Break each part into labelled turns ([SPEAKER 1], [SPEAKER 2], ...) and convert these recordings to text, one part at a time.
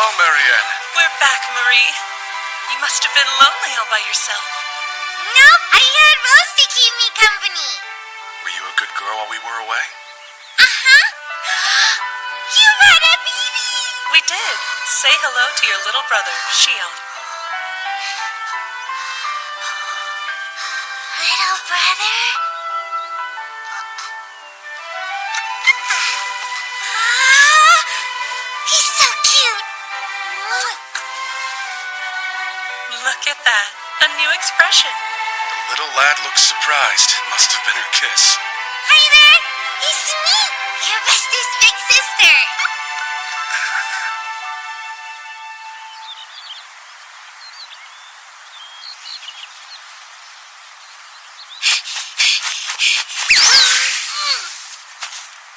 [SPEAKER 1] Hello, Marianne.
[SPEAKER 2] We're back, Marie. You must have been lonely all by yourself.
[SPEAKER 3] Nope, I had Rose to keep me company.
[SPEAKER 1] Were you a good girl while we were away?
[SPEAKER 3] Uh-huh. You brought a baby.
[SPEAKER 2] We did. Say hello to your little brother, Shion.
[SPEAKER 3] Little brother? He's so cute.
[SPEAKER 2] Look at that. A new expression.
[SPEAKER 1] The little lad looks surprised. Must have been her kiss.
[SPEAKER 3] Hi there. It's me, your bestest big sister.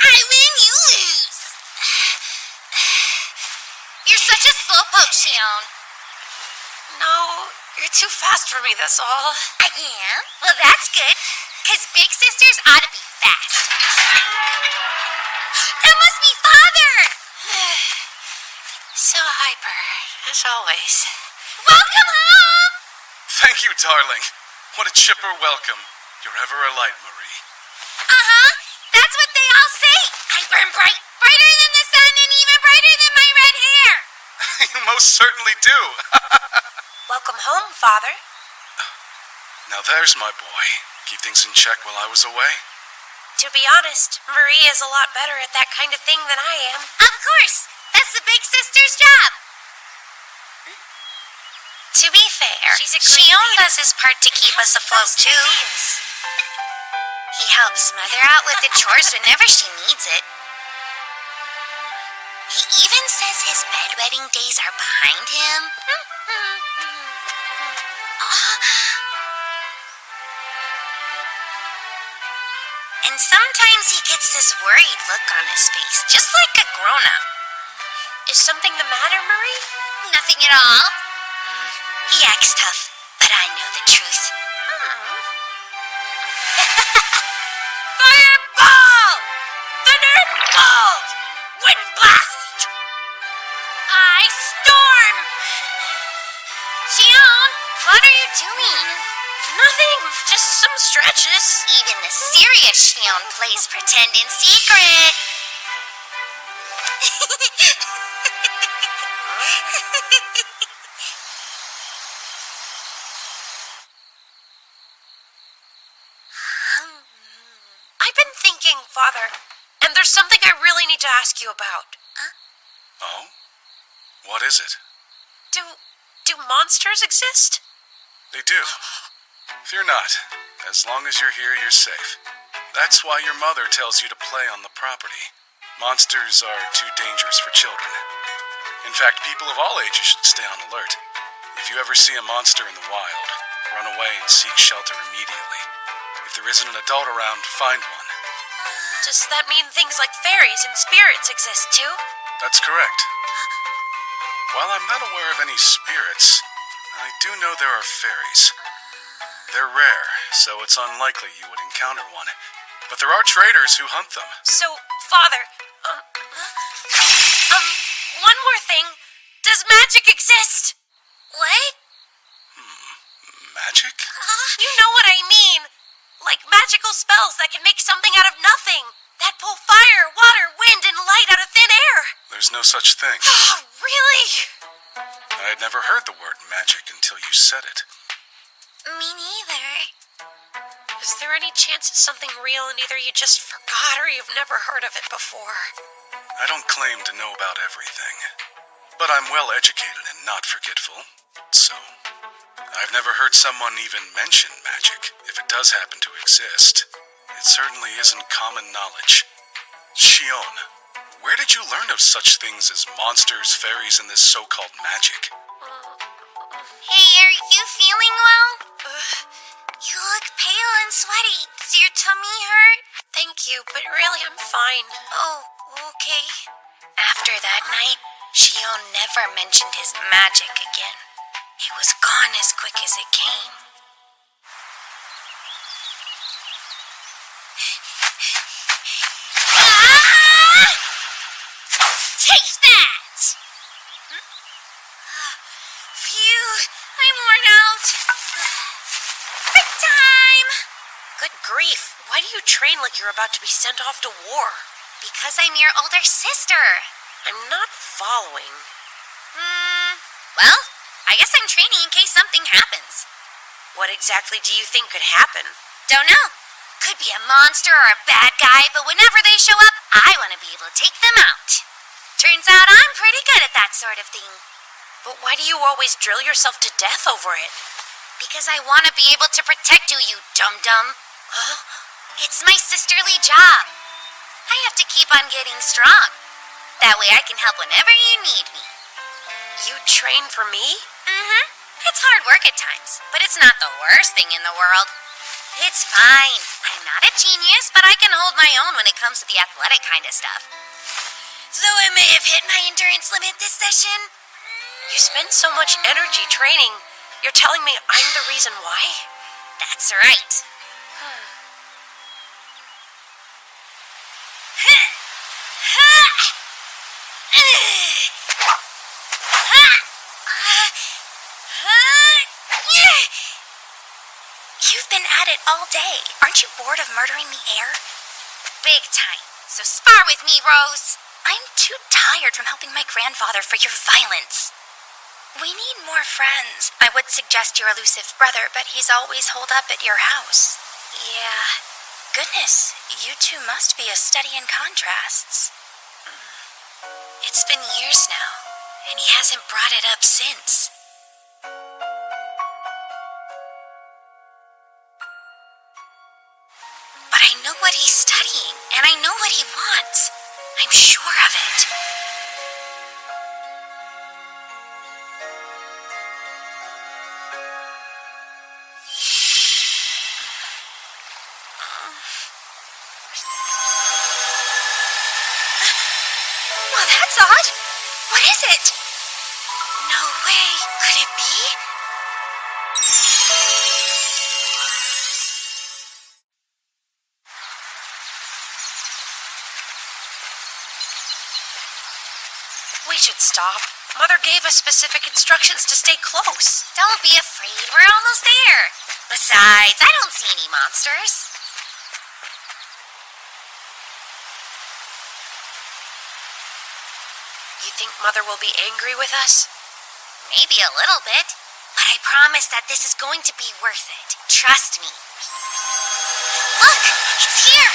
[SPEAKER 3] I win, you lose. You're such a slowpoke, Shion.
[SPEAKER 2] No, you're too fast for me, that's all.
[SPEAKER 3] I am? Well, that's good, because big sisters ought to be fast. That must be Father!
[SPEAKER 2] So hyper, as always.
[SPEAKER 3] Welcome home!
[SPEAKER 1] Thank you, darling. What a chipper welcome. You're ever a light, Marie.
[SPEAKER 3] Uh-huh, that's what they all say. I burn bright, brighter than the sun and even brighter than my red hair.
[SPEAKER 1] You most certainly do.
[SPEAKER 2] Welcome home, Father.
[SPEAKER 1] Now there's my boy. Keep things in check while I was away.
[SPEAKER 2] To be honest, Marie is a lot better at that kind of thing than I am.
[SPEAKER 3] Of course, that's the big sister's job.
[SPEAKER 2] To be fair,
[SPEAKER 3] Shion does his part to keep us afloat, too. He helps Mother out with the chores whenever she needs it. He even says his bedwetting days are behind him. And sometimes he gets this worried look on his face, just like a grown-up.
[SPEAKER 2] Is something the matter, Marie?
[SPEAKER 3] Nothing at all. He acts tough, but I know the truth.
[SPEAKER 2] Fireball! Thunderbolt! Wind blast!
[SPEAKER 3] Ice storm! Shion, what are you doing?
[SPEAKER 2] Nothing, just some stretches.
[SPEAKER 3] Even the serious Shion plays pretend in secret.
[SPEAKER 2] I've been thinking, Father, and there's something I really need to ask you about.
[SPEAKER 1] Oh? What is it?
[SPEAKER 2] Do monsters exist?
[SPEAKER 1] They do. Fear not. As long as you're here, you're safe. That's why your mother tells you to play on the property. Monsters are too dangerous for children. In fact, people of all ages should stay on alert. If you ever see a monster in the wild, run away and seek shelter immediately. If there isn't an adult around, find one.
[SPEAKER 2] Does that mean things like fairies and spirits exist too?
[SPEAKER 1] That's correct. While I'm not aware of any spirits, I do know there are fairies. They're rare, so it's unlikely you would encounter one. But there are traders who hunt them.
[SPEAKER 2] So, Father, one more thing. Does magic exist?
[SPEAKER 3] What?
[SPEAKER 1] Magic?
[SPEAKER 2] You know what I mean. Like magical spells that can make something out of nothing. That pull fire, water, wind, and light out of thin air.
[SPEAKER 1] There's no such thing.
[SPEAKER 2] Oh, really?
[SPEAKER 1] I had never heard the word magic until you said it.
[SPEAKER 3] Me neither.
[SPEAKER 2] Is there any chance it's something real and either you just forgot or you've never heard of it before?
[SPEAKER 1] I don't claim to know about everything, but I'm well educated and not forgetful, so I've never heard someone even mention magic. If it does happen to exist, it certainly isn't common knowledge. Shion, where did you learn of such things as monsters, fairies, and this so-called magic?
[SPEAKER 3] Hey, are you feeling well? You look pale and sweaty. Does your tummy hurt?
[SPEAKER 2] Thank you, but really I'm fine.
[SPEAKER 3] Oh, okay. After that night, Shion never mentioned his magic again. It was gone as quick as it came. Ah! Taste that!
[SPEAKER 2] do you train like you're about to be sent off to war?
[SPEAKER 3] Because I'm your older sister.
[SPEAKER 2] I'm not following.
[SPEAKER 3] Well, I guess I'm training in case something happens.
[SPEAKER 2] What exactly do you think could happen?
[SPEAKER 3] Don't know. Could be a monster or a bad guy, but whenever they show up, I want to be able to take them out. Turns out I'm pretty good at that sort of thing.
[SPEAKER 2] But why do you always drill yourself to death over it?
[SPEAKER 3] Because I want to be able to protect you, you dum-dum.
[SPEAKER 2] Huh?
[SPEAKER 3] It's my sisterly job. I have to keep on getting strong. That way I can help whenever you need me.
[SPEAKER 2] You train for me?
[SPEAKER 3] It's hard work at times, but it's not the worst thing in the world. It's fine. I'm not a genius, but I can hold my own when it comes to the athletic kind of stuff. Though I may have hit my endurance limit this session.
[SPEAKER 2] You spend so much energy training. You're telling me I'm the reason why?
[SPEAKER 3] That's right. You've been at it all day. Aren't you bored of murdering the air? Big time. So spar with me, Rose. I'm too tired from helping my grandfather for your violence. We need more friends. I would suggest your elusive brother, but he's always holed up at your house. Yeah. Goodness, you two must be a study in contrasts. It's been years now, and he hasn't brought it up since. But I know what he's studying, and I know what he wants. I'm sure of it. Well, that's odd. What is it? No way. Could it be?
[SPEAKER 2] We should stop. Mother gave us specific instructions to stay close.
[SPEAKER 3] Don't be afraid. We're almost there. Besides, I don't see any monsters.
[SPEAKER 2] You think Mother will be angry with us?
[SPEAKER 3] Maybe a little bit. But I promise that this is going to be worth it. Trust me. Look! It's here!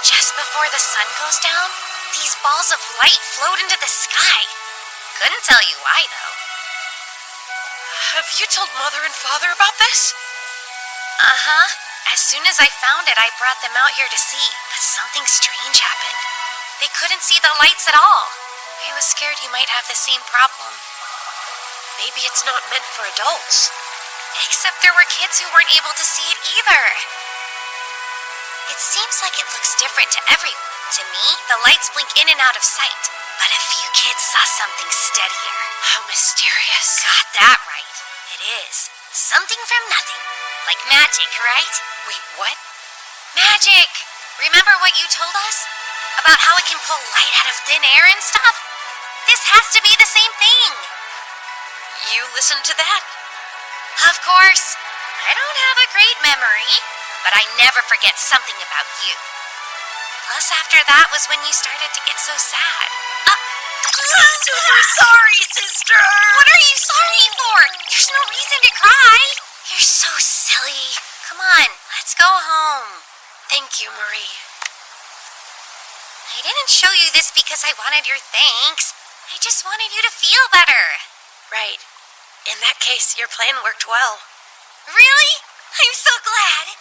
[SPEAKER 3] Just before the sun goes down, these balls of light float into the sky. Couldn't tell you why, though.
[SPEAKER 2] Have you told Mother and Father about this?
[SPEAKER 3] Uh-huh. As soon as I found it, I brought them out here to see. But something strange happened. They couldn't see the lights at all. I was scared you might have the same problem.
[SPEAKER 2] Maybe it's not meant for adults.
[SPEAKER 3] Except there were kids who weren't able to see it either. It seems like it looks different to everyone. To me, the lights blink in and out of sight. But a few kids saw something steadier.
[SPEAKER 2] How mysterious.
[SPEAKER 3] Got that right. It is. Something from nothing. Like magic, right?
[SPEAKER 2] Wait, what?
[SPEAKER 3] Magic! Remember what you told us? About how it can pull light out of thin air and stuff? This has to be the same thing.
[SPEAKER 2] You listened to that?
[SPEAKER 3] Of course. I don't have a great memory, but I never forget something about you. Plus, after that was when you started to get so sad.
[SPEAKER 2] I'm super sorry, sister!
[SPEAKER 3] What are you sorry for? There's no reason to cry. You're so silly. Come on, let's go home.
[SPEAKER 2] Thank you, Marie.
[SPEAKER 3] I didn't show you this because I wanted your thanks. I just wanted you to feel better.
[SPEAKER 2] Right. In that case, your plan worked well.
[SPEAKER 3] Really? I'm so glad.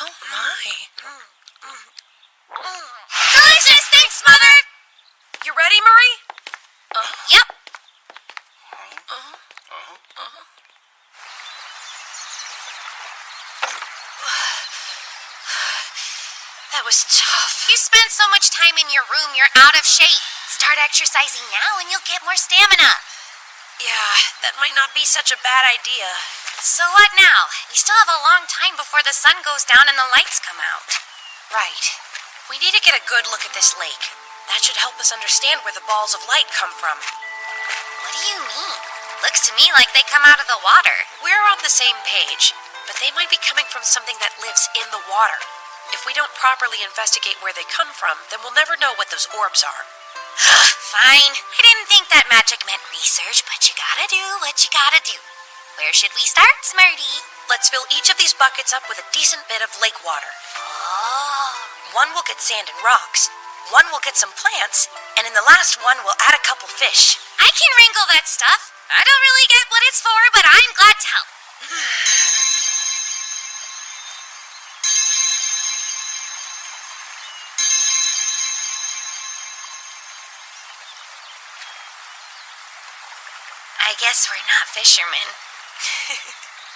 [SPEAKER 2] Oh my.
[SPEAKER 3] Delicious, thanks, Mother.
[SPEAKER 2] You ready, Marie?
[SPEAKER 3] Yep.
[SPEAKER 2] That was tough.
[SPEAKER 3] You spend so much time in your room, you're out of shape. Start exercising now and you'll get more stamina.
[SPEAKER 2] Yeah, that might not be such a bad idea.
[SPEAKER 3] So what now? We still have a long time before the sun goes down and the lights come out.
[SPEAKER 2] Right. We need to get a good look at this lake. That should help us understand where the balls of light come from.
[SPEAKER 3] What do you mean? Looks to me like they come out of the water.
[SPEAKER 2] We're on the same page, but they might be coming from something that lives in the water. If we don't properly investigate where they come from, then we'll never know what those orbs are.
[SPEAKER 3] Fine. I didn't think that magic meant research, but you gotta do what you gotta do. Where should we start, Smarty?
[SPEAKER 2] Let's fill each of these buckets up with a decent bit of lake water.
[SPEAKER 3] Oh.
[SPEAKER 2] One will get sand and rocks, one will get some plants, and in the last one we'll add a couple fish.
[SPEAKER 3] I can wrangle that stuff. I don't really get what it's for, but I'm glad to help. I guess we're not fishermen.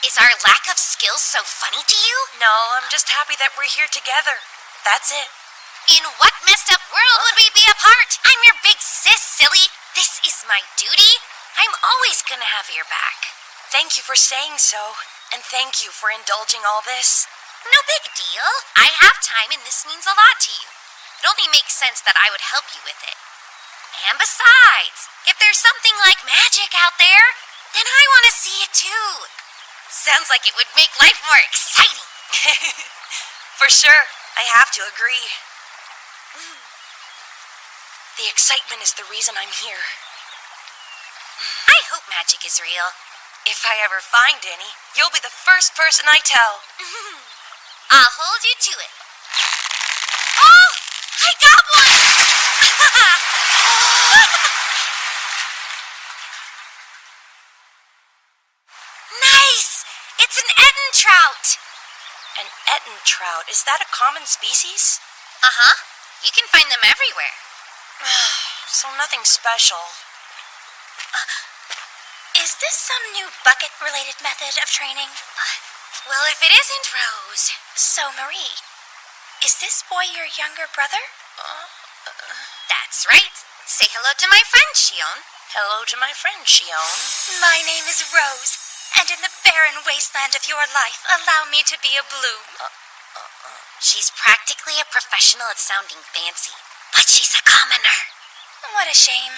[SPEAKER 3] Is our lack of skills so funny to you?
[SPEAKER 2] No, I'm just happy that we're here together. That's it.
[SPEAKER 3] In what messed up world would we be apart? I'm your big sis, silly. This is my duty. I'm always gonna have your back.
[SPEAKER 2] Thank you for saying so, and thank you for indulging all this.
[SPEAKER 3] No big deal. I have time and this means a lot to you. It only makes sense that I would help you with it. And besides, if there's something like magic out there, then I want to see it too. Sounds like it would make life more exciting.
[SPEAKER 2] For sure, I have to agree. The excitement is the reason I'm here.
[SPEAKER 3] I hope magic is real.
[SPEAKER 2] If I ever find any, you'll be the first person I tell.
[SPEAKER 3] I'll hold you to it. Oh! I got one! Nice! It's an Eden trout.
[SPEAKER 2] An Eden trout, is that a common species?
[SPEAKER 3] Uh-huh. You can find them everywhere.
[SPEAKER 2] So nothing special.
[SPEAKER 3] Is this some new bucket-related method of training? Well, if it isn't, Rose. So, Marie, is this boy your younger brother? That's right. Say hello to my friend, Shion.
[SPEAKER 2] Hello to my friend, Shion.
[SPEAKER 3] My name is Rose, and in the barren wasteland of your life, allow me to be a bloom. She's practically a professional at sounding fancy, but she's a commoner. What a shame.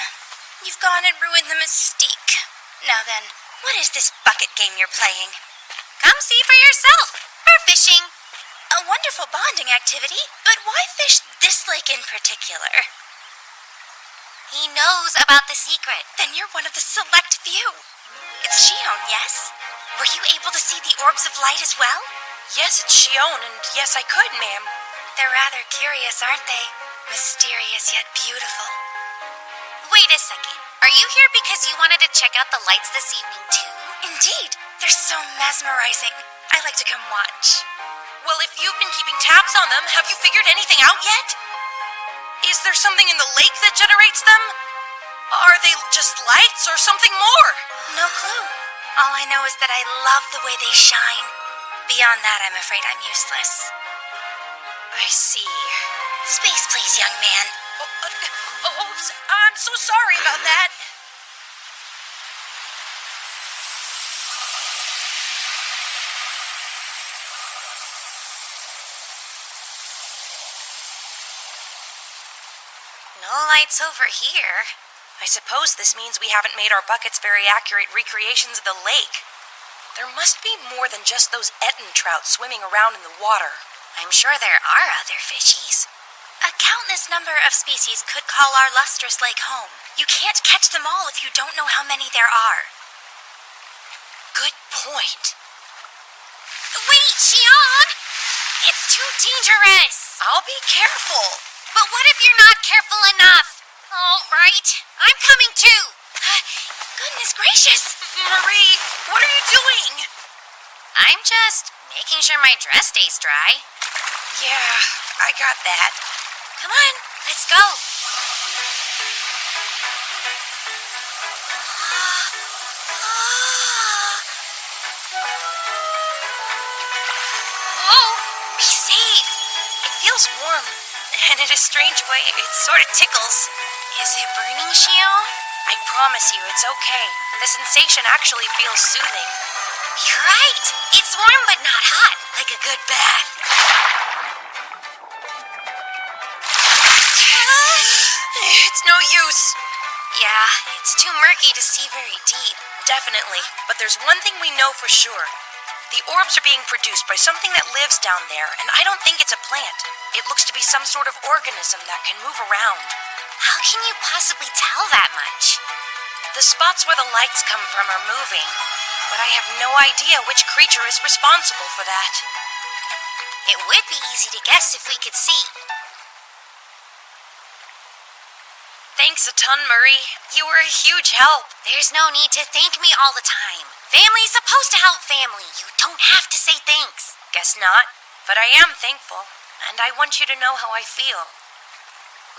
[SPEAKER 3] You've gone and ruined the mystique. Now then, what is this bucket game you're playing? Come see for yourself. We're fishing. A wonderful bonding activity, but why fish this lake in particular? He knows about the secret. Then you're one of the select few. It's Shion, yes? Were you able to see the orbs of light as well?
[SPEAKER 2] Yes, it's Shion, and yes, I could, ma'am.
[SPEAKER 3] They're rather curious, aren't they? Mysterious yet beautiful. Wait a second. Are you here because you wanted to check out the lights this evening, too? Indeed. They're so mesmerizing. I like to come watch.
[SPEAKER 2] Well, if you've been keeping tabs on them, have you figured anything out yet? Is there something in the lake that generates them? Are they just lights or something more?
[SPEAKER 3] No clue. All I know is that I love the way they shine. Beyond that, I'm afraid I'm useless.
[SPEAKER 2] I see.
[SPEAKER 3] Space, please, young man.
[SPEAKER 2] Oops, I'm so sorry about that.
[SPEAKER 3] No lights over here.
[SPEAKER 2] I suppose this means we haven't made our buckets very accurate recreations of the lake. There must be more than just those Eden trout swimming around in the water.
[SPEAKER 3] I'm sure there are other fishies. A countless number of species could call our lustrous lake home. You can't catch them all if you don't know how many there are.
[SPEAKER 2] Good point.
[SPEAKER 3] Wait, Shion! It's too dangerous!
[SPEAKER 2] I'll be careful.
[SPEAKER 3] But what if you're not careful enough? All right, I'm coming too. Goodness gracious!
[SPEAKER 2] Marie, what are you doing?
[SPEAKER 3] I'm just making sure my dress stays dry.
[SPEAKER 2] Yeah, I got that.
[SPEAKER 3] Come on, let's go. Whoa, be safe.
[SPEAKER 2] It feels warm, and in a strange way, it sort of tickles.
[SPEAKER 3] Is it burning, Shion?
[SPEAKER 2] I promise you, it's okay. The sensation actually feels soothing.
[SPEAKER 3] You're right. It's warm but not hot, like a good bath.
[SPEAKER 2] It's no use.
[SPEAKER 3] Yeah, it's too murky to see very deep.
[SPEAKER 2] Definitely. But there's one thing we know for sure. The orbs are being produced by something that lives down there, and I don't think it's a plant. It looks to be some sort of organism that can move around.
[SPEAKER 3] How can you possibly tell that much?
[SPEAKER 2] The spots where the lights come from are moving, but I have no idea which creature is responsible for that.
[SPEAKER 3] It would be easy to guess if we could see.
[SPEAKER 2] Thanks a ton, Marie. You were a huge help.
[SPEAKER 3] There's no need to thank me all the time. Family's supposed to help family. You don't have to say thanks.
[SPEAKER 2] Guess not, but I am thankful, and I want you to know how I feel.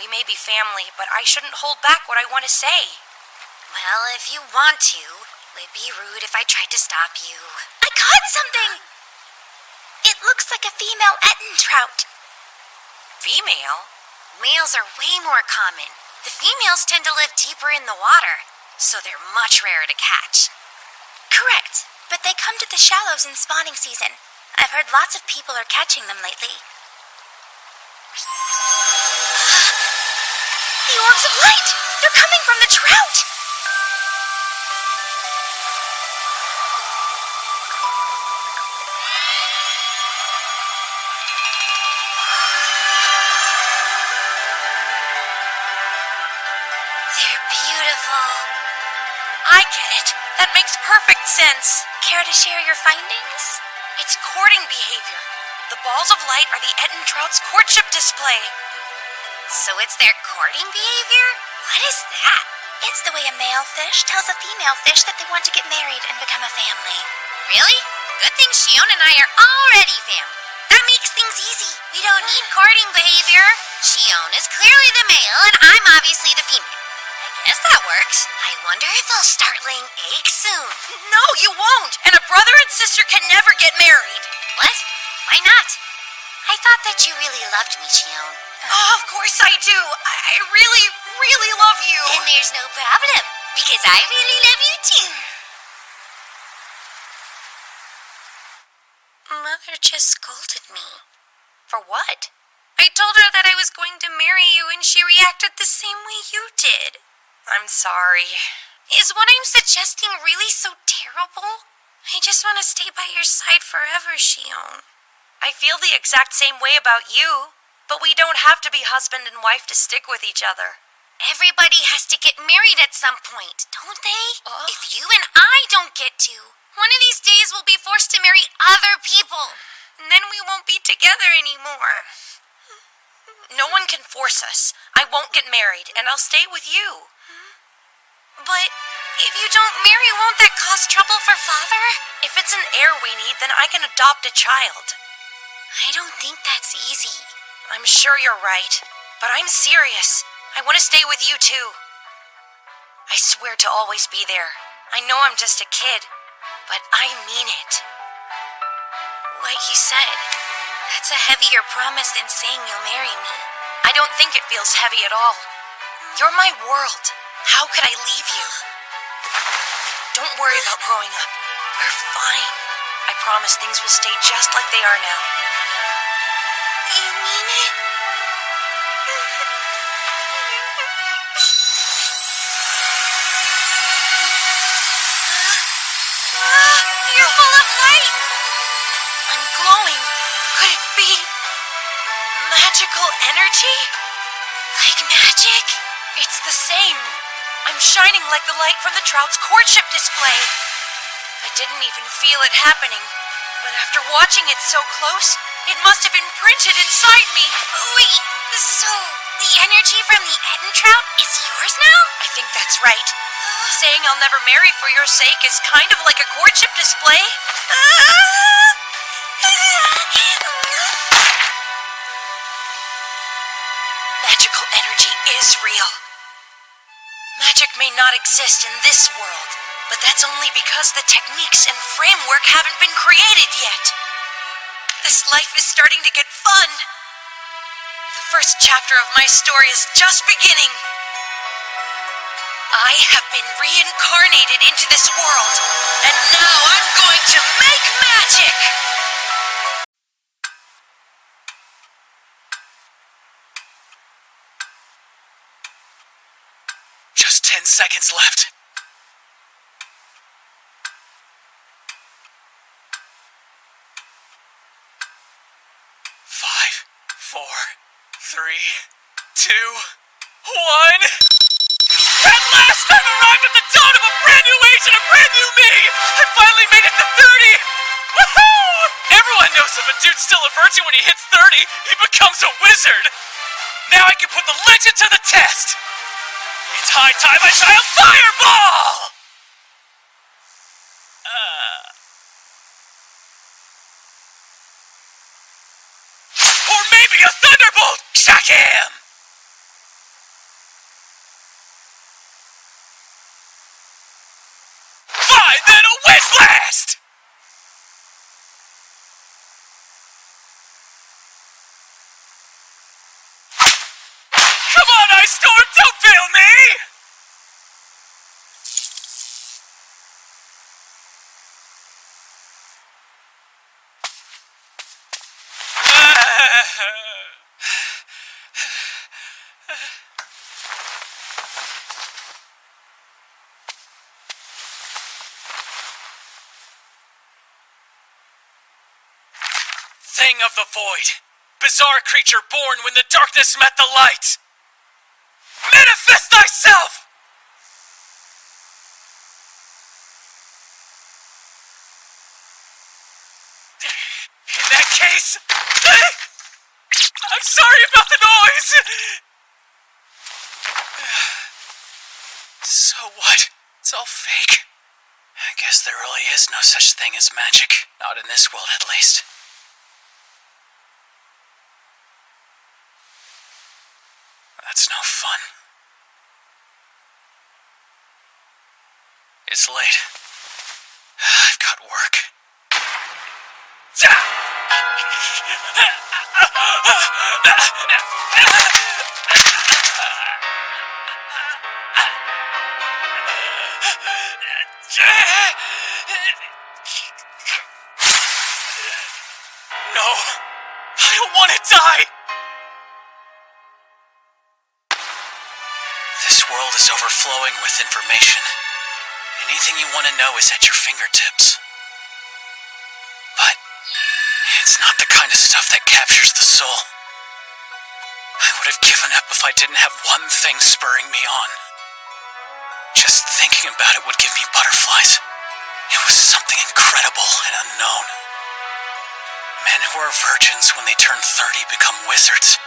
[SPEAKER 2] We may be family, but I shouldn't hold back what I want to say.
[SPEAKER 3] Well, if you want to, it would be rude if I tried to stop you. I caught something! It looks like a female Etten trout.
[SPEAKER 2] Female?
[SPEAKER 3] Males are way more common. The females tend to live deeper in the water, so they're much rarer to catch. Correct, but they come to the shallows in spawning season. I've heard lots of people are catching them lately. The orbs of light! They're coming from the trout! They're beautiful.
[SPEAKER 2] I get it. That makes perfect sense.
[SPEAKER 3] Care to share your findings?
[SPEAKER 2] It's courting behavior. The balls of light are the Etten trout's courtship display.
[SPEAKER 3] So it's their courting behavior? What is that? It's the way a male fish tells a female fish that they want to get married and become a family. Really? Good thing Shion and I are already family. That makes things easy. We don't need courting behavior. Shion is clearly the male and I'm obviously the female. I guess that works. I wonder if I'll start laying eggs soon.
[SPEAKER 2] No, you won't. And a brother and sister can never get married.
[SPEAKER 3] What? Why not? I thought that you really loved me, Shion.
[SPEAKER 2] Oh, of course I do. I really, really love you.
[SPEAKER 3] And there's no problem, because I really love you too. Mother just scolded me.
[SPEAKER 2] For what?
[SPEAKER 3] I told her that I was going to marry you and she reacted the same way you did.
[SPEAKER 2] I'm sorry.
[SPEAKER 3] Is what I'm suggesting really so terrible? I just want to stay by your side forever, Shion.
[SPEAKER 2] I feel the exact same way about you, but we don't have to be husband and wife to stick with each other.
[SPEAKER 3] Everybody has to get married at some point, don't they? If you and I don't get to, one of these days we'll be forced to marry other people, and then we won't be together anymore.
[SPEAKER 2] No one can force us. I won't get married, and I'll stay with you.
[SPEAKER 3] But if you don't marry, won't that cause trouble for Father?
[SPEAKER 2] If it's an heir we need, then I can adopt a child.
[SPEAKER 3] I don't think that's easy.
[SPEAKER 2] I'm sure you're right, but I'm serious. I want to stay with you, too. I swear to always be there. I know I'm just a kid, but I mean it.
[SPEAKER 3] What you said, that's a heavier promise than saying you'll marry me.
[SPEAKER 2] I don't think it feels heavy at all. You're my world. How could I leave you? Don't worry about growing up. We're fine. I promise things will stay just like they are now.
[SPEAKER 3] You mean it? You're full of light!
[SPEAKER 2] I'm glowing. Could it be magical energy?
[SPEAKER 3] Like magic?
[SPEAKER 2] It's the same. I'm shining like the light from the trout's courtship display. I didn't even feel it happening, but after watching it so close, it must have imprinted inside me.
[SPEAKER 3] Wait, so the energy from the Etten trout is yours now?
[SPEAKER 2] I think that's right. Saying I'll never marry for your sake is kind of like a courtship display. Magical energy is real. Magic may not exist in this world, but that's only because the techniques and framework haven't been created yet. This life is starting to get fun. The first chapter of my story is just beginning. I have been reincarnated into this world, and now I'm going to make magic!
[SPEAKER 1] Just 10 seconds left. 5, 4, 3, 2, 1. At last, I've arrived at the dawn of a brand new age and a brand new me! I finally made it to 30! Woohoo! Everyone knows if a dude's still a virgin when he hits 30, he becomes a wizard! Now I can put the legend to the test! It's high time I try a fireball! Or maybe a thunderbolt! Shock him! Fine, then a wind blast! Come on, Ice Storm, don't fail me! Thing of the void. Bizarre creature born when the darkness met the light. Manifest thyself! In that case, I'm sorry about the noise! So what? It's all fake? I guess there really is no such thing as magic. Not in this world, at least. That's no fun. It's late. I've got work. No, I don't want to die! This world is overflowing with information. Anything you want to know is at your fingertips. But it's not the kind of stuff that captures the soul. I would have given up if I didn't have one thing spurring me on. Just thinking about it would give me butterflies. It was something incredible and unknown. Men who are virgins when they turn 30 become wizards.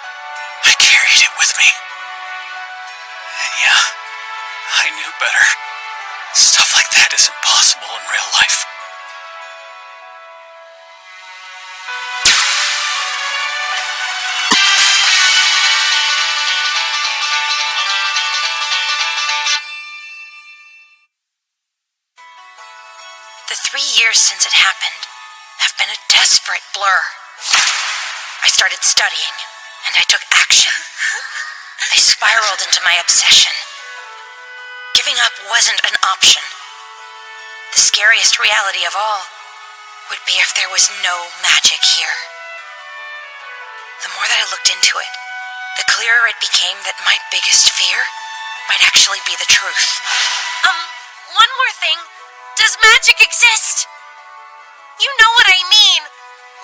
[SPEAKER 1] I carried it with me. And yeah, I knew better. Stuff like that isn't possible in real life.
[SPEAKER 2] The 3 years since it happened have been a desperate blur. I started studying, and I took action. I spiraled into my obsession. Giving up wasn't an option. The scariest reality of all would be if there was no magic here. The more that I looked into it, the clearer it became that my biggest fear might actually be the truth. One more thing. Does magic exist? You know what I mean.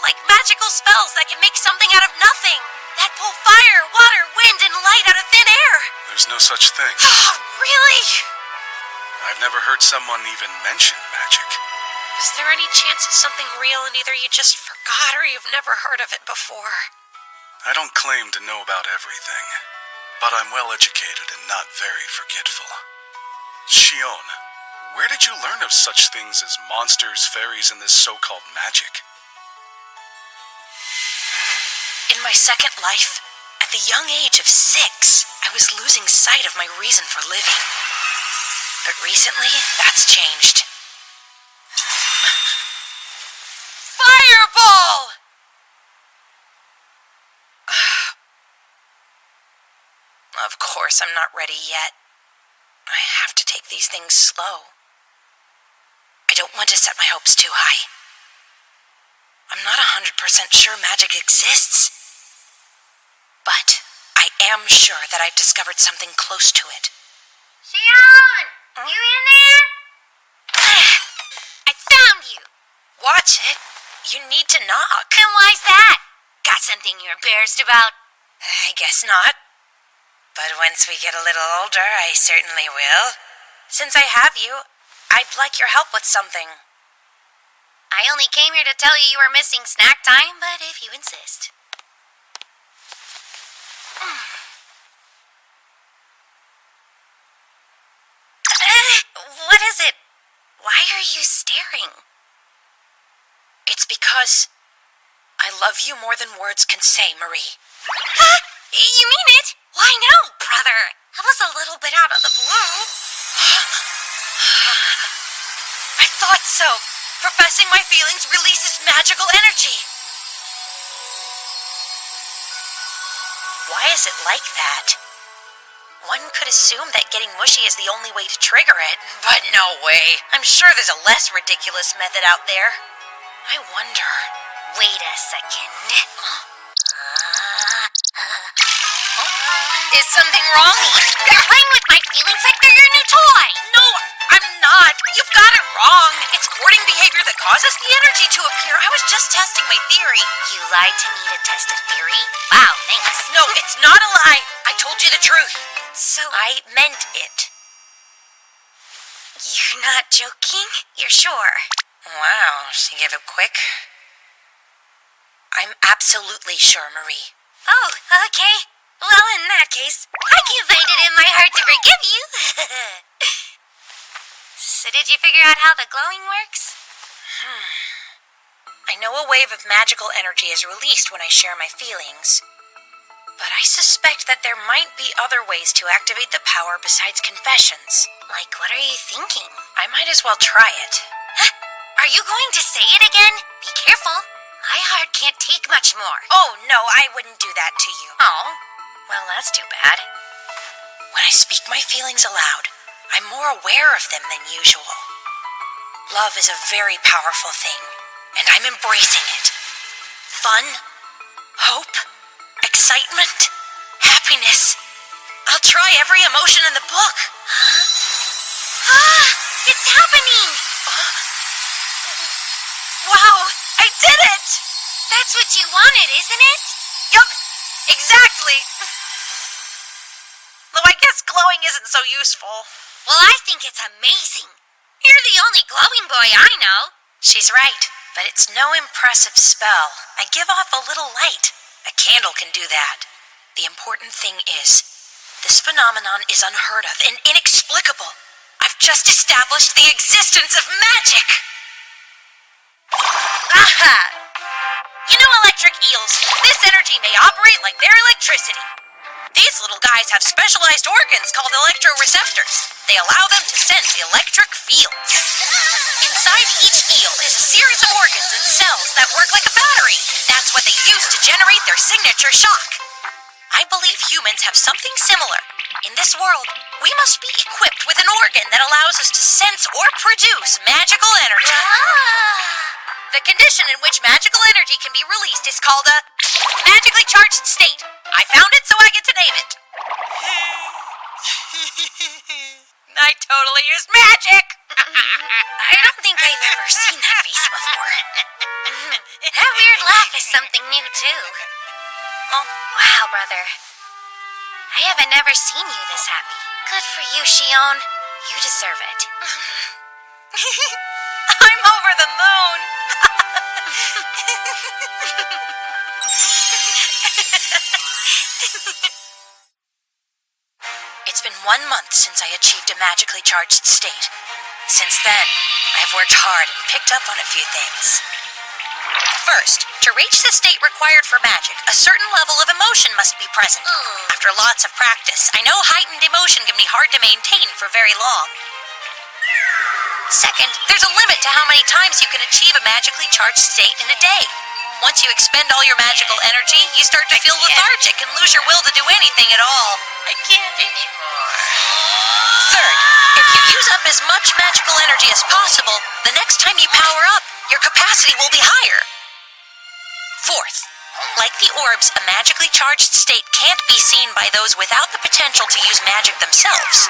[SPEAKER 2] Like magical spells that can make something out of nothing. That pull fire, water, wind, and light out of thin air.
[SPEAKER 1] There's no such thing.
[SPEAKER 2] Oh, really?
[SPEAKER 1] I've never heard someone even mention magic.
[SPEAKER 2] Is there any chance it's something real and either you just forgot or you've never heard of it before?
[SPEAKER 1] I don't claim to know about everything, but I'm well educated and not very forgetful. Shion, where did you learn of such things as monsters, fairies, and this so-called magic?
[SPEAKER 2] In my second life, at the young age of 6, I was losing sight of my reason for living. But recently, that's changed. Fireball! Of course, I'm not ready yet. I have to take these things slow. I don't want to set my hopes too high. I'm not 100% sure magic exists, but I am sure that I've discovered something close to it.
[SPEAKER 3] Xion! You in there? I found you!
[SPEAKER 2] Watch it. You need to knock.
[SPEAKER 3] And why's that? Got something you're embarrassed about?
[SPEAKER 2] I guess not. But once we get a little older, I certainly will. Since I have you, I'd like your help with something.
[SPEAKER 3] I only came here to tell you were missing snack time, but if you insist. What is it? Why are you staring?
[SPEAKER 2] It's because I love you more than words can say, Marie.
[SPEAKER 3] Huh? You mean it? Why no, brother? That was a little bit out of the blue.
[SPEAKER 2] I thought so. Professing my feelings releases magical energy. Why is it like that? One could assume that getting mushy is the only way to trigger it, but no way. I'm sure there's a less ridiculous method out there. I wonder.
[SPEAKER 3] Wait a second.
[SPEAKER 2] Is something wrong?
[SPEAKER 3] You're playing with my feelings like they're your new toy.
[SPEAKER 2] No, I'm not. You've got it wrong. It's courting behavior that causes the energy to appear. I was just testing my theory.
[SPEAKER 3] You lied to me to test a theory? Wow, thanks.
[SPEAKER 2] No, it's not a lie. I told you the truth.
[SPEAKER 3] So,
[SPEAKER 2] I meant it.
[SPEAKER 3] you're not joking? You're sure?
[SPEAKER 2] Wow, she gave it quick. I'm absolutely sure, Marie.
[SPEAKER 3] Oh, okay. Well, in that case, I can find it in my heart to forgive you. So did you figure out how the glowing works?
[SPEAKER 2] I know a wave of magical energy is released when I share my feelings, but I suspect that there might be other ways to activate the power besides confessions.
[SPEAKER 3] Like, what are you thinking?
[SPEAKER 2] I might as well try it.
[SPEAKER 3] Huh? Are you going to say it again? Be careful. My heart can't take much more.
[SPEAKER 2] Oh, no, I wouldn't do that to you.
[SPEAKER 3] Oh,
[SPEAKER 2] Well, that's too bad. When I speak my feelings aloud, I'm more aware of them than usual. Love is a very powerful thing, and I'm embracing it. Fun, hope, excitement, happiness. I'll try every emotion in the book.
[SPEAKER 3] Ah! It's happening!
[SPEAKER 2] Wow, I did it!
[SPEAKER 3] That's what you wanted, isn't it?
[SPEAKER 2] Yup, exactly. Though I guess glowing isn't so useful.
[SPEAKER 3] Well, I think it's amazing. You're the only glowing boy I know.
[SPEAKER 2] She's right, but it's no impressive spell. I give off a little light. A candle can do that. The important thing is, this phenomenon is unheard of and inexplicable. I've just established the existence of magic. Aha! You know electric eels. This energy may operate like their electricity. These little guys have specialized organs called electroreceptors. They allow them to sense electric fields. Inside each eel is a series of organs and cells that work like a battery. That's what they use to generate their signature shock. I believe humans have something similar. In this world, we must be equipped with an organ that allows us to sense or produce magical energy. The condition in which magical energy can be released is called a magically charged state. I found it, so I get to name it. I totally used magic.
[SPEAKER 3] I don't think I've ever seen that face before. That weird laugh is something new, too. Oh, wow, brother. I haven't ever seen you this happy. Good for you, Xion. You deserve it.
[SPEAKER 2] I'm over the moon. It's been 1 month since I achieved a magically charged state. Since then, I've worked hard and picked up on a few things. First, to reach the state required for magic, a certain level of emotion must be present. After lots of practice, I know heightened emotion can be hard to maintain for very long. Second, there's a limit to how many times you can achieve a magically charged state in a day. Once you expend all your magical energy, you start to feel lethargic and lose your will to do anything at all.
[SPEAKER 3] I can't anymore.
[SPEAKER 2] Third, If you use up as much magical energy as possible, the next time you power up, your capacity will be higher. Fourth, like the orbs, a magically charged state can't be seen by those without the potential to use magic themselves.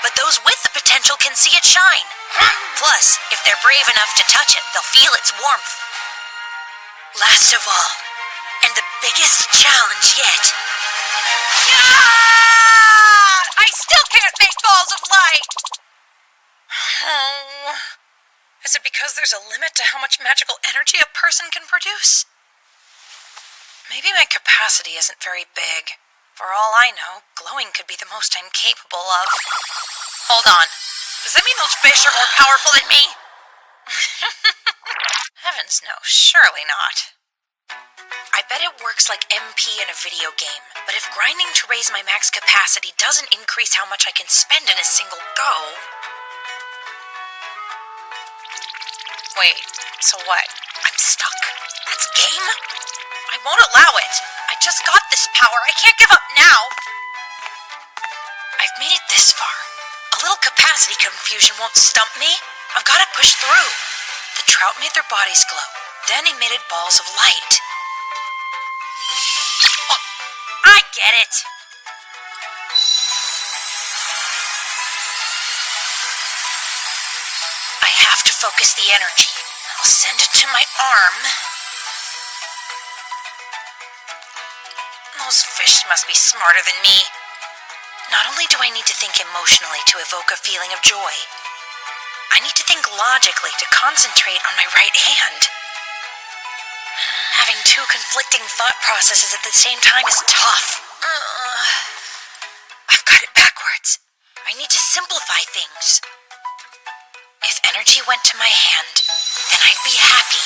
[SPEAKER 2] But those with the potential can see it shine. Plus, if they're brave enough to touch it, they'll feel its warmth. Last of all, and the biggest challenge yet. I still can't make balls of light! Oh. Is it because there's a limit to how much magical energy a person can produce? Maybe my capacity isn't very big. For all I know, glowing could be the most I'm capable of. Hold on. Does that mean those fish are more powerful than me? Heavens no, surely not. I bet it works like MP in a video game, but if grinding to raise my max capacity doesn't increase how much I can spend in a single go... Wait, so what? I'm stuck? That's game? I won't allow it. I just got this power. I can't give up now. I've made it this far. A little capacity confusion won't stump me. I've got to push through. The trout made their bodies glow, then emitted balls of light. Oh, I get it. I have to focus the energy. I'll send it to my arm. Those fish must be smarter than me. Not only do I need to think emotionally to evoke a feeling of joy, I need to think logically to concentrate on my right hand. Having two conflicting thought processes at the same time is tough. I've got it backwards. I need to simplify things. If energy went to my hand, then I'd be happy.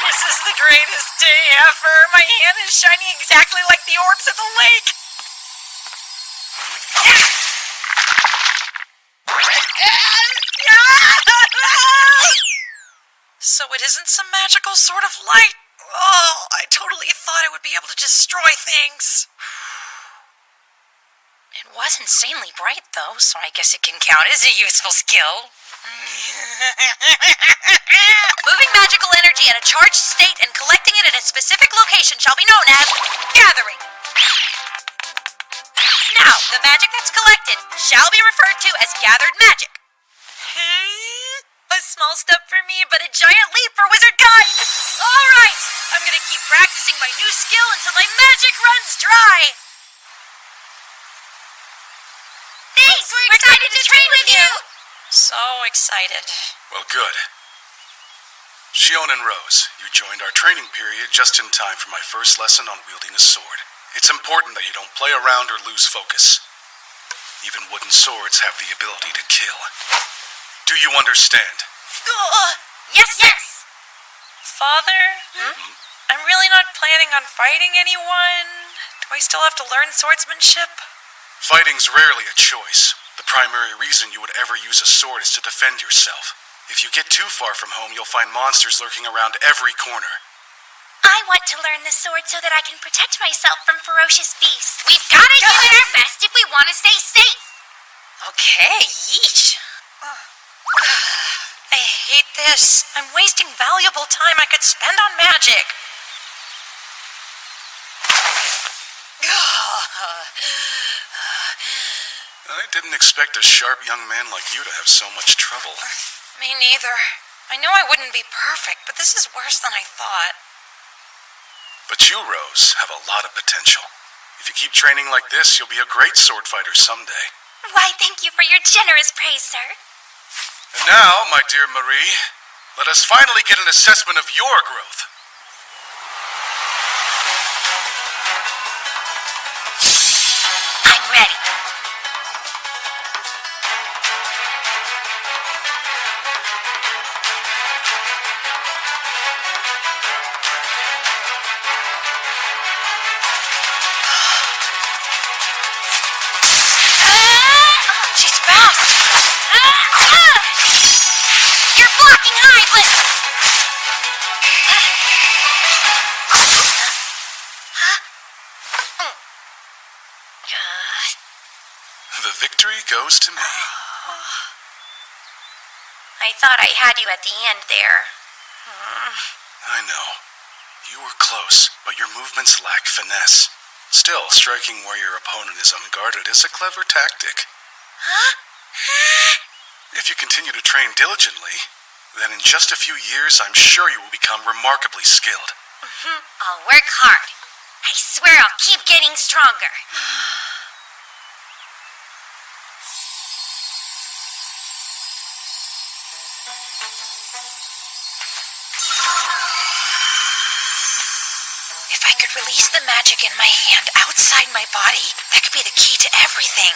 [SPEAKER 2] This is the greatest day ever. My hand is shining exactly like the orbs at the lake. So it isn't some magical sort of light. Oh, I totally thought I would be able to destroy things. It was insanely bright, though, so I guess it can count as a useful skill. Moving magical energy in a charged state and collecting it at a specific location shall be known as gathering. Now, the magic that's collected shall be referred to as gathered magic. A small step for me, but a giant leap for Wizard Kind. All right, I'm gonna keep practicing my new skill until my magic runs dry.
[SPEAKER 3] Thanks! We're excited to train with you!
[SPEAKER 2] So excited.
[SPEAKER 1] Well, good. Shion and Rose, you joined our training period just in time for my first lesson on wielding a sword. It's important that you don't play around or lose focus. Even wooden swords have the ability to kill. Do you understand?
[SPEAKER 2] Yes, yes! Father? I'm really not planning on fighting anyone. Do I still have to learn swordsmanship?
[SPEAKER 1] Fighting's rarely a choice. The primary reason you would ever use a sword is to defend yourself. If you get too far from home, you'll find monsters lurking around every corner.
[SPEAKER 3] I want to learn the sword so that I can protect myself from ferocious beasts. We've got to give it our best if we want to stay safe.
[SPEAKER 2] Okay, yeesh. I hate this. I'm wasting valuable time I could spend on magic.
[SPEAKER 1] I didn't expect a sharp young man like you to have so much trouble.
[SPEAKER 2] Me neither. I know I wouldn't be perfect, but this is worse than I thought.
[SPEAKER 1] But you, Rose, have a lot of potential. If you keep training like this, you'll be a great sword fighter someday.
[SPEAKER 3] Why, thank you for your generous praise, sir.
[SPEAKER 1] And now, my dear Marie, let us finally get an assessment of your growth.
[SPEAKER 3] I'm ready.
[SPEAKER 2] She's fast.
[SPEAKER 3] You're blocking high, but...
[SPEAKER 1] victory goes to me.
[SPEAKER 3] I thought I had you at the end there.
[SPEAKER 1] I know. You were close, but your movements lack finesse. Still, striking where your opponent is unguarded is a clever tactic. If you continue to train diligently, then in just a few years I'm sure you will become remarkably skilled.
[SPEAKER 3] I'll work hard. I swear I'll keep getting stronger.
[SPEAKER 2] If I could release the magic in my hand outside my body, that could be the key to everything.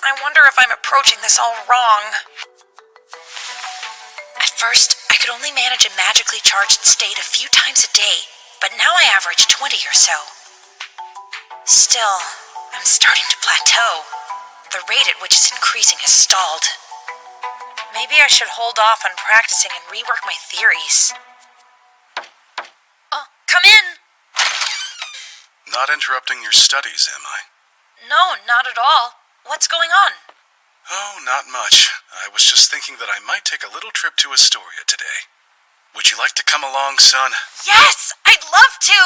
[SPEAKER 2] I wonder if I'm approaching this all wrong. At first, I could only manage a magically charged state a few times a day, but now I average 20 or so. Still, I'm starting to plateau. The rate at which it's increasing has stalled. Maybe I should hold off on practicing and rework my theories. Oh, come in!
[SPEAKER 1] Not interrupting your studies, am I?
[SPEAKER 2] No, not at all. What's going on?
[SPEAKER 1] Oh, not much. I was just thinking that I might take a little trip to Astoria today. Would you like to come along, son?
[SPEAKER 2] Yes, I'd love to!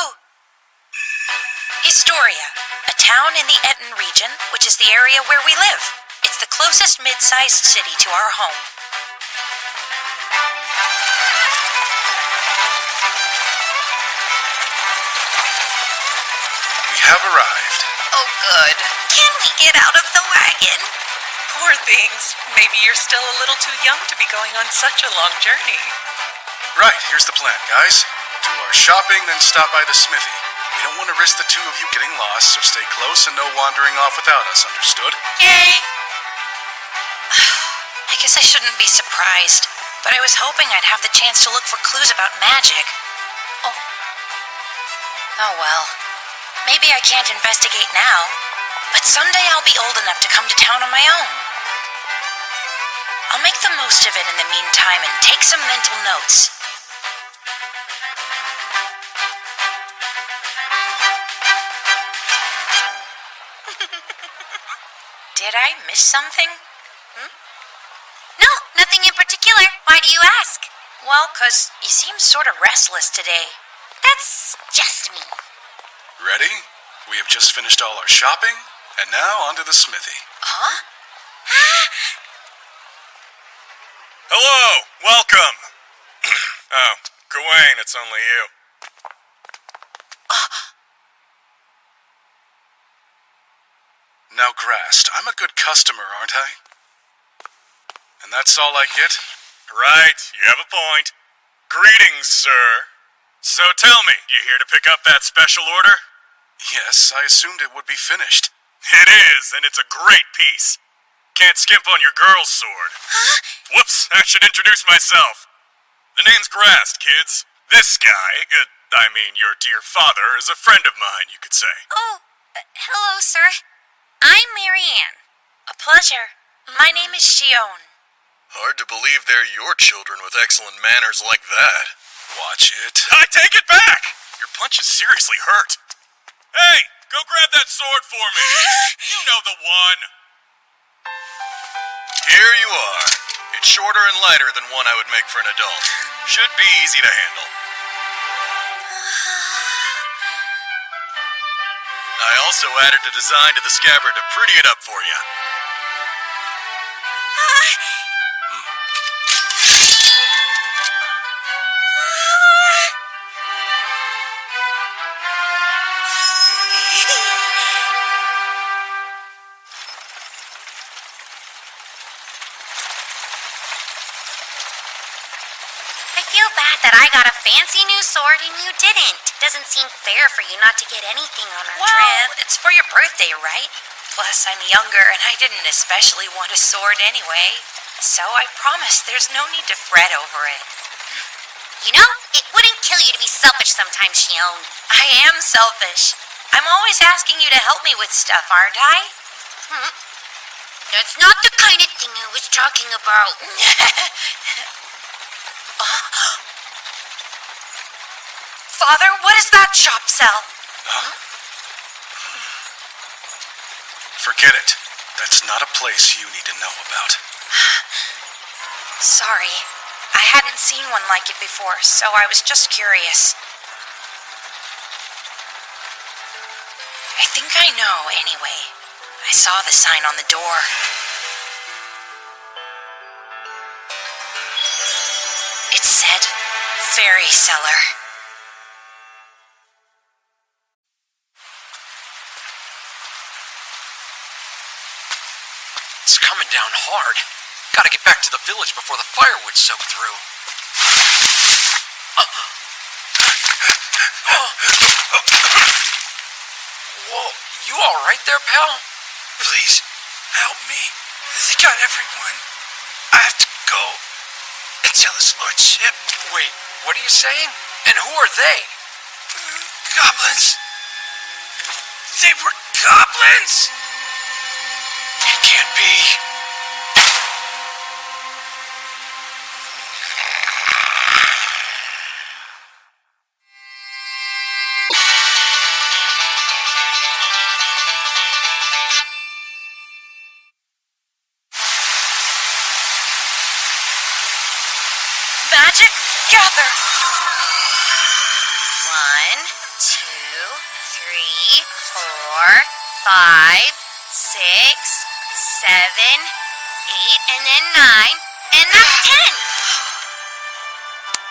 [SPEAKER 2] Astoria, a town in the Eton region, which is the area where we live. It's the closest mid-sized city to our home.
[SPEAKER 1] We have arrived.
[SPEAKER 2] Oh, good.
[SPEAKER 3] Can we get out of the wagon?
[SPEAKER 2] Poor things. Maybe you're still a little too young to be going on such a long journey.
[SPEAKER 1] Right, here's the plan, guys. Do our shopping, then stop by the smithy. We don't want to risk the two of you getting lost, so stay close and no wandering off without us, understood?
[SPEAKER 3] Yay!
[SPEAKER 2] I guess I shouldn't be surprised, but I was hoping I'd have the chance to look for clues about magic. Oh well. Maybe I can't investigate now, but someday I'll be old enough to come to town on my own. I'll make the most of it in the meantime and take some mental notes. Did I miss something?
[SPEAKER 3] No, nothing in particular. Why do you ask?
[SPEAKER 2] Well, 'cause you seem sort of restless today.
[SPEAKER 3] That's just me.
[SPEAKER 1] Ready? We have just finished all our shopping, and now onto the smithy.
[SPEAKER 2] Huh?
[SPEAKER 4] Hello! Welcome! Oh, Gawain, it's only you.
[SPEAKER 1] Now, Grast, I'm a good customer, aren't I? And that's all I get?
[SPEAKER 4] Right, you have a point. Greetings, sir. So tell me, you here to pick up that special order?
[SPEAKER 1] Yes, I assumed it would be finished.
[SPEAKER 4] It is, and it's a great piece. Can't skimp on your girl's sword. Whoops, I should introduce myself. The name's Grast, kids. This guy, your dear father, is a friend of mine, you could say.
[SPEAKER 3] Oh, hello, sir. I'm Marianne.
[SPEAKER 2] A pleasure. My name is Shion.
[SPEAKER 4] Hard to believe they're your children with excellent manners like that.
[SPEAKER 1] Watch it.
[SPEAKER 4] I take it back! Your punch is seriously hurt. Hey, go grab that sword for me. You know the one. Here you are. It's shorter and lighter than one I would make for an adult. Should be easy to handle. I also added a design to the scabbard to pretty it up for you.
[SPEAKER 3] I feel bad that I got a fancy new sword and you didn't. Doesn't seem fair for you not to get anything on our trip.
[SPEAKER 2] It's for your birthday, right? Plus, I'm younger and I didn't especially want a sword anyway. So I promise there's no need to fret over it.
[SPEAKER 3] You know, it wouldn't kill you to be selfish sometimes, Shion.
[SPEAKER 2] I am selfish. I'm always asking you to help me with stuff, aren't I?
[SPEAKER 3] That's not the kind of thing I was talking about.
[SPEAKER 2] Father, what is that shop sell?
[SPEAKER 1] Forget it. That's not a place you need to know about.
[SPEAKER 2] Sorry. I hadn't seen one like it before, so I was just curious. I think I know, anyway. I saw the sign on the door. It said, Fairy Cellar.
[SPEAKER 5] It's coming down hard. Gotta get back to the village before the firewood's soaked through. Whoa, you alright there, pal?
[SPEAKER 6] Please, help me. They got everyone. I have to go and tell his lordship.
[SPEAKER 5] Wait, what are you saying? And who are they?
[SPEAKER 6] Goblins. They were goblins! It can't be.
[SPEAKER 2] Magic, gather!
[SPEAKER 3] 1, 2, 3, 4, 5, 6, 7, 8, and then 9, and that's 10!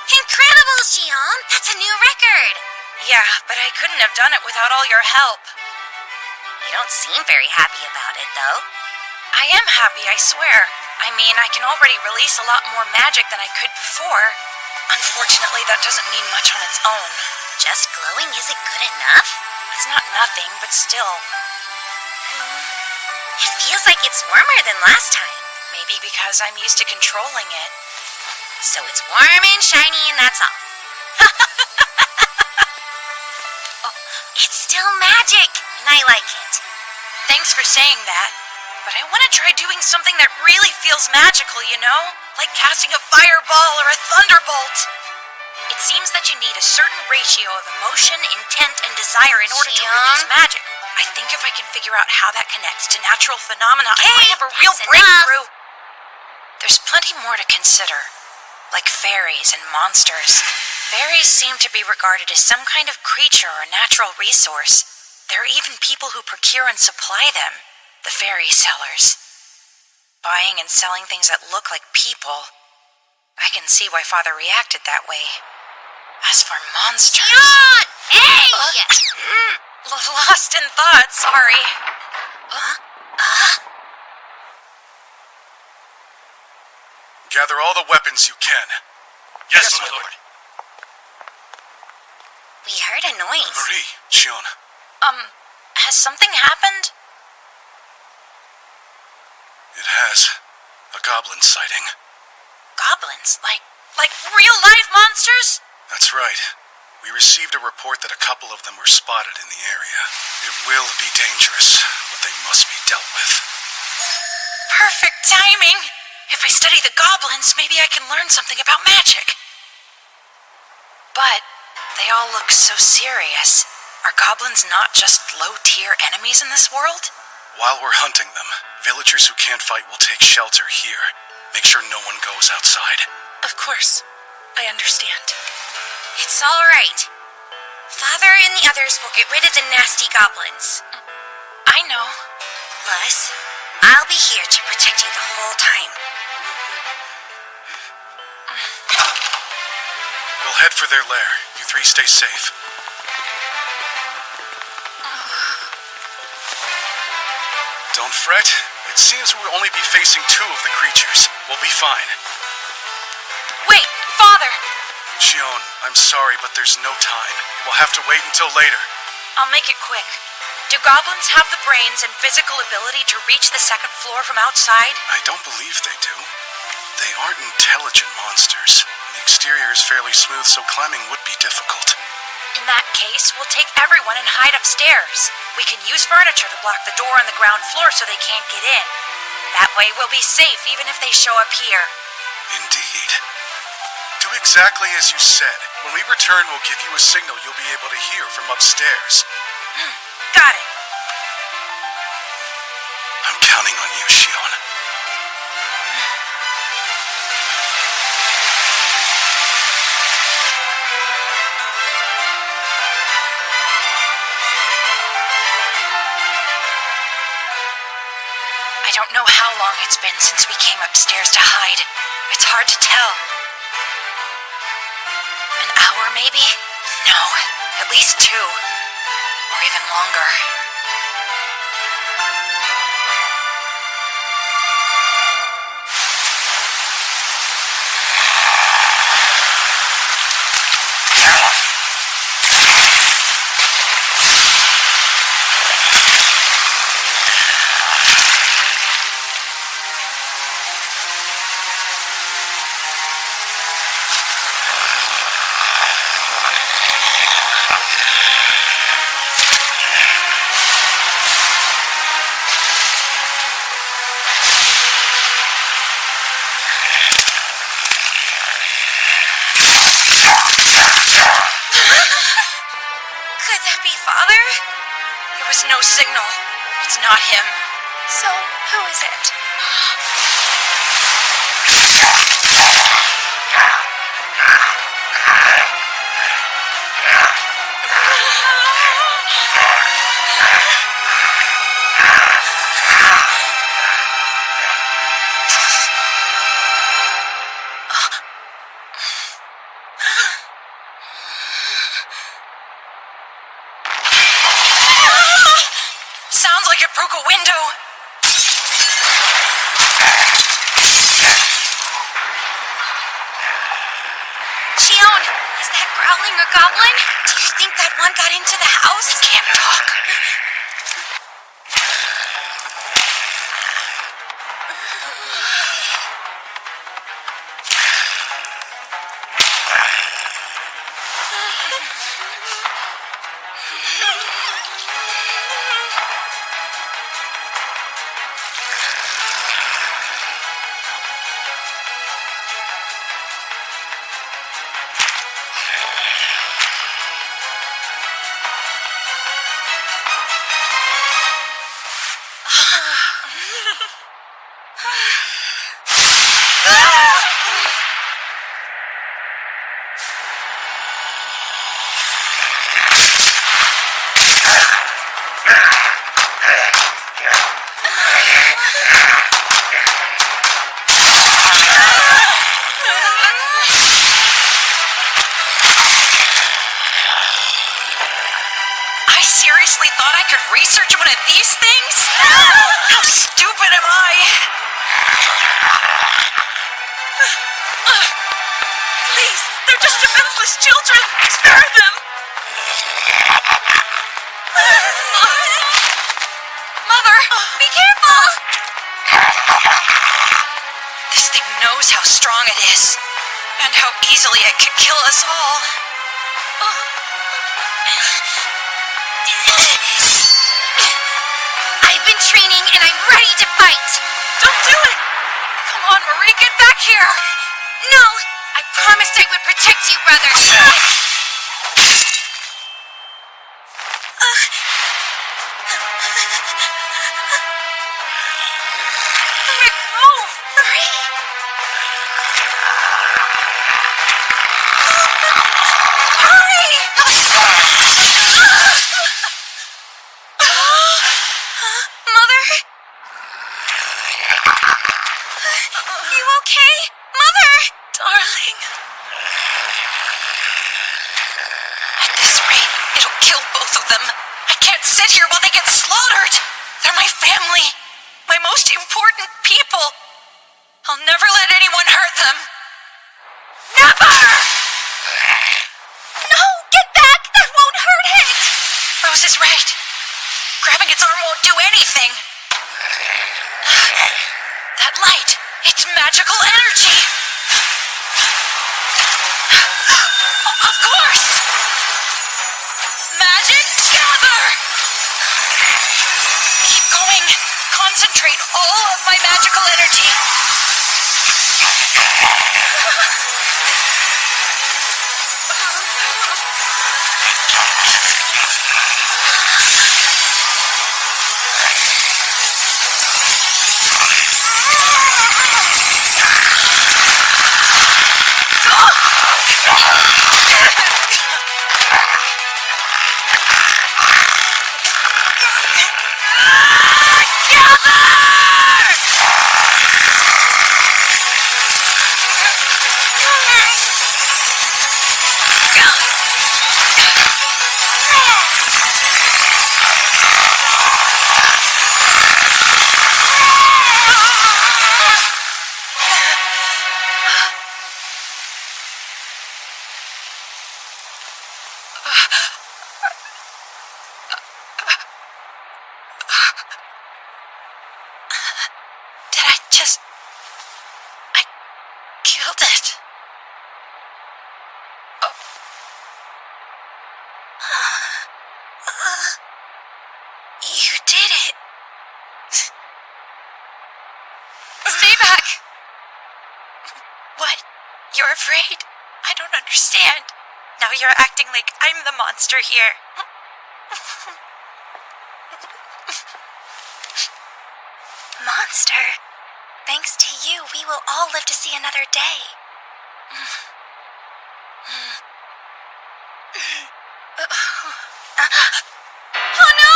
[SPEAKER 3] Incredible, Xion! That's a new record!
[SPEAKER 2] Yeah, but I couldn't have done it without all your help.
[SPEAKER 3] You don't seem very happy about it, though.
[SPEAKER 2] I am happy, I swear. I mean, I can already release a lot more magic than I could before. Unfortunately, that doesn't mean much on its own.
[SPEAKER 3] Just glowing isn't good enough?
[SPEAKER 2] It's not nothing, but still.
[SPEAKER 3] It feels like it's warmer than last time.
[SPEAKER 2] Maybe because I'm used to controlling it.
[SPEAKER 3] So it's warm and shiny and that's all. Oh, it's still magic, and I like it.
[SPEAKER 2] Thanks for saying that. But I want to try doing something that really feels magical, you know? Like casting a fireball or a thunderbolt. It seems that you need a certain ratio of emotion, intent, and desire in order to release magic. I think if I can figure out how that connects to natural phenomena, I might have a real breakthrough. There's plenty more to consider, like fairies and monsters. Fairies seem to be regarded as some kind of creature or natural resource. There are even people who procure and supply them. The fairy sellers. Buying and selling things that look like people. I can see why Father reacted that way. As for monsters...
[SPEAKER 3] Xion! Hey!
[SPEAKER 2] Lost in thought, sorry.
[SPEAKER 1] Gather all the weapons you can.
[SPEAKER 4] Yes, my lord.
[SPEAKER 3] We heard a noise.
[SPEAKER 1] Marie, Xion.
[SPEAKER 2] Has something happened?
[SPEAKER 1] It has. A goblin sighting.
[SPEAKER 2] Goblins? Like real live monsters?
[SPEAKER 1] That's right. We received a report that a couple of them were spotted in the area. It will be dangerous, but they must be dealt with.
[SPEAKER 2] Perfect timing! If I study the goblins, maybe I can learn something about magic. But they all look so serious. Are goblins not just low-tier enemies in this world?
[SPEAKER 1] While we're hunting them, villagers who can't fight will take shelter here. Make sure no one goes outside.
[SPEAKER 2] Of course. I understand.
[SPEAKER 3] It's all right. Father and the others will get rid of the nasty goblins.
[SPEAKER 2] I know.
[SPEAKER 3] Plus, I'll be here to protect you the whole time.
[SPEAKER 1] We'll head for their lair. You three stay safe. Don't fret. It seems we'll only be facing 2 of the creatures. We'll be fine.
[SPEAKER 2] Wait, Father!
[SPEAKER 1] Xion, I'm sorry, but there's no time. We'll have to wait until later.
[SPEAKER 2] I'll make it quick. Do goblins have the brains and physical ability to reach the 2nd floor from outside?
[SPEAKER 1] I don't believe they do. They aren't intelligent monsters. The exterior is fairly smooth, so climbing would be difficult.
[SPEAKER 2] In that case, we'll take everyone and hide upstairs. We can use furniture to block the door on the ground floor so they can't get in. That way we'll be safe even if they show up here.
[SPEAKER 1] Indeed. Do exactly as you said. When we return, we'll give you a signal you'll be able to hear from upstairs.
[SPEAKER 2] Got it.
[SPEAKER 1] I'm counting on you, Shion.
[SPEAKER 2] I don't know how long it's been since we came upstairs to hide. It's hard to tell. An hour, maybe? No, at least 2. Or even longer.
[SPEAKER 3] Could that be Father?
[SPEAKER 2] There was no signal. It's not him.
[SPEAKER 3] So, who is it?
[SPEAKER 2] Sounds like it broke a window.
[SPEAKER 3] Shion, is that growling a goblin? Do you think that one got into the house?
[SPEAKER 2] It can't talk. I seriously thought I could research one of these things? How stupid am I? Please, they're just defenseless children. Spare them. Mother, be careful. This thing knows how strong it is, and how easily it could kill us all.
[SPEAKER 3] I've been training and I'm ready to fight.
[SPEAKER 2] Don't do it! Come on, Marie, get back here!
[SPEAKER 3] No, I promised I would protect you, brother.
[SPEAKER 2] Rick, move!
[SPEAKER 3] Marie. Mother? You okay? Mother!
[SPEAKER 2] Darling. At this rate, it'll kill both of them. I can't sit here while they get slaughtered. They're my family. My most important people. I'll never let anyone hurt them. Never!
[SPEAKER 3] No, get back! That won't hurt it!
[SPEAKER 2] Rose is right. Grabbing its arm won't do anything. That light, it's magical energy. Of course! Magic gather! Keep going. Concentrate all of my magical energy. I killed it.
[SPEAKER 3] You did it.
[SPEAKER 2] Stay back! What? You're afraid? I don't understand. Now you're acting like I'm the monster here.
[SPEAKER 3] Monster, thanks to you, we will all live to see another day. Oh no!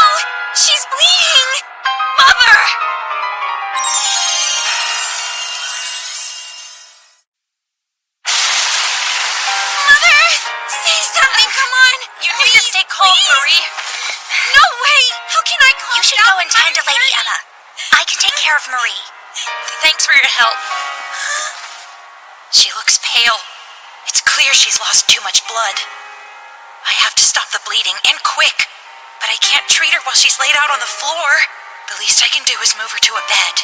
[SPEAKER 3] She's bleeding! Mother! Mother! Say something, come on!
[SPEAKER 2] You need to stay calm, Marie.
[SPEAKER 3] No way! How can I calm down? You should go and tend to Lady Emma. I can take care of Marie.
[SPEAKER 2] Thanks for your help. She looks pale. It's clear she's lost too much blood. I have to stop the bleeding, and quick. But I can't treat her while she's laid out on the floor. The least I can do is move her to a bed.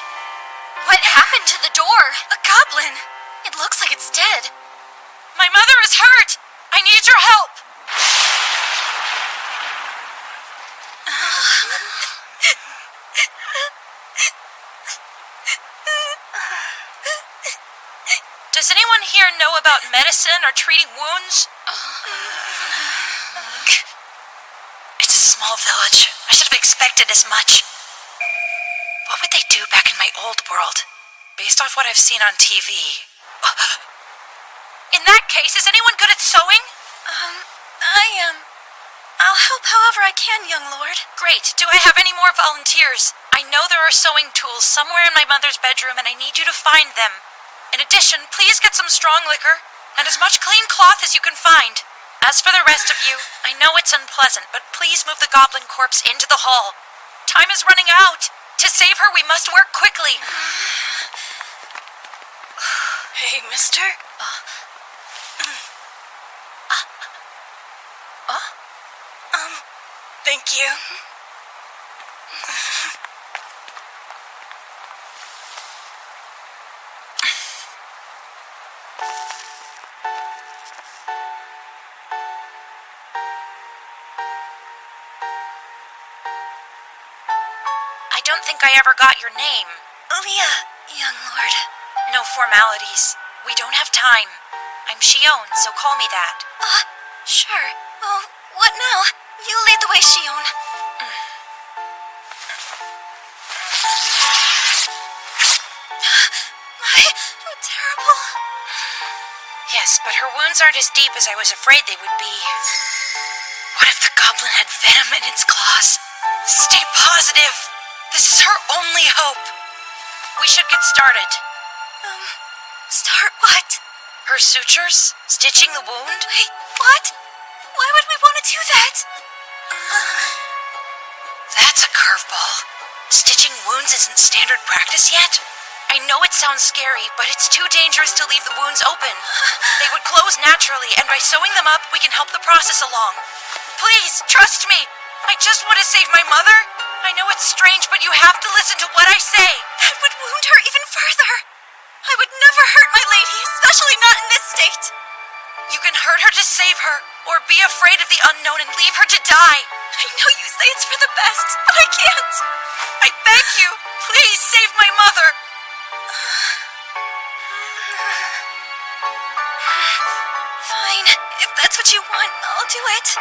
[SPEAKER 3] What happened to the door? A goblin. It looks like it's dead.
[SPEAKER 2] My mother is hurt! I need your help! Does anyone here know about medicine or treating wounds? It's a small village. I should have expected as much. What would they do back in my old world? Based off what I've seen on TV. In that case, is anyone good at sewing?
[SPEAKER 3] I'll help however I can, young lord.
[SPEAKER 2] Great. Do I have any more volunteers? I know there are sewing tools somewhere in my mother's bedroom, and I need you to find them. In addition, please get some strong liquor, and as much clean cloth as you can find. As for the rest of you, I know it's unpleasant, but please move the goblin corpse into the hall. Time is running out. To save her, we must work quickly.
[SPEAKER 3] Hey, mister? Thank you.
[SPEAKER 2] I don't think I ever got your name.
[SPEAKER 3] Leah, young lord.
[SPEAKER 2] No formalities. We don't have time. I'm Shion, so call me that.
[SPEAKER 3] Sure. Oh, what now? You lead the way, Shion. Terrible.
[SPEAKER 2] Yes, but her wounds aren't as deep as I was afraid they would be. What if the goblin had venom in its claws? Stay positive. This is her only hope. We should get started.
[SPEAKER 3] Start what?
[SPEAKER 2] Her sutures? Stitching the wound?
[SPEAKER 3] Wait, what? Why would we want to do that?
[SPEAKER 2] That's a curveball. Stitching wounds isn't standard practice yet? I know it sounds scary, but it's too dangerous to leave the wounds open. They would close naturally, and by sewing them up, we can help the process along. Please, trust me. I just want to save my mother. I know it's strange, but you have to listen to what I say.
[SPEAKER 3] That would wound her even further. I would never hurt my lady, especially not in this state.
[SPEAKER 2] You can hurt her to save her, or be afraid of the unknown and leave her to die.
[SPEAKER 3] I know you say it's for the best, but I can't.
[SPEAKER 2] I beg you, please save my mother.
[SPEAKER 3] Fine. If that's what you want, I'll do it.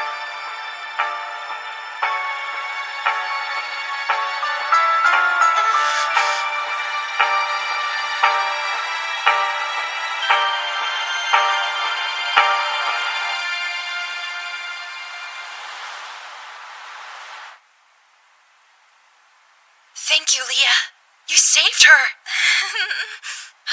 [SPEAKER 2] Thank you, Leah. You saved her.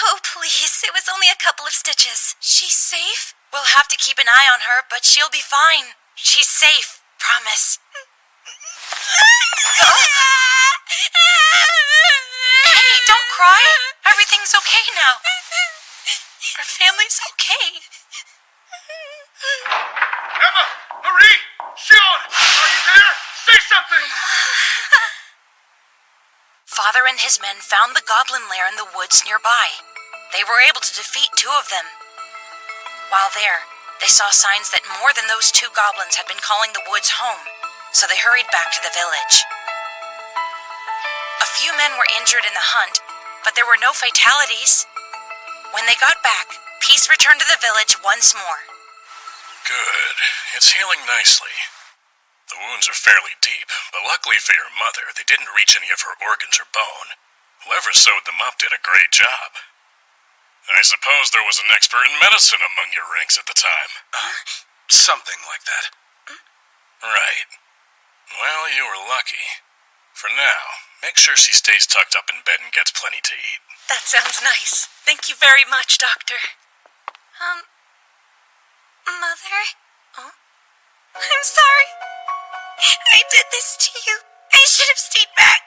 [SPEAKER 3] Oh, please. It was only a couple of stitches.
[SPEAKER 2] She's safe? We'll have to keep an eye on her, but she'll be fine. She's safe. Promise. Hey, don't cry. Everything's okay now. Our family's okay.
[SPEAKER 1] Emma! Marie! Shion! Are you there? Say something!
[SPEAKER 2] Father and his men found the goblin lair in the woods nearby. They were able to defeat 2 of them. While there, they saw signs that more than those 2 goblins had been calling the woods home, so they hurried back to the village. A few men were injured in the hunt, but there were no fatalities. When they got back, peace returned to the village once more.
[SPEAKER 4] Good. It's healing nicely. The wounds are fairly deep, but luckily for your mother, they didn't reach any of her organs or bone. Whoever sewed them up did a great job. I suppose there was an expert in medicine among your ranks at the time.
[SPEAKER 1] Something like that.
[SPEAKER 4] Right. Well, you were lucky. For now, make sure she stays tucked up in bed and gets plenty to eat.
[SPEAKER 2] That sounds nice. Thank you very much, Doctor.
[SPEAKER 3] Mother? Oh? I'm sorry. I did this to you. I should have stayed back.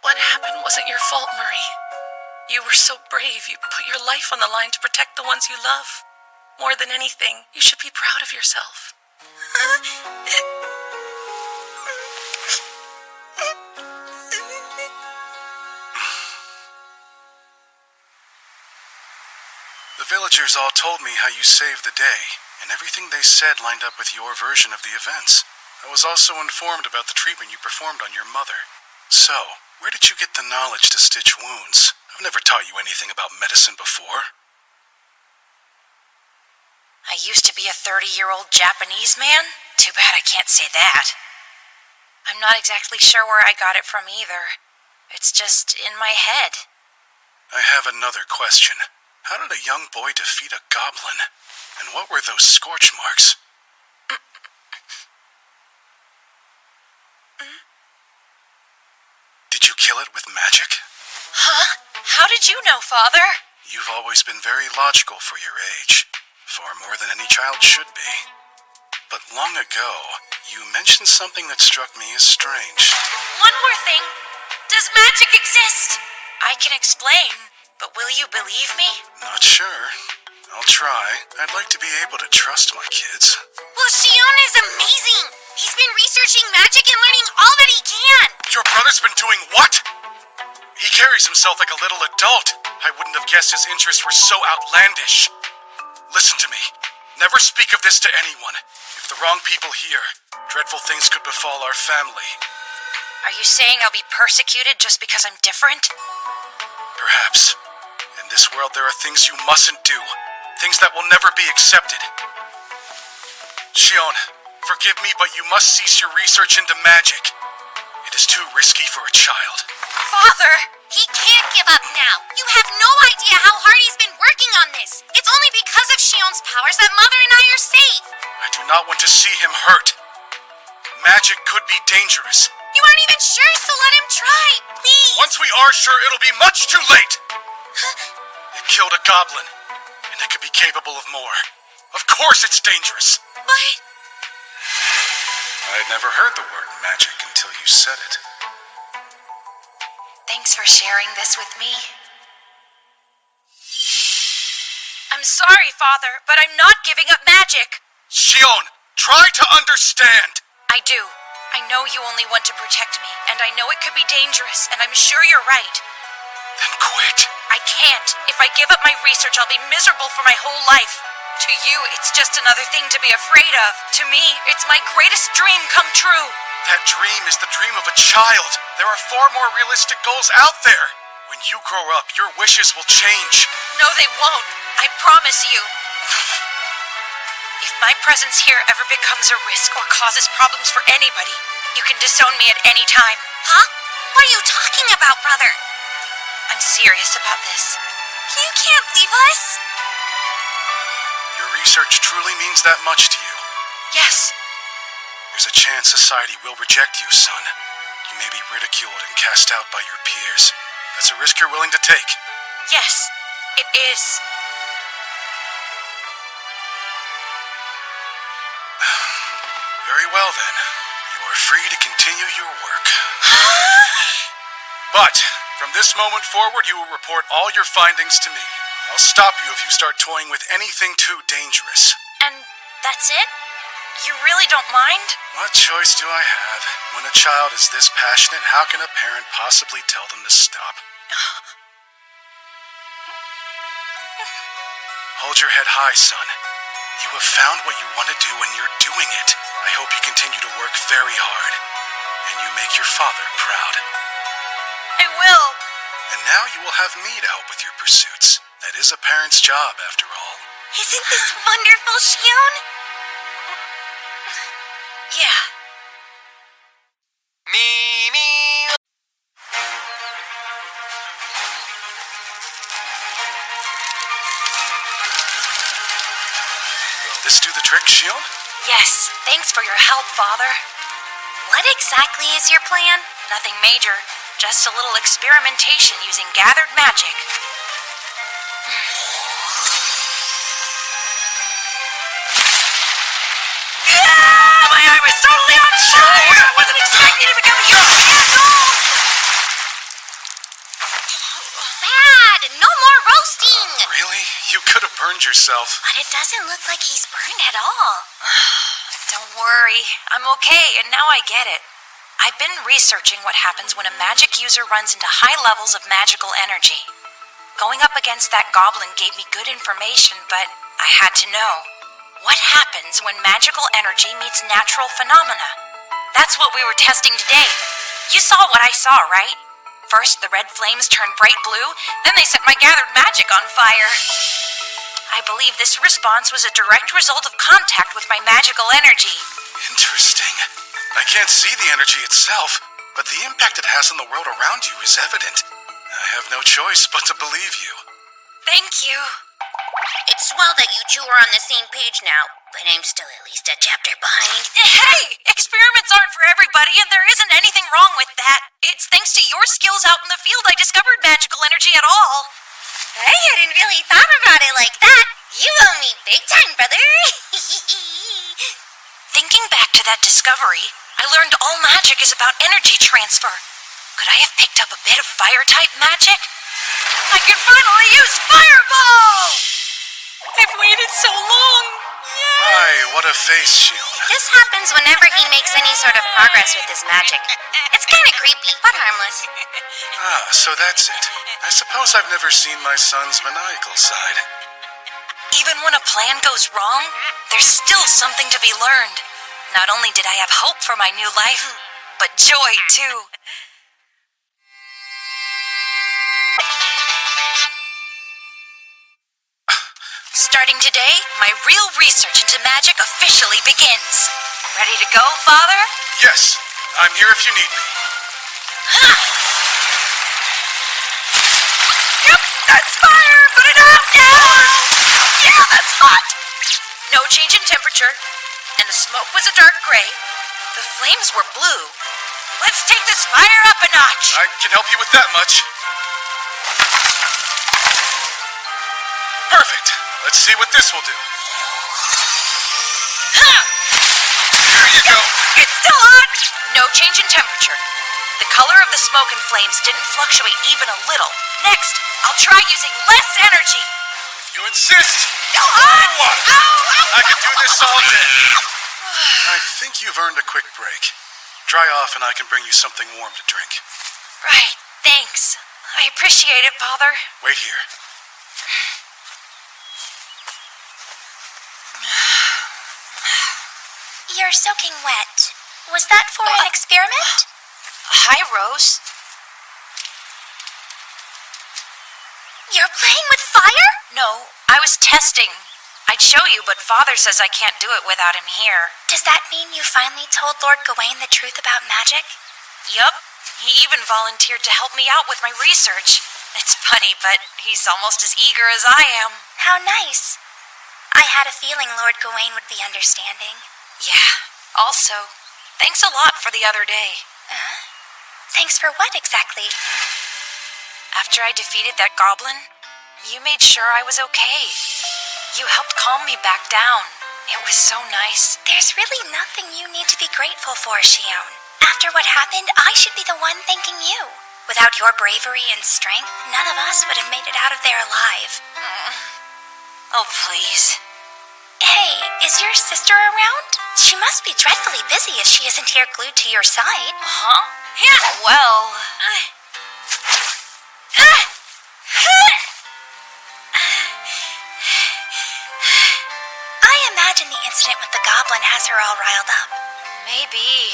[SPEAKER 2] What happened wasn't your fault, Marie. You were so brave. You put your life on the line to protect the ones you love. More than anything, you should be proud of yourself.
[SPEAKER 1] The villagers all told me how you saved the day, and everything they said lined up with your version of the events. I was also informed about the treatment you performed on your mother. So, where did you get the knowledge to stitch wounds? I've never taught you anything about medicine before.
[SPEAKER 2] I used to be a 30-year-old Japanese man. Too bad I can't say that. I'm not exactly sure where I got it from either. It's just in my head.
[SPEAKER 1] I have another question. How did a young boy defeat a goblin? And what were those scorch marks? Did you kill it with magic?
[SPEAKER 2] Huh? How did you know, Father?
[SPEAKER 1] You've always been very logical for your age. Far more than any child should be. But long ago, you mentioned something that struck me as strange.
[SPEAKER 2] One more thing. Does magic exist? I can explain, but will you believe me?
[SPEAKER 1] Not sure. I'll try. I'd like to be able to trust my kids.
[SPEAKER 3] Well, Shion is amazing. He's been researching magic and learning all that he can.
[SPEAKER 1] Your brother's been doing what? He carries himself like a little adult. I wouldn't have guessed his interests were so outlandish. Listen to me. Never speak of this to anyone. If the wrong people hear, dreadful things could befall our family.
[SPEAKER 2] Are you saying I'll be persecuted just because I'm different?
[SPEAKER 1] Perhaps. In this world, there are things you mustn't do. Things that will never be accepted. Shion, forgive me, but you must cease your research into magic. It is too risky for a child.
[SPEAKER 2] Father!
[SPEAKER 3] He can't give up now. You have no idea how hard he's been working on this. It's only because of Shion's powers that Mother and I are safe.
[SPEAKER 1] I do not want to see him hurt. Magic could be dangerous.
[SPEAKER 3] You aren't even sure, so let him try. Please.
[SPEAKER 1] Once we are sure, it'll be much too late. It killed a goblin, and it could be capable of more. Of course it's dangerous.
[SPEAKER 3] But...
[SPEAKER 1] I'd never heard the word magic until you said it.
[SPEAKER 2] Thanks for sharing this with me. I'm sorry, Father, but I'm not giving up magic.
[SPEAKER 1] Shion, try to understand.
[SPEAKER 2] I do. I know you only want to protect me, and I know it could be dangerous, and I'm sure you're right.
[SPEAKER 1] Then quit.
[SPEAKER 2] I can't. If I give up my research, I'll be miserable for my whole life. To you, it's just another thing to be afraid of. To me, it's my greatest dream come true.
[SPEAKER 1] That dream is the dream of a child. There are far more realistic goals out there. When you grow up, your wishes will change.
[SPEAKER 2] No, they won't. I promise you. If my presence here ever becomes a risk or causes problems for anybody, you can disown me at any time.
[SPEAKER 3] Huh? What are you talking about, brother?
[SPEAKER 2] I'm serious about this.
[SPEAKER 3] You can't leave us.
[SPEAKER 1] Your research truly means that much to you.
[SPEAKER 2] Yes.
[SPEAKER 1] There's a chance society will reject you, son. You may be ridiculed and cast out by your peers. That's a risk you're willing to take.
[SPEAKER 2] Yes, it is.
[SPEAKER 1] Very well, then. You are free to continue your work. But, from this moment forward, you will report all your findings to me. I'll stop you if you start toying with anything too dangerous.
[SPEAKER 2] And that's it? You really don't mind?
[SPEAKER 1] What choice do I have? When a child is this passionate, how can a parent possibly tell them to stop? Hold your head high, son. You have found what you want to do and you're doing it. I hope you continue to work very hard. And you make your father proud.
[SPEAKER 2] I will.
[SPEAKER 1] And now you will have me to help with your pursuits. That is a parent's job, after all.
[SPEAKER 3] Isn't this wonderful, Shion?
[SPEAKER 2] Yeah.
[SPEAKER 5] Me.
[SPEAKER 1] Will this do the trick, Shion?
[SPEAKER 2] Yes, thanks for your help, Father.
[SPEAKER 3] What exactly is your plan?
[SPEAKER 2] Nothing major, just a little experimentation using gathered magic. My eye was totally on fire! I wasn't expecting to become a huge asshole!
[SPEAKER 3] Bad! No more roasting!
[SPEAKER 1] Really? You could have burned yourself.
[SPEAKER 3] But it doesn't look like he's burned at all.
[SPEAKER 2] Don't worry, I'm okay, and now I get it. I've been researching what happens when a magic user runs into high levels of magical energy. Going up against that goblin gave me good information, but I had to know. What happens when magical energy meets natural phenomena? That's what we were testing today. You saw what I saw, right? First, the red flames turned bright blue, then they set my gathered magic on fire. I believe this response was a direct result of contact with my magical energy.
[SPEAKER 1] Interesting. I can't see the energy itself, but the impact it has on the world around you is evident. I have no choice but to believe you.
[SPEAKER 2] Thank you.
[SPEAKER 3] It's swell that you two are on the same page now, but I'm still at least a chapter behind.
[SPEAKER 2] Hey! Experiments aren't for everybody, and there isn't anything wrong with that. It's thanks to your skills out in the field I discovered magical energy at all.
[SPEAKER 3] I hadn't really thought about it like that. You owe me big time, brother.
[SPEAKER 2] Thinking back to that discovery, I learned all magic is about energy transfer. Could I have picked up a bit of fire-type magic? I can finally use Fireball! I've waited so long.
[SPEAKER 1] My, what a face, Shion.
[SPEAKER 3] This happens whenever he makes any sort of progress with his magic. It's kind of creepy, but harmless.
[SPEAKER 1] Ah, so that's it. I suppose I've never seen my son's maniacal side.
[SPEAKER 2] Even when a plan goes wrong, there's still something to be learned. Not only did I have hope for my new life, but joy too. Starting today, my real research into magic officially begins. Ready to go, Father?
[SPEAKER 1] Yes, I'm here if you need me.
[SPEAKER 2] Yep, that's fire! Put it out now! Yeah, that's hot! No change in temperature, and the smoke was a dark gray. The flames were blue. Let's take this fire up a notch!
[SPEAKER 1] I can help you with that much. Perfect. Let's see what this will do.
[SPEAKER 2] Ha!
[SPEAKER 1] There you go.
[SPEAKER 2] It's still hot! No change in temperature. The color of the smoke and flames didn't fluctuate even a little. Next, I'll try using less energy.
[SPEAKER 1] You insist?
[SPEAKER 2] Still hot!
[SPEAKER 1] What?
[SPEAKER 2] Ow, ow,
[SPEAKER 1] I could do this all day.
[SPEAKER 2] ow.
[SPEAKER 1] I think you've earned a quick break. Dry off and I can bring you something warm to drink.
[SPEAKER 2] Right, thanks. I appreciate it, Father.
[SPEAKER 1] Wait here.
[SPEAKER 3] You're soaking wet. Was that for an experiment?
[SPEAKER 2] Hi, Rose.
[SPEAKER 3] You're playing with fire?
[SPEAKER 2] No, I was testing. I'd show you, but Father says I can't do it without him here.
[SPEAKER 3] Does that mean you finally told Lord Gawain the truth about magic?
[SPEAKER 2] Yup. He even volunteered to help me out with my research. It's funny, but he's almost as eager as I am.
[SPEAKER 3] How nice. I had a feeling Lord Gawain would be understanding.
[SPEAKER 2] Yeah. Also, thanks a lot for the other day.
[SPEAKER 3] Thanks for what exactly?
[SPEAKER 2] After I defeated that goblin, you made sure I was okay. You helped calm me back down. It was so nice.
[SPEAKER 3] There's really nothing you need to be grateful for, Shion. After what happened, I should be the one thanking you. Without your bravery and strength, none of us would have made it out of there alive.
[SPEAKER 2] Oh, please.
[SPEAKER 3] Hey, is your sister around? She must be dreadfully busy if she isn't here glued to your side.
[SPEAKER 2] Huh? Yeah, well...
[SPEAKER 3] I imagine the incident with the goblin has her all riled up.
[SPEAKER 2] Maybe.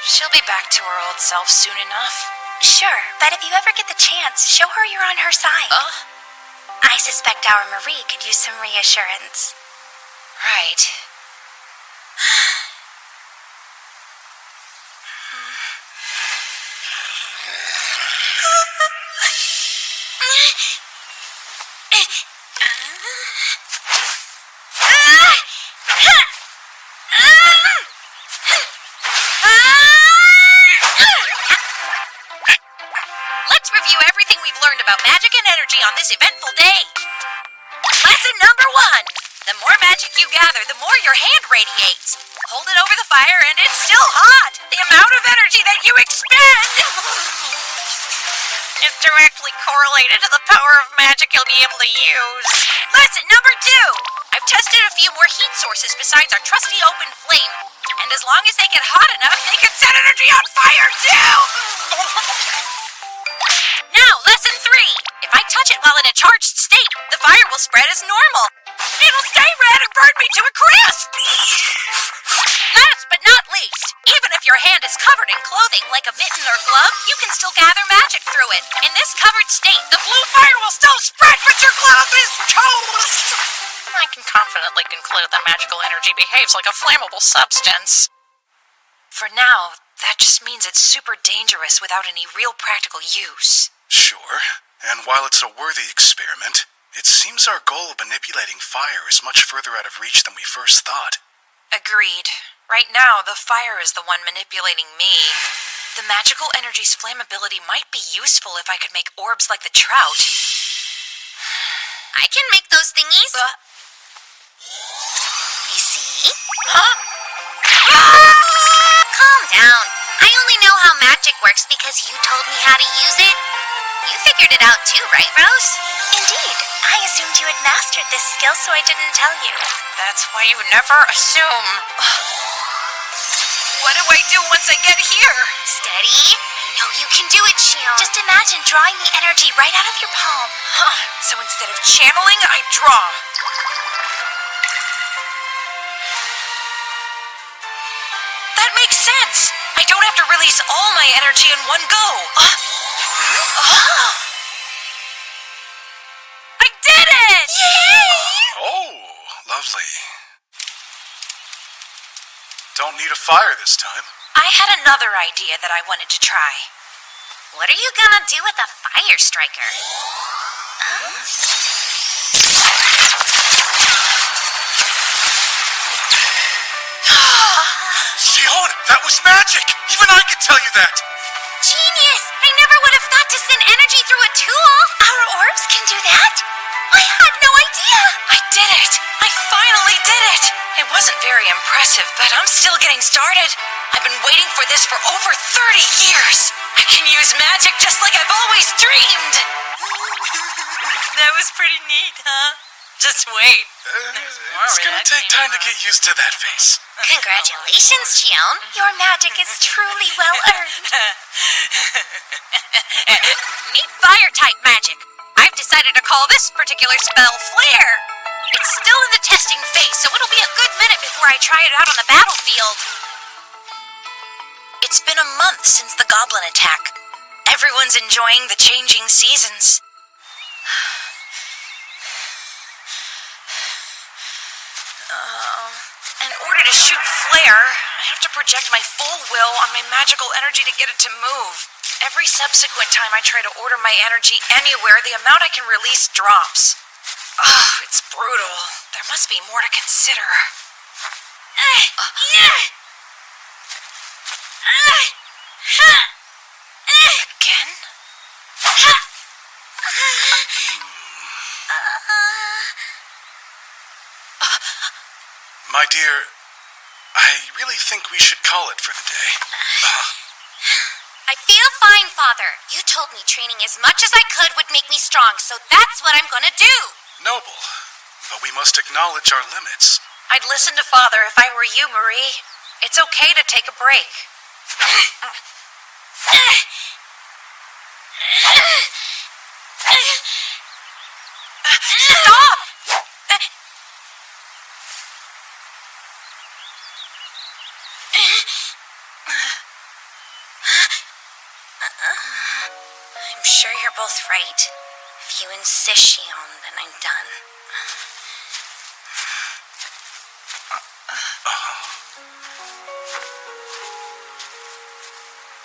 [SPEAKER 2] She'll be back to her old self soon enough.
[SPEAKER 3] Sure, but if you ever get the chance, show her you're on her side. I suspect our Marie could use some reassurance.
[SPEAKER 2] Right. Let's review everything we've learned about magic and energy on this eventful day. Lesson number 1. The more magic you gather, the more your hand radiates. Hold it over the fire and it's still hot. The amount of energy that you expend is directly correlated to the power of magic you'll be able to use. Lesson number 2. I've tested a few more heat sources besides our trusty open flame. And as long as they get hot enough, they can set energy on fire too! Now, lesson 3. If I touch it while in a charged state, the fire will spread as normal. It'll stay red and burn me to a crisp! Last but not least, even if your hand is covered in clothing like a mitten or glove, you can still gather magic through it. In this covered state, the blue fire will still spread, but your glove is toast! I can confidently conclude that magical energy behaves like a flammable substance. For now, that just means it's super dangerous without any real practical use.
[SPEAKER 1] Sure, and while it's a worthy experiment, it seems our goal of manipulating fire is much further out of reach than we first thought.
[SPEAKER 2] Agreed. Right now, the fire is the one manipulating me. The magical energy's flammability might be useful if I could make orbs like the trout.
[SPEAKER 3] I can make those thingies. You see?
[SPEAKER 2] Huh?
[SPEAKER 3] Calm down. I only know how magic works because you told me how to use it. You figured it out too, right, Rose? Indeed. I assumed you had mastered this skill, so I didn't tell you.
[SPEAKER 2] That's why you never assume. What do I do once I get here?
[SPEAKER 3] Steady. I know you can do it, Shion. Just imagine drawing the energy right out of your palm.
[SPEAKER 2] Huh. So instead of channeling, I draw. That makes sense. I don't have to release all my energy in one go. I did it! Yay!
[SPEAKER 1] Oh, lovely. Don't need a fire this time.
[SPEAKER 2] I had another idea that I wanted to try.
[SPEAKER 3] What are you gonna do with a fire striker?
[SPEAKER 1] Shion, that was magic! Even I could tell you that!
[SPEAKER 3] Genius! I never would have thought to send energy through a tool. Our orbs can do that? I had no idea.
[SPEAKER 2] I did it! I finally did it! It wasn't very impressive, but I'm still getting started. I've been waiting for this for over 30 years. I can use magic just like I've always dreamed. That was pretty neat, huh? Just wait.
[SPEAKER 1] It's gonna take time to get used to that face.
[SPEAKER 3] Congratulations, Shion. Your magic is truly well earned.
[SPEAKER 2] Neat fire-type magic. I've decided to call this particular spell Flare. It's still in the testing phase, so it'll be a good minute before I try it out on the battlefield. It's been a month since the goblin attack. Everyone's enjoying the changing seasons. In order to shoot Flare, I have to project my full will on my magical energy to get it to move. Every subsequent time I try to order my energy anywhere, the amount I can release drops. It's brutal. There must be more to consider. Again?
[SPEAKER 1] My dear, I really think we should call it for the day.
[SPEAKER 3] I feel fine, Father. You told me training as much as I could would make me strong, so that's what I'm gonna do.
[SPEAKER 1] Noble, but we must acknowledge our limits.
[SPEAKER 2] I'd listen to Father if I were you, Marie. It's okay to take a break. Stop!
[SPEAKER 3] I'm sure you're both right. If you insist, Shion, then I'm done.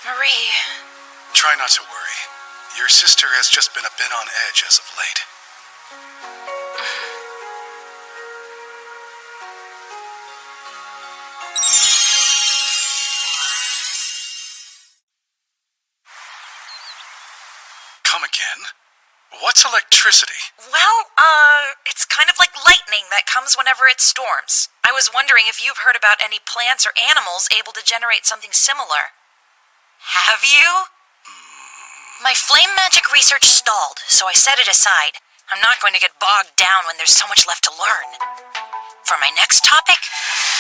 [SPEAKER 2] Marie.
[SPEAKER 1] Try not to worry. Your sister has just been a bit on edge as of late. Come again? What's electricity?
[SPEAKER 2] Well, it's kind of like lightning that comes whenever it storms. I was wondering if you've heard about any plants or animals able to generate something similar. Have you? My flame magic research stalled, so I set it aside. I'm not going to get bogged down when there's so much left to learn. For my next topic,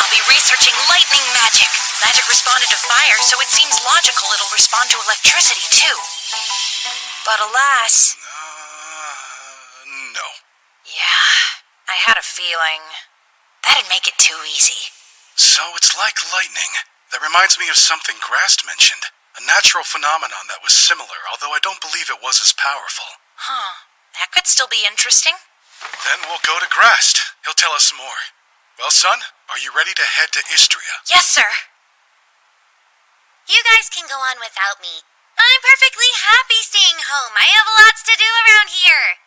[SPEAKER 2] I'll be researching lightning magic. Magic responded to fire, so it seems logical it'll respond to electricity, too. But alas...
[SPEAKER 1] No.
[SPEAKER 2] Yeah, I had a feeling. That'd make it too easy.
[SPEAKER 1] So it's like lightning. That reminds me of something Grast mentioned. A natural phenomenon that was similar, although I don't believe it was as powerful.
[SPEAKER 2] Huh. That could still be interesting.
[SPEAKER 1] Then we'll go to Grast. He'll tell us more. Well, son, are you ready to head to Istria?
[SPEAKER 2] Yes, sir.
[SPEAKER 3] You guys can go on without me. I'm perfectly happy staying home. I have lots to do around here.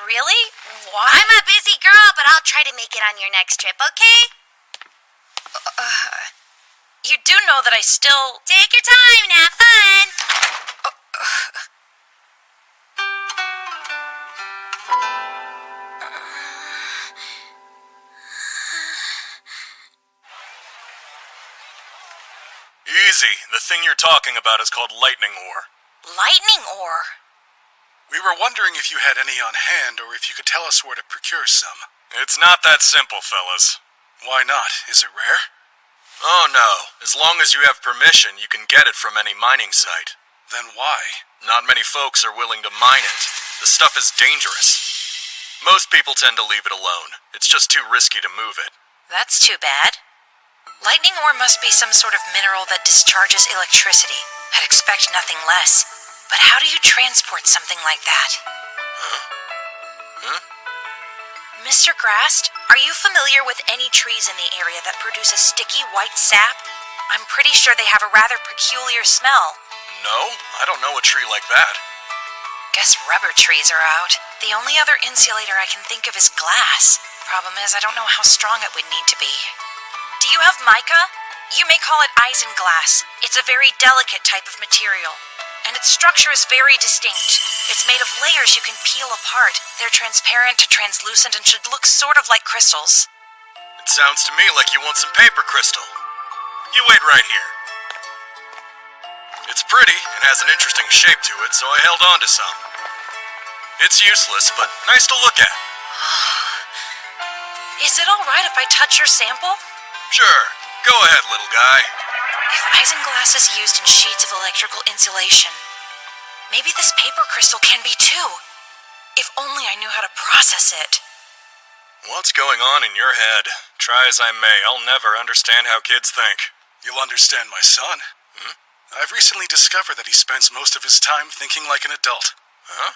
[SPEAKER 2] Really? Why?
[SPEAKER 3] I'm a busy girl, but I'll try to make it on your next trip, okay?
[SPEAKER 2] You do know that I still...
[SPEAKER 3] Take your time and have fun.
[SPEAKER 4] Easy. The thing you're talking about is called lightning ore.
[SPEAKER 2] Lightning ore?
[SPEAKER 1] We were wondering if you had any on hand, or if you could tell us where to procure some.
[SPEAKER 4] It's not that simple, fellas.
[SPEAKER 1] Why not? Is it rare?
[SPEAKER 4] Oh no. As long as you have permission, you can get it from any mining site.
[SPEAKER 1] Then why?
[SPEAKER 4] Not many folks are willing to mine it. The stuff is dangerous. Most people tend to leave it alone. It's just too risky to move it.
[SPEAKER 2] That's too bad. Lightning ore must be some sort of mineral that discharges electricity. I'd expect nothing less. But how do you transport something like that? Mr. Grast, are you familiar with any trees in the area that produce a sticky white sap? I'm pretty sure they have a rather peculiar smell.
[SPEAKER 4] No, I don't know a tree like that.
[SPEAKER 2] Guess rubber trees are out. The only other insulator I can think of is glass. Problem is, I don't know how strong it would need to be. Do you have mica? You may call it isinglass. It's a very delicate type of material, and its structure is very distinct. It's made of layers you can peel apart. They're transparent to translucent and should look sort of like crystals.
[SPEAKER 4] It sounds to me like you want some paper crystal. You wait right here. It's pretty and has an interesting shape to it, so I held on to some. It's useless, but nice to look at.
[SPEAKER 2] Is it alright if I touch your sample?
[SPEAKER 4] Sure. Go ahead, little guy.
[SPEAKER 2] If isinglass is used in sheets of electrical insulation, maybe this paper crystal can be too. If only I knew how to process it.
[SPEAKER 4] What's going on in your head? Try as I may, I'll never understand how kids think.
[SPEAKER 1] You'll understand my son. I've recently discovered that he spends most of his time thinking like an adult.
[SPEAKER 4] Huh?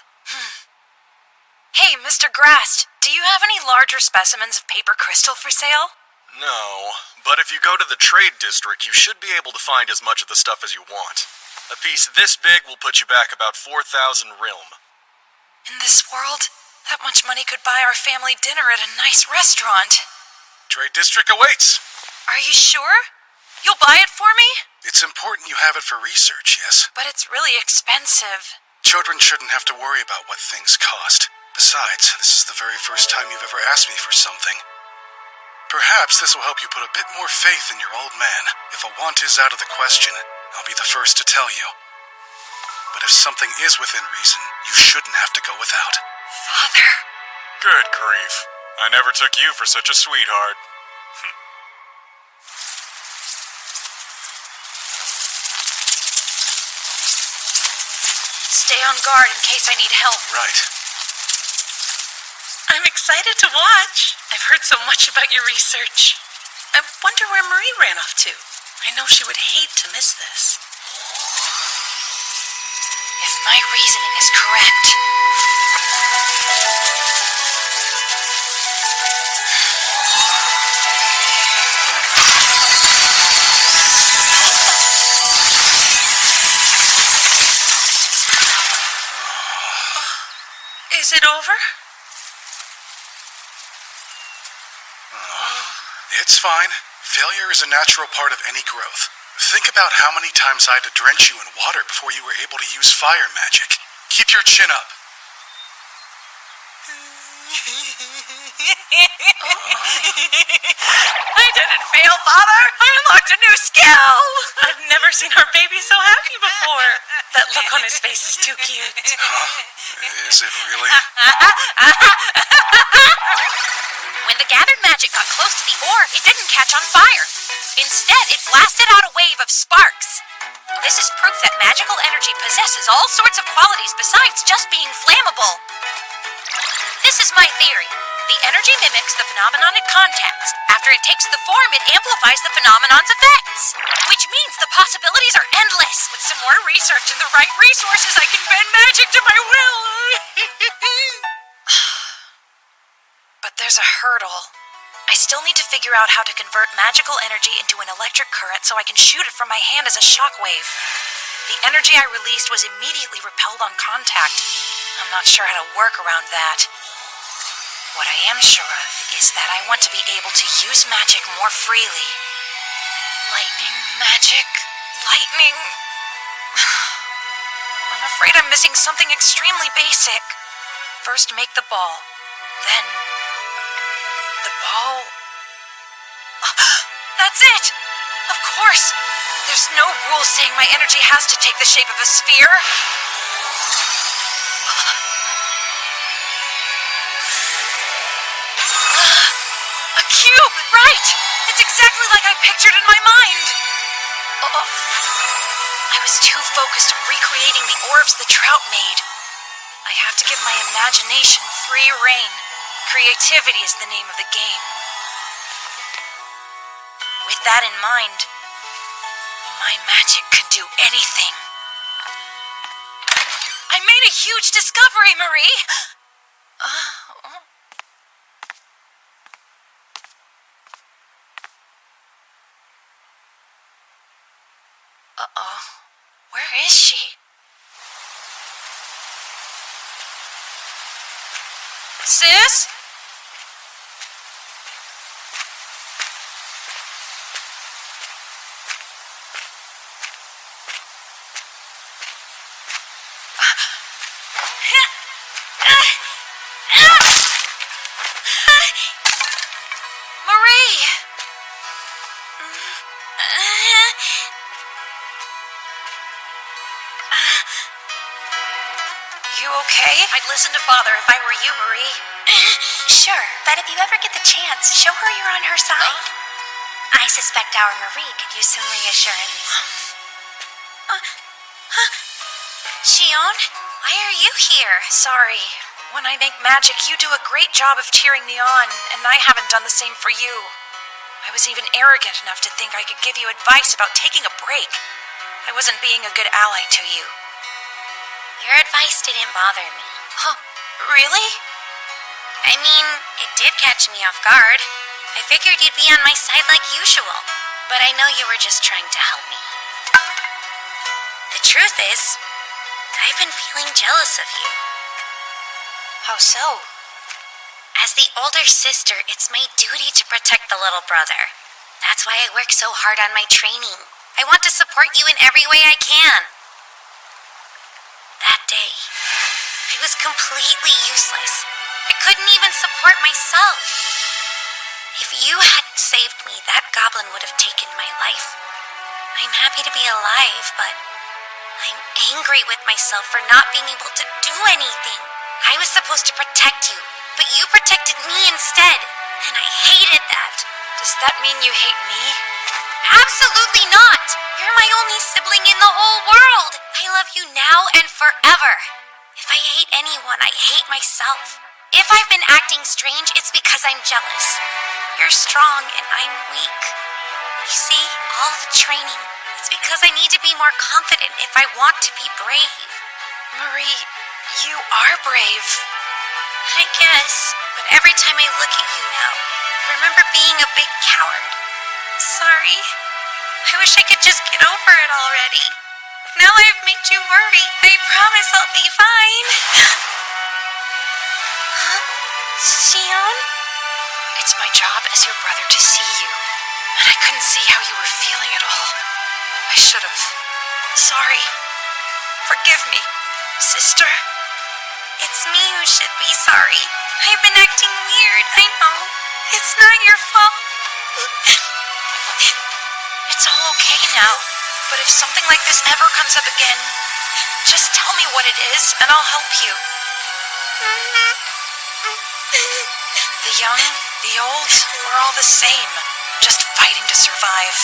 [SPEAKER 2] Hey, Mr. Grast, do you have any larger specimens of paper crystal for sale?
[SPEAKER 4] No, but if you go to the trade district, you should be able to find as much of the stuff as you want. A piece this big will put you back about 4,000 realm.
[SPEAKER 2] In this world, that much money could buy our family dinner at a nice restaurant.
[SPEAKER 1] Trade district awaits.
[SPEAKER 2] Are you sure? You'll buy it for me?
[SPEAKER 1] It's important you have it for research, yes?
[SPEAKER 2] But it's really expensive.
[SPEAKER 1] Children shouldn't have to worry about what things cost. Besides, this is the very first time you've ever asked me for something. Perhaps this will help you put a bit more faith in your old man. If a want is out of the question, I'll be the first to tell you. But if something is within reason, you shouldn't have to go without.
[SPEAKER 2] Father.
[SPEAKER 4] Good grief. I never took you for such a sweetheart.
[SPEAKER 2] Stay on guard in case I need help.
[SPEAKER 1] Right.
[SPEAKER 2] I'm excited to watch. I've heard so much about your research. I wonder where Marie ran off to. I know she would hate to miss this. If my reasoning is correct... Is it over?
[SPEAKER 1] It's fine. Failure is a natural part of any growth. Think about how many times I had to drench you in water before you were able to use fire magic. Keep your chin up.
[SPEAKER 2] I didn't fail, Father! I unlocked a new skill! I've never seen our baby so happy before. That look on his face is too cute.
[SPEAKER 1] Huh? Is it really?
[SPEAKER 3] When the gathered magic got close to the ore, it didn't catch on fire. Instead, it blasted out a wave of sparks. This is proof that magical energy possesses all sorts of qualities besides just being flammable. This is my theory. The energy mimics the phenomenon it contacts. After it takes the form, it amplifies the phenomenon's effects. Which means the possibilities are endless.
[SPEAKER 2] With some more research and the right resources, I can bend magic to my will. But there's a hurdle. I still need to figure out how to convert magical energy into an electric current so I can shoot it from my hand as a shockwave. The energy I released was immediately repelled on contact. I'm not sure how to work around that. What I am sure of is that I want to be able to use magic more freely. Lightning, magic, lightning. I'm afraid I'm missing something extremely basic. First, make the ball. Then... the ball... That's it! Of course! There's no rule saying my energy has to take the shape of a sphere. A cube! Right! It's exactly like I pictured in my mind! I was too focused on recreating the orbs the trout made. I have to give my imagination free rein. Creativity is the name of the game. With that in mind, my magic can do anything. I made a huge discovery, Marie! Uh-oh. Where is she? Sis? Marie! You okay? I'd listen to Father if I were you, Marie.
[SPEAKER 3] Sure, but if you ever get the chance, show her you're on her side. I suspect our Marie could use some reassurance.
[SPEAKER 2] Shion, why are you here? Sorry. When I make magic, you do a great job of cheering me on, and I haven't done the same for you. I was even arrogant enough to think I could give you advice about taking a break. I wasn't being a good ally to you.
[SPEAKER 3] Your advice didn't bother me.
[SPEAKER 2] Huh, really?
[SPEAKER 3] I mean, it did catch me off guard. I figured you'd be on my side like usual, but I know you were just trying to help me. The truth is, I've been feeling jealous of you.
[SPEAKER 2] How so?
[SPEAKER 3] As the older sister, it's my duty to protect the little brother. That's why I work so hard on my training. I want to support you in every way I can. That day, I was completely useless. I couldn't even support myself. If you hadn't saved me, that goblin would have taken my life. I'm happy to be alive, but I'm angry with myself for not being able to do anything. I was supposed to protect you, but you protected me instead, and I hated that.
[SPEAKER 2] Does that mean you hate me?
[SPEAKER 3] Absolutely not! You're my only sibling in the whole world! I love you now and forever. If I hate anyone, I hate myself. If I've been acting strange, it's because I'm jealous. You're strong and I'm weak. You see, all the training, it's because I need to be more confident if I want to be brave.
[SPEAKER 2] Marie, you are brave.
[SPEAKER 3] I guess, but every time I look at you now, I remember being a big coward. Sorry. I wish I could just get over it already. Now I've made you worry. I promise I'll be fine. Huh? Xion?
[SPEAKER 2] It's my job as your brother to see you, and I couldn't see how you were feeling at all. I should have. Sorry. Forgive me, sister.
[SPEAKER 3] It's me who should be sorry. I've been acting weird, I know. It's not your fault.
[SPEAKER 2] It's all okay now, but if something like this ever comes up again, just tell me what it is, and I'll help you. The young, the old, we're all the same, just fighting to survive.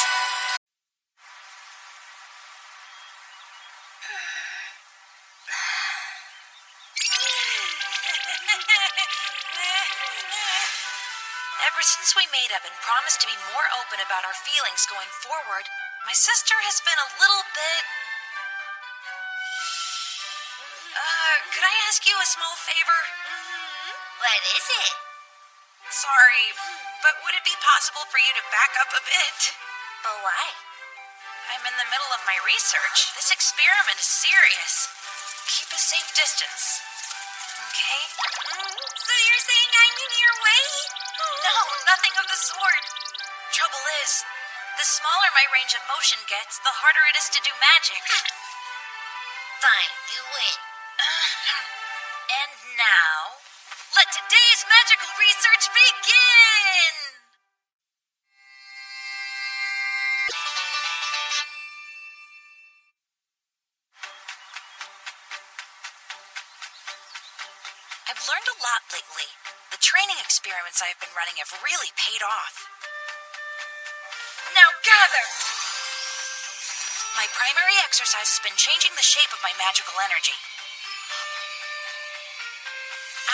[SPEAKER 2] Ever since we made up and promised to be more open about our feelings going forward, my sister has been a little bit... could I ask you a small favor?
[SPEAKER 3] What is it?
[SPEAKER 2] Sorry, but would it be possible for you to back up a bit?
[SPEAKER 3] But why?
[SPEAKER 2] I'm in the middle of my research. This experiment is serious. Keep a safe distance. Okay?
[SPEAKER 3] So you're saying I'm in your way?
[SPEAKER 2] No, nothing of the sort. Trouble is, the smaller my range of motion gets, the harder it is to do magic.
[SPEAKER 3] Fine, you win.
[SPEAKER 2] And now, let today's magical research begin! I've learned a lot lately. The training experiments I've been running have really paid off. Now gather! My primary exercise has been changing the shape of my magical energy.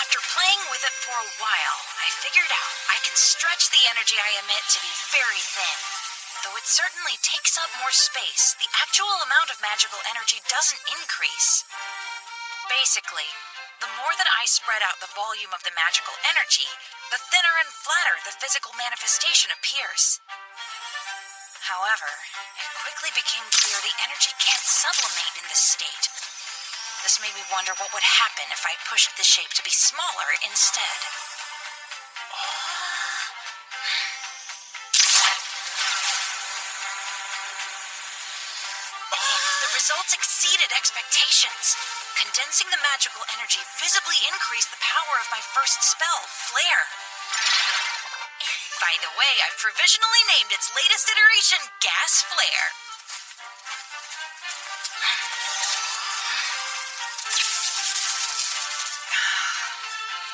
[SPEAKER 2] After playing with it for a while, I figured out I can stretch the energy I emit to be very thin. Though it certainly takes up more space, the actual amount of magical energy doesn't increase. Basically, the more that I spread out the volume of the magical energy, the thinner and flatter the physical manifestation appears. However, it quickly became clear the energy can't sublimate in this state. This made me wonder what would happen if I pushed the shape to be smaller instead. The results exceeded expectations. Condensing the magical energy visibly increased the power of my first spell, Flare. By the way, I've provisionally named its latest iteration Gas Flare.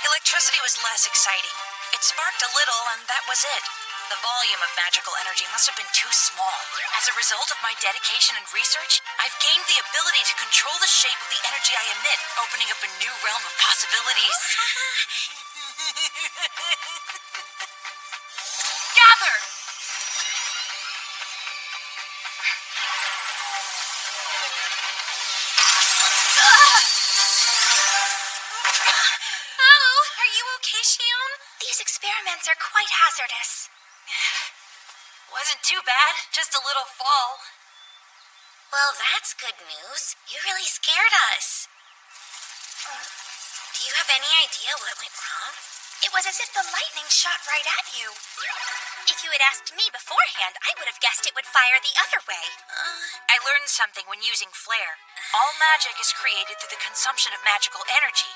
[SPEAKER 2] Electricity was less exciting. It sparked a little, and that was it. The volume of magical energy must have been too small. As a result of my dedication and research, I've gained the ability to control the shape of the energy I emit, opening up a new realm of possibilities. Gather!
[SPEAKER 3] Oh, are you okay, Xion? These experiments are quite hazardous.
[SPEAKER 2] Wasn't too bad, just a little fall.
[SPEAKER 3] Well, that's good news. You really scared us. Do you have any idea what went wrong? It was as if the lightning shot right at you. If you had asked me beforehand, I would have guessed it would fire the other way.
[SPEAKER 2] I learned something when using Flare. All magic is created through the consumption of magical energy.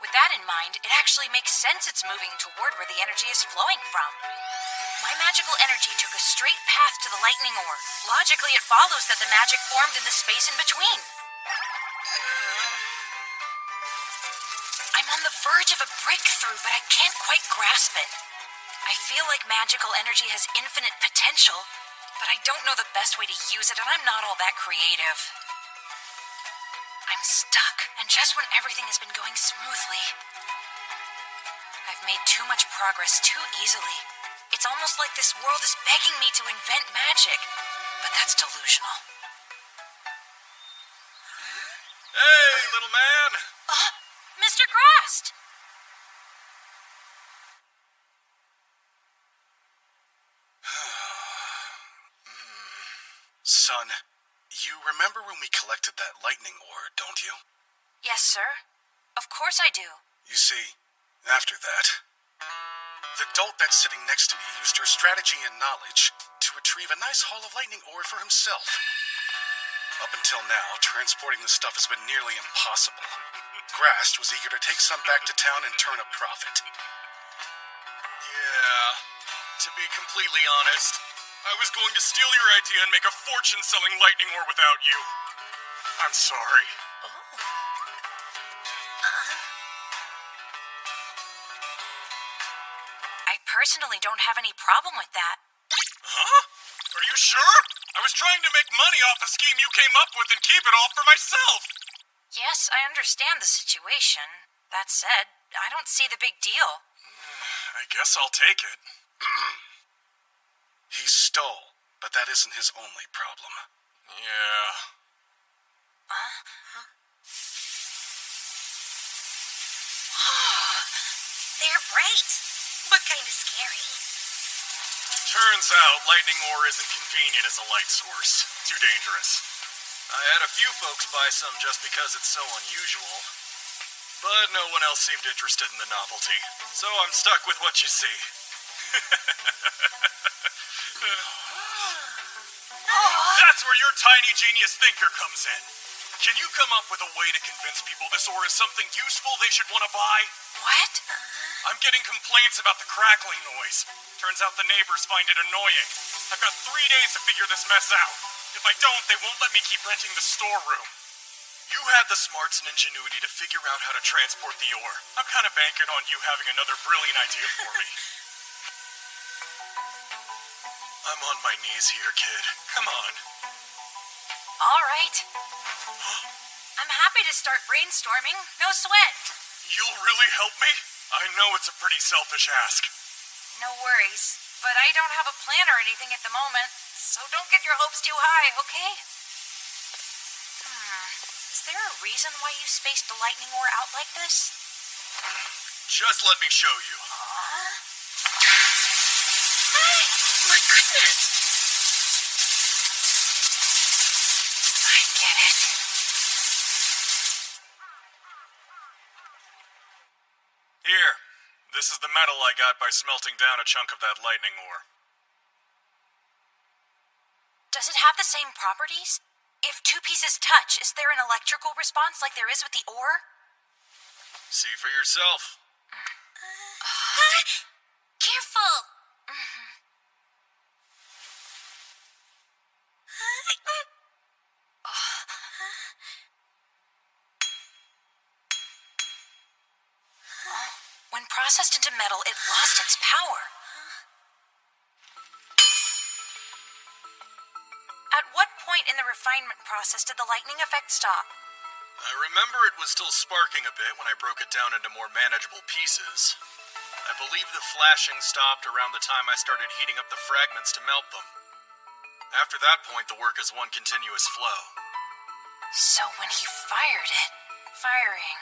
[SPEAKER 2] With that in mind, it actually makes sense it's moving toward where the energy is flowing from. My magical energy took a straight path to the lightning ore. Logically, it follows that the magic formed in the space in between. I'm on the verge of a breakthrough, but I can't quite grasp it. I feel like magical energy has infinite potential, but I don't know the best way to use it, and I'm not all that creative. I'm stuck, and just when everything has been going smoothly, I've made too much progress too easily. It's almost like this world is begging me to invent magic, but that's delusional.
[SPEAKER 4] Hey, little man!
[SPEAKER 2] Mr. Grast!
[SPEAKER 1] Son, you remember when we collected that lightning ore, don't you?
[SPEAKER 2] Yes, sir. Of course I do.
[SPEAKER 1] You see, after that, the dolt that's sitting next to me used her strategy and knowledge to retrieve a nice haul of lightning ore for himself. Up until now, transporting the stuff has been nearly impossible. Grast was eager to take some back to town and turn a profit.
[SPEAKER 4] Yeah, to be completely honest, I was going to steal your idea and make a fortune selling lightning ore without you. I'm sorry.
[SPEAKER 2] I personally don't have any problem with that.
[SPEAKER 4] Huh? Are you sure? I was trying to make money off a scheme you came up with and keep it all for myself.
[SPEAKER 2] Yes, I understand the situation. That said, I don't see the big deal.
[SPEAKER 4] I guess I'll take it.
[SPEAKER 1] He stole, but that isn't his only problem.
[SPEAKER 4] Yeah.
[SPEAKER 3] They're bright, but kind of scary.
[SPEAKER 4] Turns out lightning ore isn't convenient as a light source. Too dangerous. I had a few folks buy some just because it's so unusual. But no one else seemed interested in the novelty. So I'm stuck with what you see. That's where your tiny genius thinker comes in. Can you come up with a way to convince people this ore is something useful they should want to buy?
[SPEAKER 2] What?
[SPEAKER 4] I'm getting complaints about the crackling noise. Turns out the neighbors find it annoying. I've got 3 days to figure this mess out. If I don't, they won't let me keep renting the storeroom. You had the smarts and ingenuity to figure out how to transport the ore. I'm kind of banking on you having another brilliant idea for me. I'm on my knees here, kid. Come on.
[SPEAKER 2] All right. I'm happy to start brainstorming. No sweat.
[SPEAKER 4] You'll really help me? I know it's a pretty selfish ask.
[SPEAKER 2] No worries. But I don't have a plan or anything at the moment, so don't get your hopes too high, okay? Is there a reason why you spaced the lightning ore out like this?
[SPEAKER 4] Just let me show you.
[SPEAKER 3] My goodness.
[SPEAKER 2] I get it.
[SPEAKER 4] Here. This is the metal I got by smelting down a chunk of that lightning ore.
[SPEAKER 2] Does it have the same properties? If two pieces touch, is there an electrical response like there is with the ore?
[SPEAKER 4] See for yourself.
[SPEAKER 3] Careful.
[SPEAKER 2] When processed into metal, it lost its power. At what point in the refinement process did the lightning effect stop?
[SPEAKER 4] I remember it was still sparking a bit when I broke it down into more manageable pieces. I believe the flashing stopped around the time I started heating up the fragments to melt them. After that point, the work is one continuous flow.
[SPEAKER 2] So when he fired it... Firing...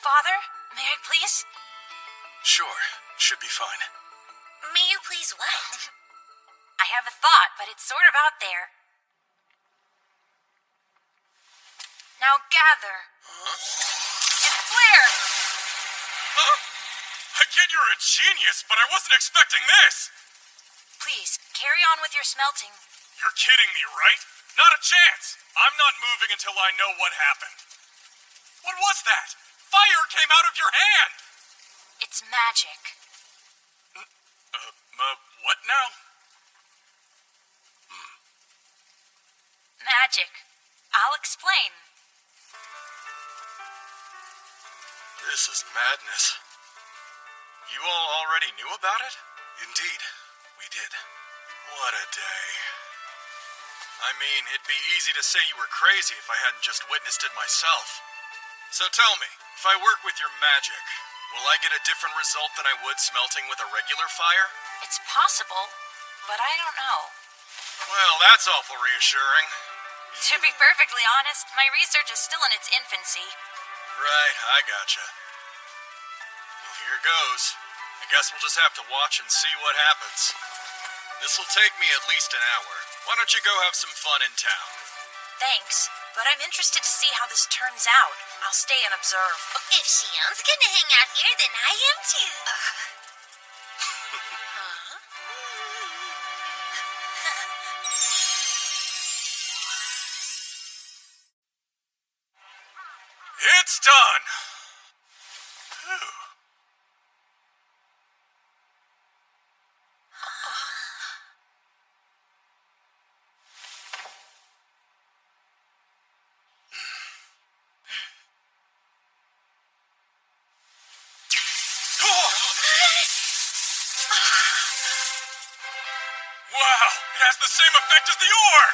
[SPEAKER 2] Father, may I please?
[SPEAKER 1] Sure, should be fine.
[SPEAKER 3] May you please what?
[SPEAKER 2] I have a thought, but it's sort of out there. Now gather. And flare!
[SPEAKER 4] Huh? I get you're a genius, but I wasn't expecting this!
[SPEAKER 2] Please, carry on with your smelting.
[SPEAKER 4] You're kidding me, right? Not a chance! I'm not moving until I know what happened. What was that? Fire came out of your hand!
[SPEAKER 2] It's magic.
[SPEAKER 4] What now?
[SPEAKER 2] Magic. I'll explain.
[SPEAKER 4] This is madness. You all already knew about it?
[SPEAKER 1] Indeed, we did.
[SPEAKER 4] What a day. I mean, it'd be easy to say you were crazy if I hadn't just witnessed it myself. So tell me, if I work with your magic, will I get a different result than I would smelting with a regular fire?
[SPEAKER 2] It's possible, but I don't know.
[SPEAKER 4] Well, that's awful reassuring.
[SPEAKER 2] To be perfectly honest, my research is still in its infancy.
[SPEAKER 4] Right, I gotcha. Well, here goes. I guess we'll just have to watch and see what happens. This'll take me at least an hour. Why don't you go have some fun in town?
[SPEAKER 2] Thanks, but I'm interested to see how this turns out. I'll stay and observe.
[SPEAKER 3] If Shion's gonna hang out here, then I am too.
[SPEAKER 4] It's done! Phew. Wow! It has the same effect as the ore!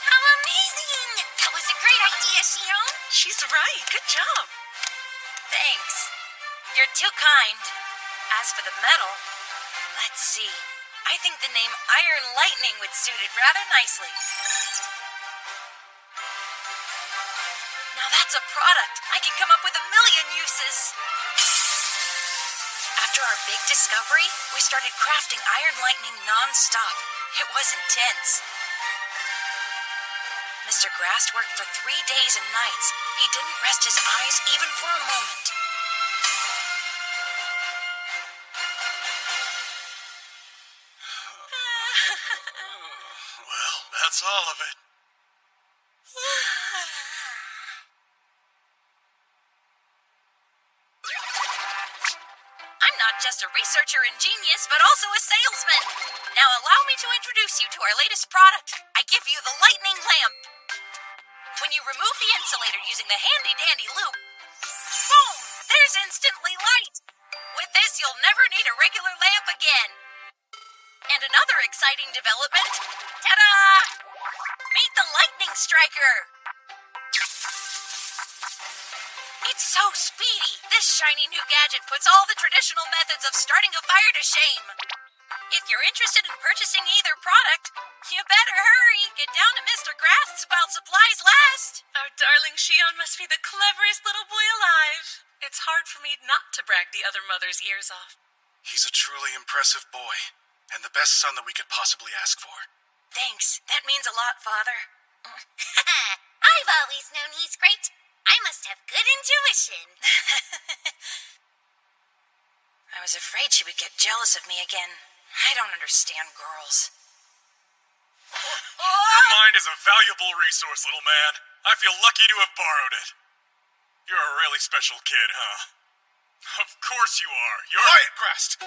[SPEAKER 3] How amazing! That was a great idea, Shion.
[SPEAKER 7] She's right. Good job.
[SPEAKER 2] Thanks. You're too kind. As for the metal, let's see. I think the name Iron Lightning would suit it rather nicely. Now that's a product. I can come up with a million uses. After our big discovery, we started crafting Iron Lightning non-stop. It was intense. Mr. Grast worked for 3 days and nights. He didn't rest his eyes even for a moment.
[SPEAKER 4] Well, that's all of it.
[SPEAKER 2] I'm not just a researcher and genius, but also a salesman. Now allow me to introduce you to our latest product. I give you the lightning lamp. When you remove the insulator using the handy-dandy loop, boom! There's instantly light. With this, you'll never need a regular lamp again. And another exciting development. Ta-da! Meet the Lightning Striker. It's so speedy. This shiny new gadget puts all the traditional methods of starting a fire to shame. If you're interested in purchasing either product, you better hurry. Get down to Mr. Grast's while supplies last.
[SPEAKER 7] Our darling Shion must be the cleverest little boy alive. It's hard for me not to brag the other mother's ears off.
[SPEAKER 1] He's a truly impressive boy, and the best son that we could possibly ask for.
[SPEAKER 2] Thanks. That means a lot, Father.
[SPEAKER 3] I've always known he's great. I must have good intuition.
[SPEAKER 2] I was afraid she would get jealous of me again. I don't understand girls.
[SPEAKER 4] Your mind is a valuable resource, little man. I feel lucky to have borrowed it. You're a really special kid, huh? Of course you are. You're...
[SPEAKER 1] Quiet, Grast!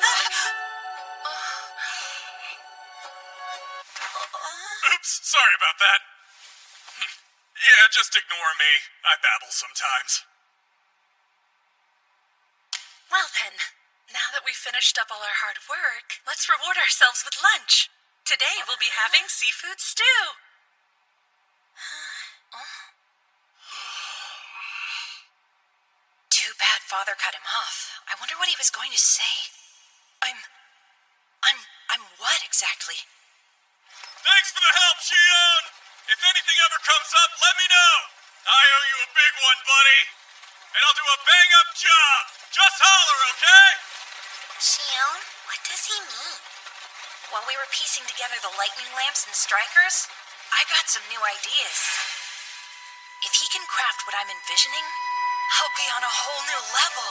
[SPEAKER 4] Oops, sorry about that. Yeah, just ignore me. I babble sometimes.
[SPEAKER 7] Well then, now that we've finished up all our hard work, let's reward ourselves with lunch. Today we'll be having seafood stew.
[SPEAKER 2] Too bad Father cut him off. I wonder what he was going to say. I'm what exactly?
[SPEAKER 4] Thanks for the help, Shion! If anything ever comes up, let me know! I owe you a big one, buddy! And I'll do a bang-up job! Just holler, okay?
[SPEAKER 3] Shion, what does he mean?
[SPEAKER 2] While we were piecing together the lightning lamps and strikers, I got some new ideas. If he can craft what I'm envisioning, I'll be on a whole new level.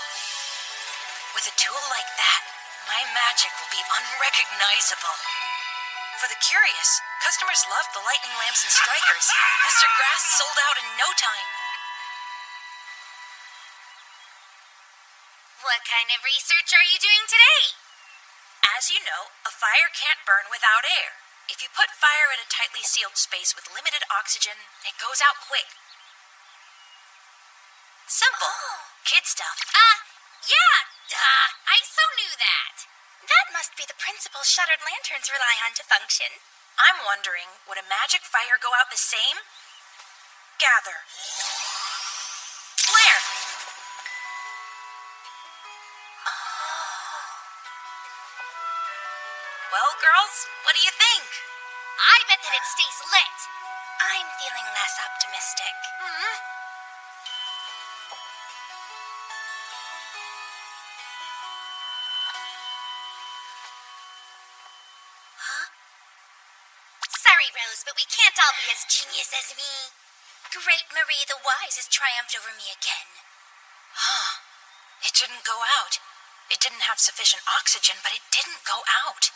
[SPEAKER 2] With a tool like that, my magic will be unrecognizable. For the curious, customers loved the lightning lamps and strikers. Mr. Grast sold out in no time.
[SPEAKER 3] What kind of research are you doing today?
[SPEAKER 2] As you know, a fire can't burn without air. If you put fire in a tightly sealed space with limited oxygen, it goes out quick. Simple. Kid stuff.
[SPEAKER 3] Yeah, duh. I so knew that. That must be the principle shuttered lanterns rely on to function.
[SPEAKER 2] I'm wondering, would a magic fire go out the same? Gather. Flare! Well, girls, what do you think?
[SPEAKER 3] I bet that it stays lit. I'm feeling less optimistic. Sorry, Rose, but we can't all be as genius as me. Great Marie the Wise has triumphed over me again.
[SPEAKER 2] Huh. It didn't go out. It didn't have sufficient oxygen, but it didn't go out.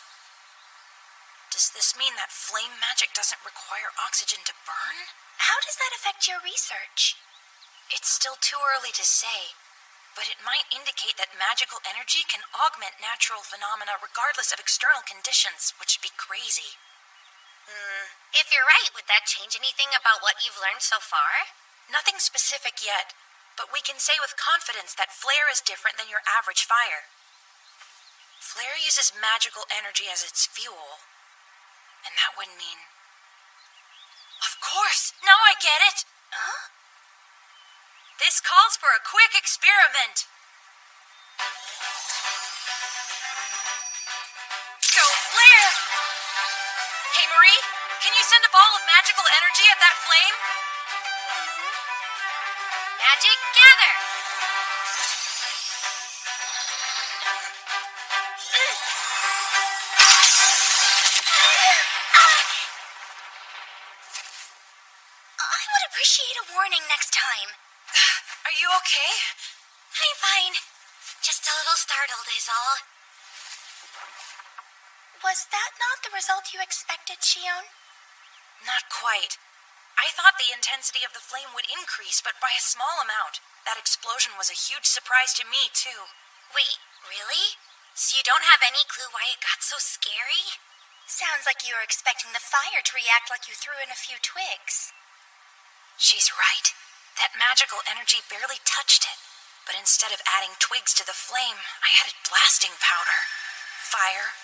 [SPEAKER 2] Does this mean that flame magic doesn't require oxygen to burn?
[SPEAKER 3] How does that affect your research?
[SPEAKER 2] It's still too early to say, but it might indicate that magical energy can augment natural phenomena regardless of external conditions, which would be crazy.
[SPEAKER 3] If you're right, would that change anything about what you've learned so far?
[SPEAKER 2] Nothing specific yet, but we can say with confidence that flare is different than your average fire. Flare uses magical energy as its fuel, and that would mean... Of course! Now I get it!
[SPEAKER 3] Huh?
[SPEAKER 2] This calls for a quick experiment. Go flare! Hey, Marie, can you send a ball of magical energy at that flame?
[SPEAKER 3] Magic gather! I would appreciate a warning next time.
[SPEAKER 2] Are you okay?
[SPEAKER 3] I'm fine. Just a little startled is all. Was that not the result you expected, Shion?
[SPEAKER 2] Not quite. I thought the intensity of the flame would increase, but by a small amount. That explosion was a huge surprise to me, too.
[SPEAKER 3] Wait, really? So you don't have any clue why it got so scary? Sounds like you were expecting the fire to react like you threw in a few twigs.
[SPEAKER 2] She's right. That magical energy barely touched it. But instead of adding twigs to the flame, I added blasting powder. Fire,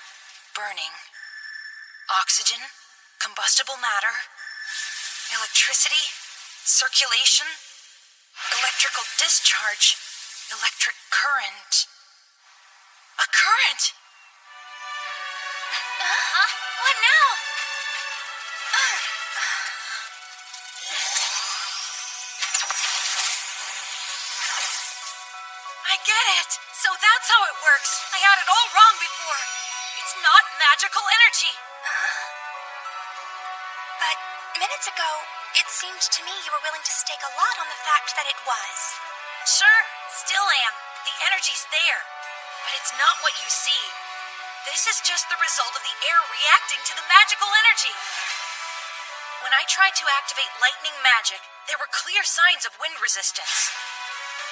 [SPEAKER 2] burning, oxygen, combustible matter, electricity, circulation, electrical discharge, electric current. A current!
[SPEAKER 3] What now?
[SPEAKER 2] I get it! So that's how it works. I had it all wrong before. It's not magical energy.
[SPEAKER 3] But minutes ago, it seemed to me you were willing to stake a lot on the fact that it was.
[SPEAKER 2] Sure, still am. The energy's there. But it's not what you see. This is just the result of the air reacting to the magical energy. When I tried to activate lightning magic, there were clear signs of wind resistance.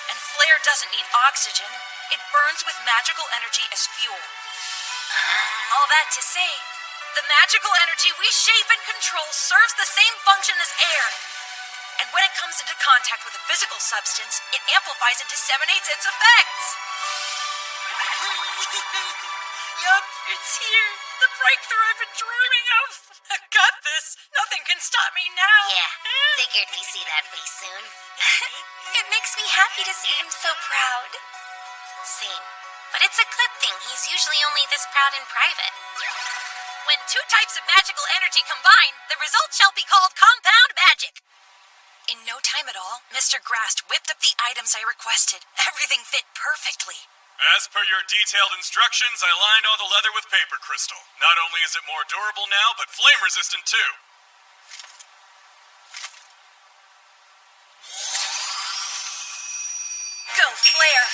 [SPEAKER 2] And flare doesn't need oxygen. It burns with magical energy as fuel. All that to say, the magical energy we shape and control serves the same function as air. And when it comes into contact with a physical substance, it amplifies and disseminates its effects. Yup, it's here. The breakthrough I've been dreaming of. I got this. Nothing can stop me now.
[SPEAKER 3] Yeah, figured we see that face soon. It makes me happy to see him so proud.
[SPEAKER 2] Same. But it's a good thing he's usually only this proud in private. When two types of magical energy combine, the result shall be called compound magic. In no time at all, Mr. Grast whipped up the items I requested. Everything fit perfectly.
[SPEAKER 4] As per your detailed instructions, I lined all the leather with paper crystal. Not only is it more durable now, but flame resistant too.
[SPEAKER 2] Go, flare!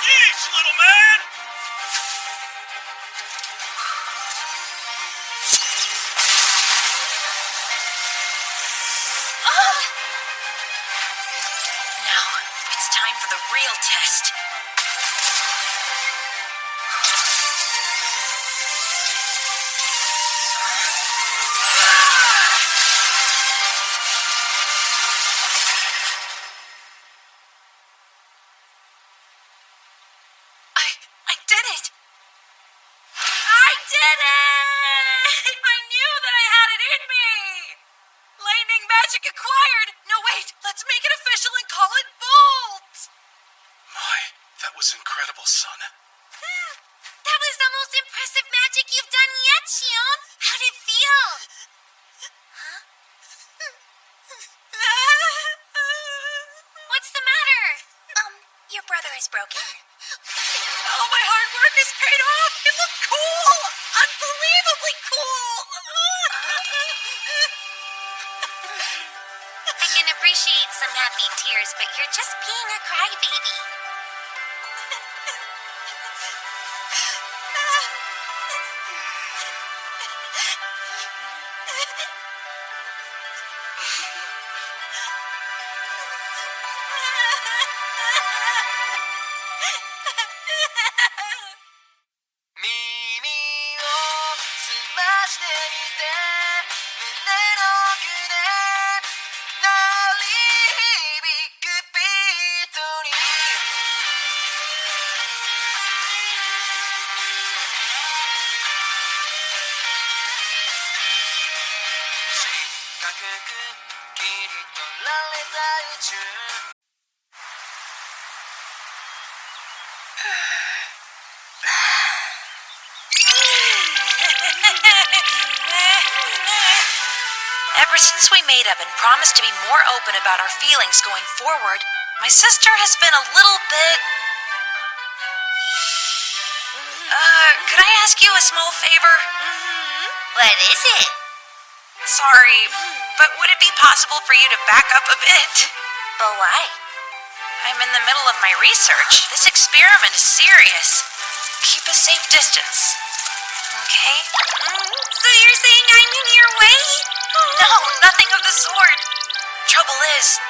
[SPEAKER 4] Yeesh, little man!
[SPEAKER 2] Now, it's time for the real test.
[SPEAKER 7] I did it! I did it! I knew that I had it in me! Lightning magic acquired! No, wait, let's make it official and call it Bolt!
[SPEAKER 1] My, that was incredible, son.
[SPEAKER 3] That was the most impressive magic you've done yet, Shion. How'd it feel? Huh? What's the matter? Your brother is broken.
[SPEAKER 7] All my hard work is paid off! It looked cool! Unbelievably cool!
[SPEAKER 3] I can appreciate some happy tears, but you're just being a crybaby.
[SPEAKER 2] Ever since we made up and promised to be more open about our feelings going forward, my sister has been a little bit... could I ask you a small favor?
[SPEAKER 3] What is it?
[SPEAKER 2] Sorry, but would it be possible for you to back up a bit?
[SPEAKER 3] But why?
[SPEAKER 2] I'm in the middle of my research. This experiment is serious. Keep a safe distance. Okay?
[SPEAKER 3] So you're saying I'm in your way?
[SPEAKER 2] No, nothing of the sort. Trouble is,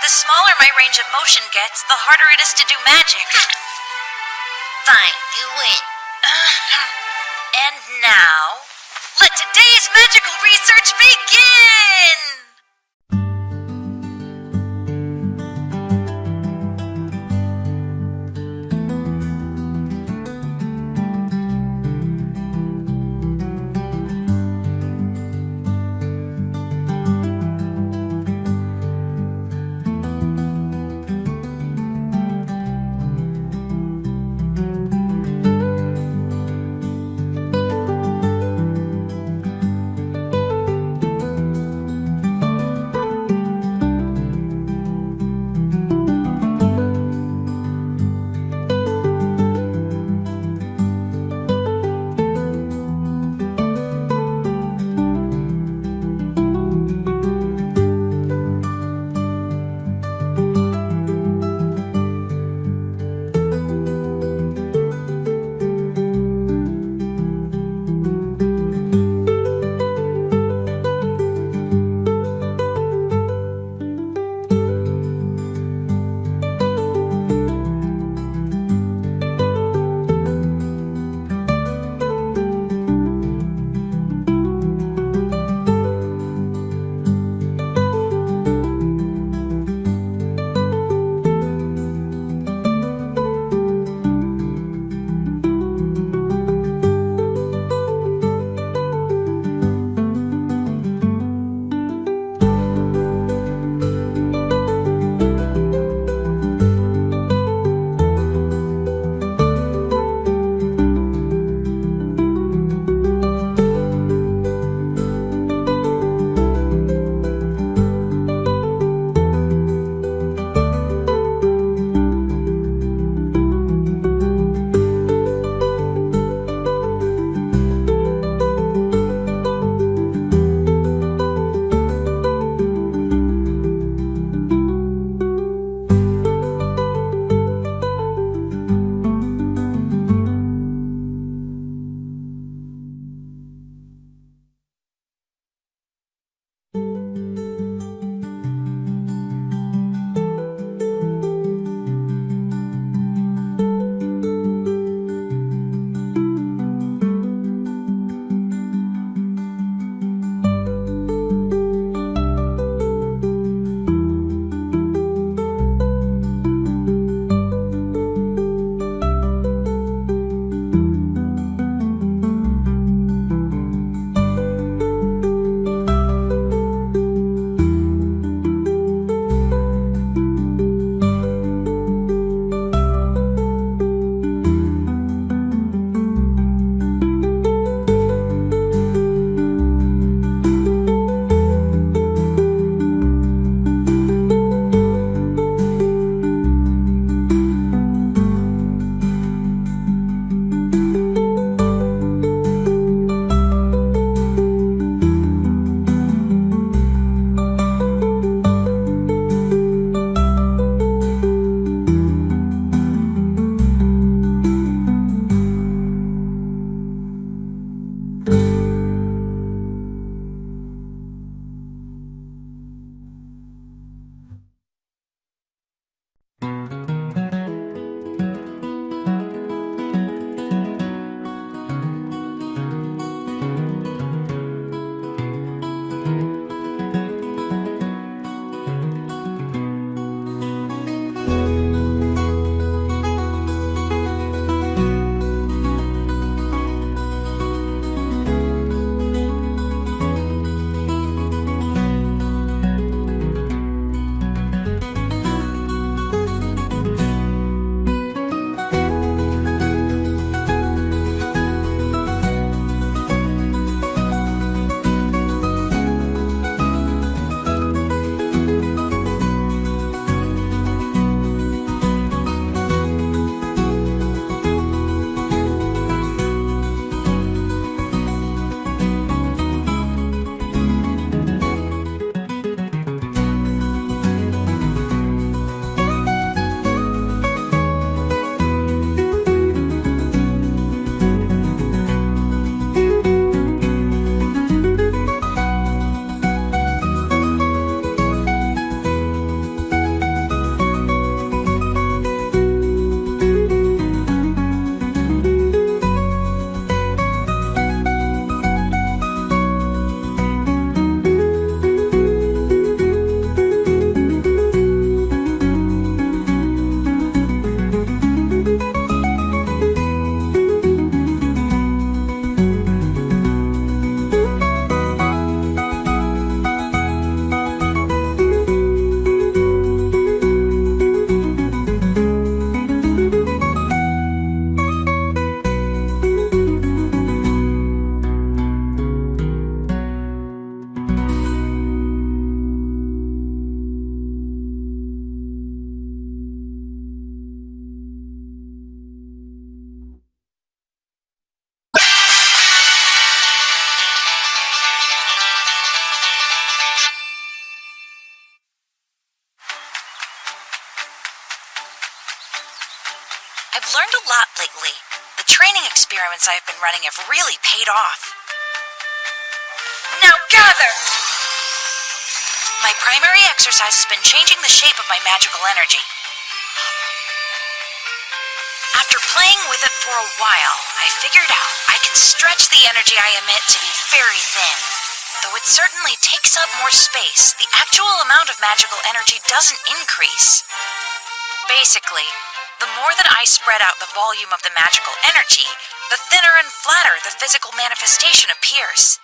[SPEAKER 2] the smaller my range of motion gets, the harder it is to do magic.
[SPEAKER 3] Fine, you win.
[SPEAKER 2] And now, let today's magical research begin! lately. The training experiments I've been running have really paid off. Now gather! My primary exercise has been changing the shape of my magical energy. After playing with it for a while, I figured out I can stretch the energy I emit to be very thin. Though it certainly takes up more space, the actual amount of magical energy doesn't increase. Basically, the more that I spread out the volume of the magical energy, the thinner and flatter the physical manifestation appears.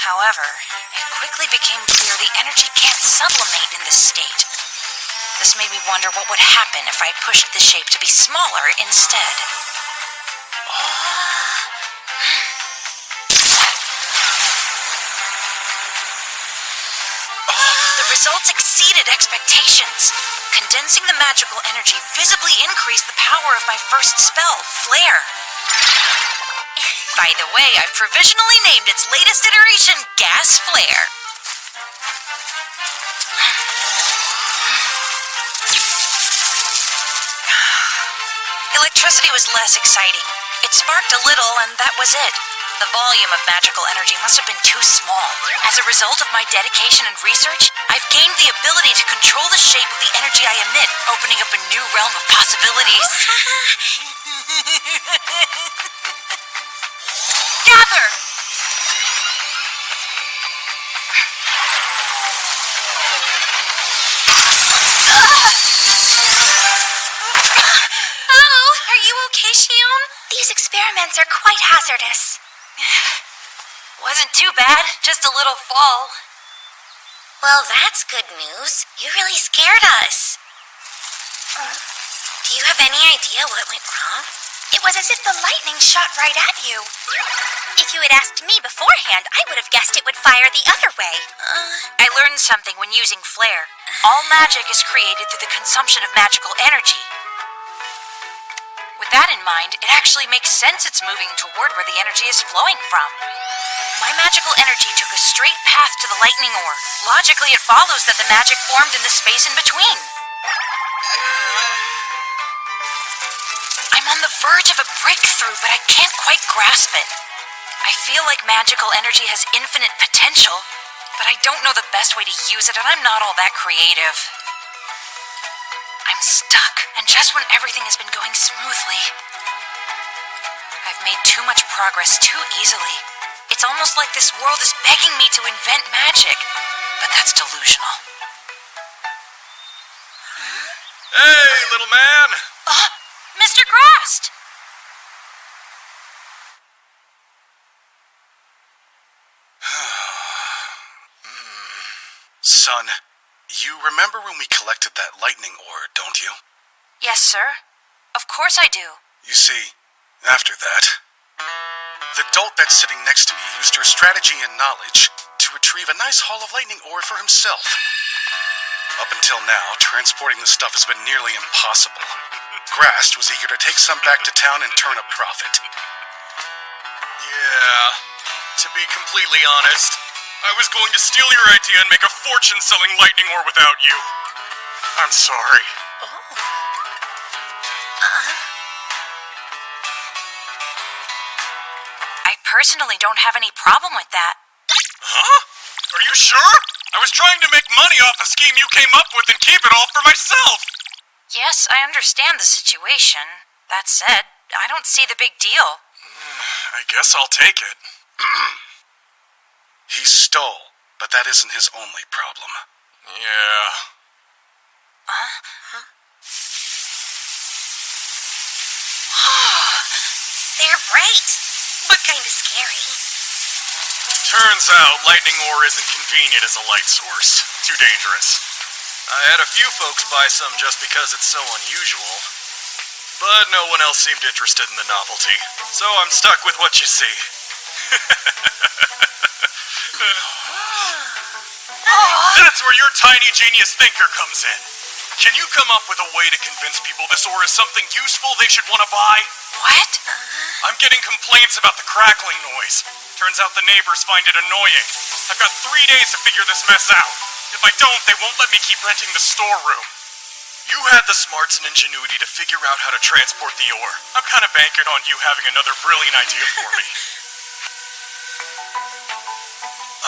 [SPEAKER 2] However, it quickly became clear the energy can't sublimate in this state. This made me wonder what would happen if I pushed the shape to be smaller instead. The results exceeded expectations. Condensing the magical energy visibly increased the power of my first spell, Flare. By the way, I've provisionally named its latest iteration Gas Flare. Electricity was less exciting. It sparked a little, and that was it. The volume of magical energy must have been too small. As a result of my dedication and research, I've gained the ability to control the shape of the energy I emit, opening up a new realm of possibilities. Gather!
[SPEAKER 3] Oh, are you okay, Shion? These experiments are quite hazardous.
[SPEAKER 2] Wasn't too bad, just a little fall.
[SPEAKER 3] Well, that's good news. You really scared us. Do you have any idea what went wrong? It was as if the lightning shot right at you. If you had asked me beforehand, I would have guessed it would fire the other way.
[SPEAKER 2] I learned something when using Flare. All magic is created through the consumption of magical energy. With that in mind, it actually makes sense it's moving toward where the energy is flowing from. My magical energy took a straight path to the lightning ore. Logically, it follows that the magic formed in the space in between. I'm on the verge of a breakthrough, but I can't quite grasp it. I feel like magical energy has infinite potential, but I don't know the best way to use it, and I'm not all that creative. I'm stuck, and just when everything has been going smoothly, I've made too much progress too easily. It's almost like this world is begging me to invent magic, but that's delusional.
[SPEAKER 4] Hey, little man!
[SPEAKER 2] Mr. Grast!
[SPEAKER 1] Son, you remember when we collected that lightning ore, don't you?
[SPEAKER 2] Yes, sir. Of course I do.
[SPEAKER 1] You see, after that, the dolt that's sitting next to me used her strategy and knowledge to retrieve a nice haul of lightning ore for himself. Up until now, transporting the stuff has been nearly impossible. Grast was eager to take some back to town and turn a profit.
[SPEAKER 4] Yeah, to be completely honest, I was going to steal your idea and make a fortune selling lightning ore without you. I'm sorry.
[SPEAKER 2] I personally don't have any problem with that.
[SPEAKER 4] Huh? Are you sure? I was trying to make money off a scheme you came up with and keep it all for myself.
[SPEAKER 2] Yes, I understand the situation. That said, I don't see the big deal.
[SPEAKER 4] I guess I'll take it.
[SPEAKER 1] He stole, but that isn't his only problem.
[SPEAKER 4] Yeah.
[SPEAKER 3] They're bright, but kind of scary.
[SPEAKER 4] Turns out lightning ore isn't convenient as a light source. Too dangerous. I had a few folks buy some just because it's so unusual. But no one else seemed interested in the novelty. So I'm stuck with what you see. That's where your tiny genius thinker comes in. Can you come up with a way to convince people this ore is something useful they should want to buy?
[SPEAKER 2] What?
[SPEAKER 4] I'm getting complaints about the crackling noise. Turns out the neighbors find it annoying. I've got 3 days to figure this mess out. If I don't, they won't let me keep renting the storeroom. You had the smarts and ingenuity to figure out how to transport the ore. I'm kind of banking on you having another brilliant idea for me.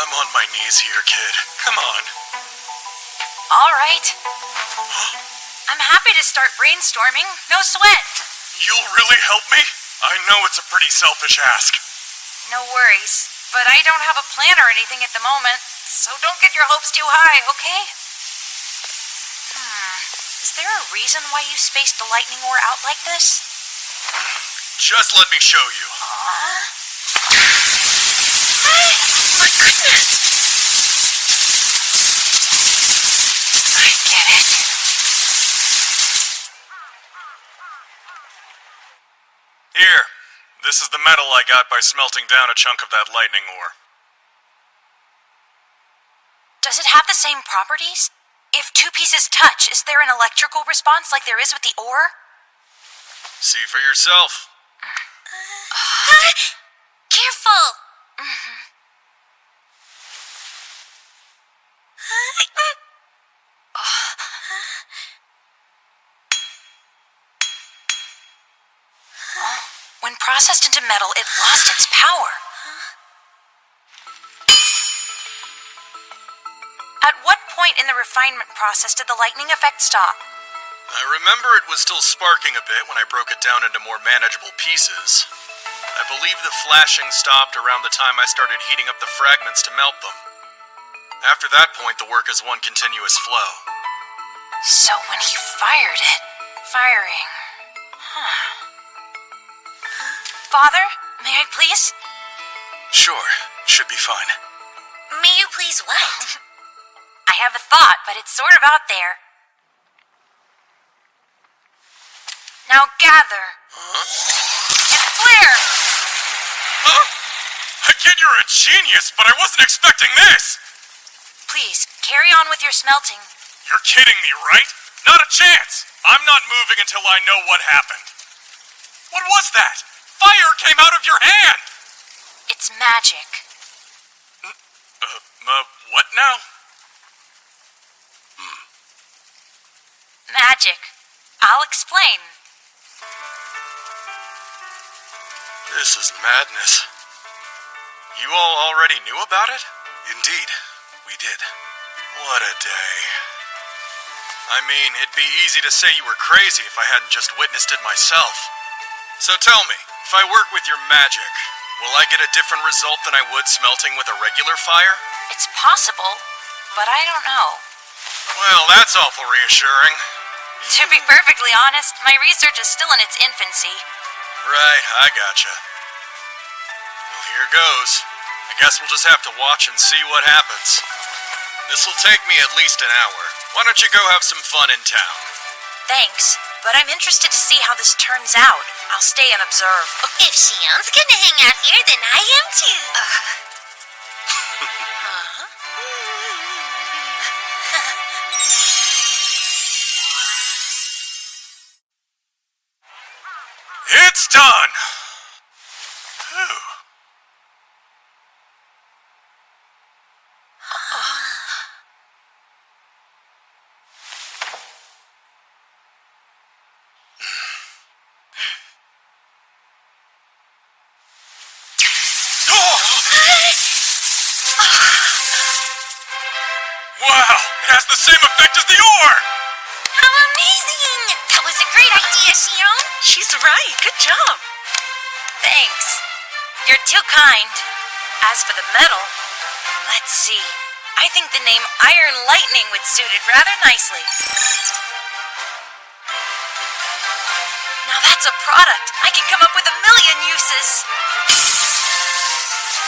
[SPEAKER 4] I'm on my knees here, kid. Come on.
[SPEAKER 2] All right. I'm happy to start brainstorming. No sweat.
[SPEAKER 4] You'll really help me? I know it's a pretty selfish ask.
[SPEAKER 2] No worries. But I don't have a plan or anything at the moment, so don't get your hopes too high, okay? Is there a reason why you spaced the lightning ore out like this?
[SPEAKER 4] Just let me show you.
[SPEAKER 2] I get it.
[SPEAKER 4] Here. This is the metal I got by smelting down a chunk of that lightning ore.
[SPEAKER 2] Does it have the same properties? If two pieces touch, is there an electrical response like there is with the ore?
[SPEAKER 4] See for yourself.
[SPEAKER 3] Careful!
[SPEAKER 2] When processed into metal, it lost its power. At what point in the refinement process did the lightning effect stop?
[SPEAKER 4] I remember it was still sparking a bit when I broke it down into more manageable pieces. I believe the flashing stopped around the time I started heating up the fragments to melt them. After that point, the work is one continuous flow.
[SPEAKER 2] So when he fired it... Firing... Father, may I please?
[SPEAKER 1] Sure, should be fine.
[SPEAKER 3] May you please what?
[SPEAKER 2] I have a thought, but it's sort of out there. Now gather. Flare!
[SPEAKER 4] Huh? I get you're a genius, but I wasn't expecting this!
[SPEAKER 2] Please, carry on with your smelting.
[SPEAKER 4] You're kidding me, right? Not a chance! I'm not moving until I know what happened. What was that? Fire came out of your hand!
[SPEAKER 2] It's magic.
[SPEAKER 4] What now?
[SPEAKER 2] Magic. I'll explain.
[SPEAKER 4] This is madness. You all already knew about it?
[SPEAKER 1] Indeed, we did.
[SPEAKER 4] What a day. I mean, it'd be easy to say you were crazy if I hadn't just witnessed it myself. So tell me, if I work with your magic, will I get a different result than I would smelting with a regular fire?
[SPEAKER 2] It's possible, but I don't know.
[SPEAKER 4] Well, that's awful reassuring.
[SPEAKER 2] To be perfectly honest, my research is still in its infancy.
[SPEAKER 4] Right, I gotcha. Well, here goes. I guess we'll just have to watch and see what happens. This'll take me at least an hour. Why don't you go have some fun in town?
[SPEAKER 2] Thanks, but I'm interested to see how this turns out. I'll stay and observe.
[SPEAKER 3] If Shion's gonna hang out here, then I am too.
[SPEAKER 4] It's done! Phew. Wow! It has the same effect as the ore!
[SPEAKER 3] How amazing! That was a great idea, Shion.
[SPEAKER 7] She's right. Good job.
[SPEAKER 2] Thanks. You're too kind. As for the metal, let's see. I think the name Iron Lightning would suit it rather nicely. Now that's a product. I can come up with a million uses.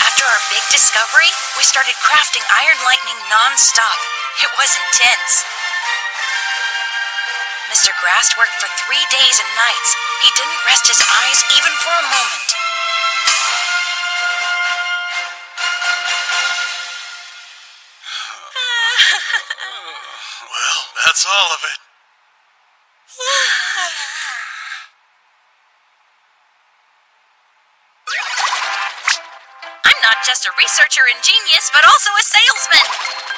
[SPEAKER 2] After our big discovery, we started crafting Iron Lightning non-stop. It was intense. Mr. Grast worked for 3 days and nights. He didn't rest his eyes even for a moment.
[SPEAKER 4] Well, that's all of it.
[SPEAKER 2] I'm not just a researcher and genius, but also a salesman.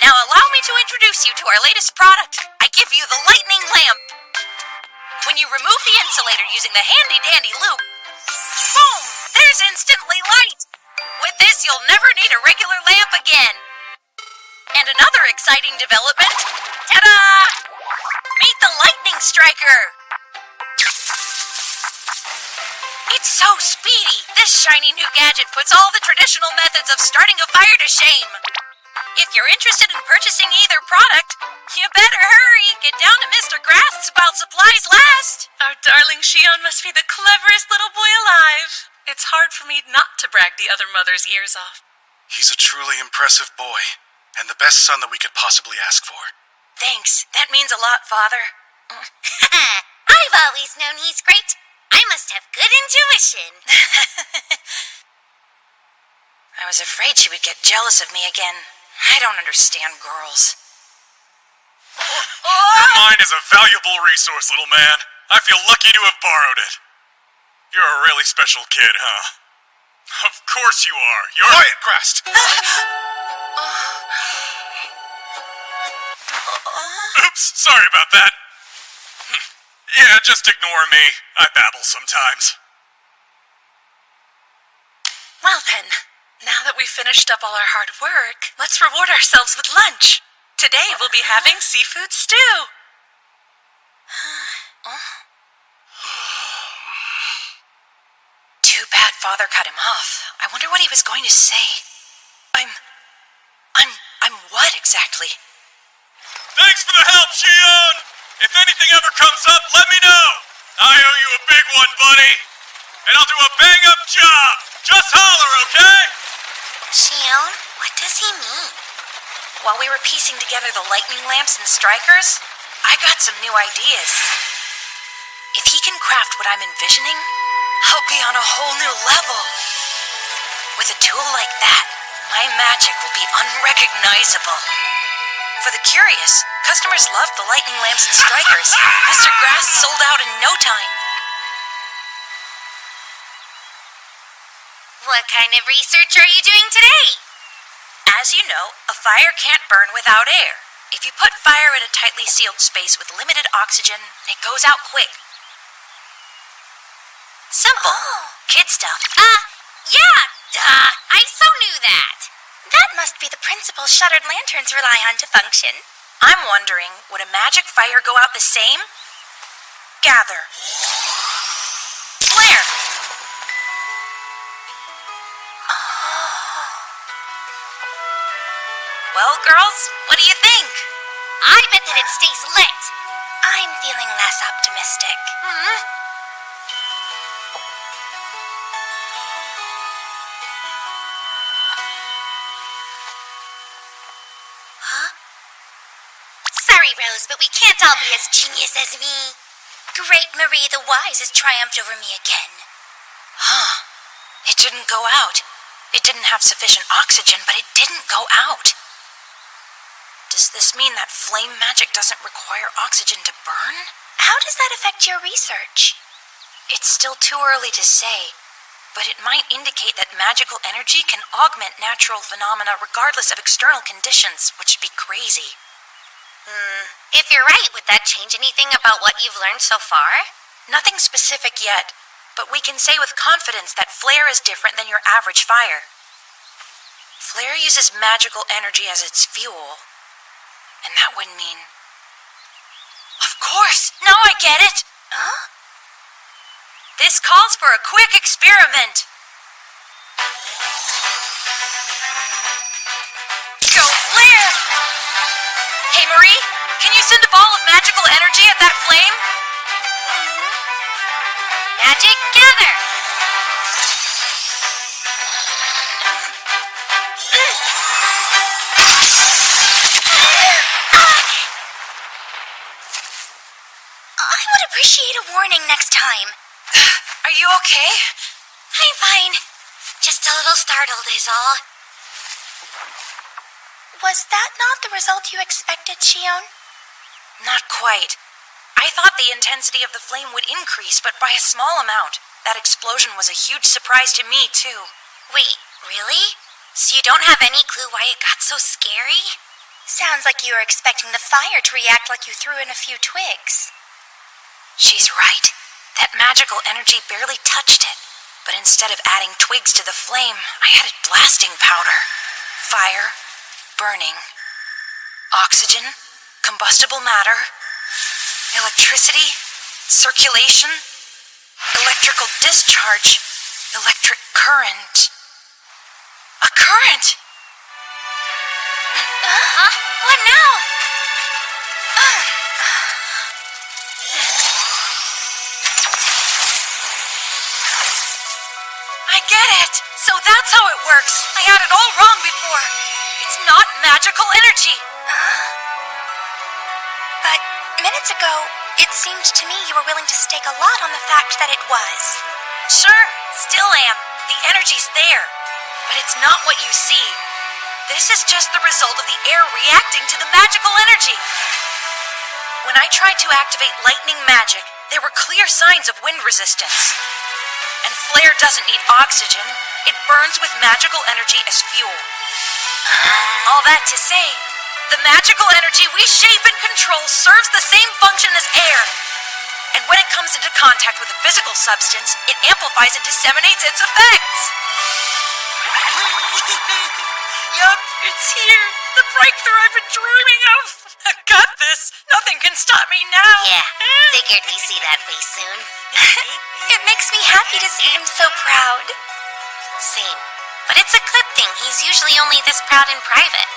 [SPEAKER 2] Now allow me to introduce you to our latest product. I give you the Lightning Lamp. When you remove the insulator using the handy-dandy loop, boom! There's instantly light! With this, you'll never need a regular lamp again. And another exciting development, ta-da! Meet the Lightning Striker! It's so speedy! This shiny new gadget puts all the traditional methods of starting a fire to shame. If you're interested in purchasing either product, you better hurry! Get down to Mr. Grass's while supplies last!
[SPEAKER 7] Our darling Shion must be the cleverest little boy alive. It's hard for me not to brag the other mother's ears off.
[SPEAKER 1] He's a truly impressive boy, and the best son that we could possibly ask for.
[SPEAKER 2] Thanks. That means a lot, Father.
[SPEAKER 3] I've always known he's great. I must have good intuition.
[SPEAKER 2] I was afraid she would get jealous of me again. I don't understand girls.
[SPEAKER 4] Your mind is a valuable resource, little man. I feel lucky to have borrowed it. You're a really special kid, huh? Of course you are. You're...
[SPEAKER 1] Quiet, Grast!
[SPEAKER 4] Oops, sorry about that. Yeah, just ignore me. I babble sometimes.
[SPEAKER 7] Well then, now that we've finished up all our hard work, let's reward ourselves with lunch. Today we'll be having seafood stew.
[SPEAKER 2] Too bad Father cut him off. I wonder what he was going to say. I'm what exactly?
[SPEAKER 4] Thanks for the help, Shion! If anything ever comes up, let me know! I owe you a big one, buddy! And I'll do a bang-up job! Just holler, okay?
[SPEAKER 3] Shion, what does he mean?
[SPEAKER 2] While we were piecing together the lightning lamps and strikers, I got some new ideas. If he can craft what I'm envisioning, I'll be on a whole new level. With a tool like that, my magic will be unrecognizable. For the curious, customers loved the lightning lamps and strikers. Mr. Grass sold out in no time.
[SPEAKER 3] What kind of research are you doing today?
[SPEAKER 2] As you know, a fire can't burn without air. If you put fire in a tightly sealed space with limited oxygen, it goes out quick. Simple. Kid stuff.
[SPEAKER 3] Yeah, duh. I so knew that. That must be the principle shuttered lanterns rely on to function.
[SPEAKER 2] I'm wondering, would a magic fire go out the same? Gather. Flare! Well, girls, what do you think?
[SPEAKER 3] I bet that it stays lit. I'm feeling less optimistic. Sorry, Rose, but we can't all be as genius as me. Great Marie the Wise has triumphed over me again.
[SPEAKER 2] Huh. It didn't go out. It didn't have sufficient oxygen, but it didn't go out. Does this mean that flame magic doesn't require oxygen to burn?
[SPEAKER 3] How does that affect your research?
[SPEAKER 2] It's still too early to say, but it might indicate that magical energy can augment natural phenomena regardless of external conditions, which would be crazy.
[SPEAKER 3] If you're right, would that change anything about what you've learned so far?
[SPEAKER 2] Nothing specific yet, but we can say with confidence that flare is different than your average fire. Flare uses magical energy as its fuel, and that would mean... Of course! Now I get it!
[SPEAKER 3] Huh?
[SPEAKER 2] This calls for a quick experiment. Go flare! Hey, Marie, can you send a ball of magical energy at that flame?
[SPEAKER 3] Magic gather! I would appreciate a warning next time.
[SPEAKER 2] Are you okay?
[SPEAKER 3] I'm fine. Just a little startled is all. Was that not the result you expected, Shion?
[SPEAKER 2] Not quite. I thought the intensity of the flame would increase, but by a small amount. That explosion was a huge surprise to me, too.
[SPEAKER 3] Wait, really? So you don't have any clue why it got so scary? Sounds like you were expecting the fire to react like you threw in a few twigs.
[SPEAKER 2] She's right. That magical energy barely touched it. But instead of adding twigs to the flame, I added blasting powder. Fire, burning, oxygen, combustible matter, electricity, circulation, electrical discharge, electric current. A current!
[SPEAKER 3] Huh? What now?
[SPEAKER 2] I get it! So that's how it works! I had it all wrong before! It's not magical energy!
[SPEAKER 3] But minutes ago, it seemed to me you were willing to stake a lot on the fact that it was.
[SPEAKER 2] Sure, still am. The energy's there. But it's not what you see. This is just the result of the air reacting to the magical energy. When I tried to activate lightning magic, there were clear signs of wind resistance. And Flare doesn't need oxygen. It burns with magical energy as fuel. All that to say, the magical energy we shape and control serves the same function as air. And when it comes into contact with a physical substance, it amplifies and disseminates its effects. Yup, it's here. The breakthrough I've been dreaming of. I got this. Nothing can stop me now.
[SPEAKER 3] Yeah, figured we'd see that face soon. It makes me happy to see him so proud.
[SPEAKER 2] Same. But it's a good thing. He's usually only this proud in private.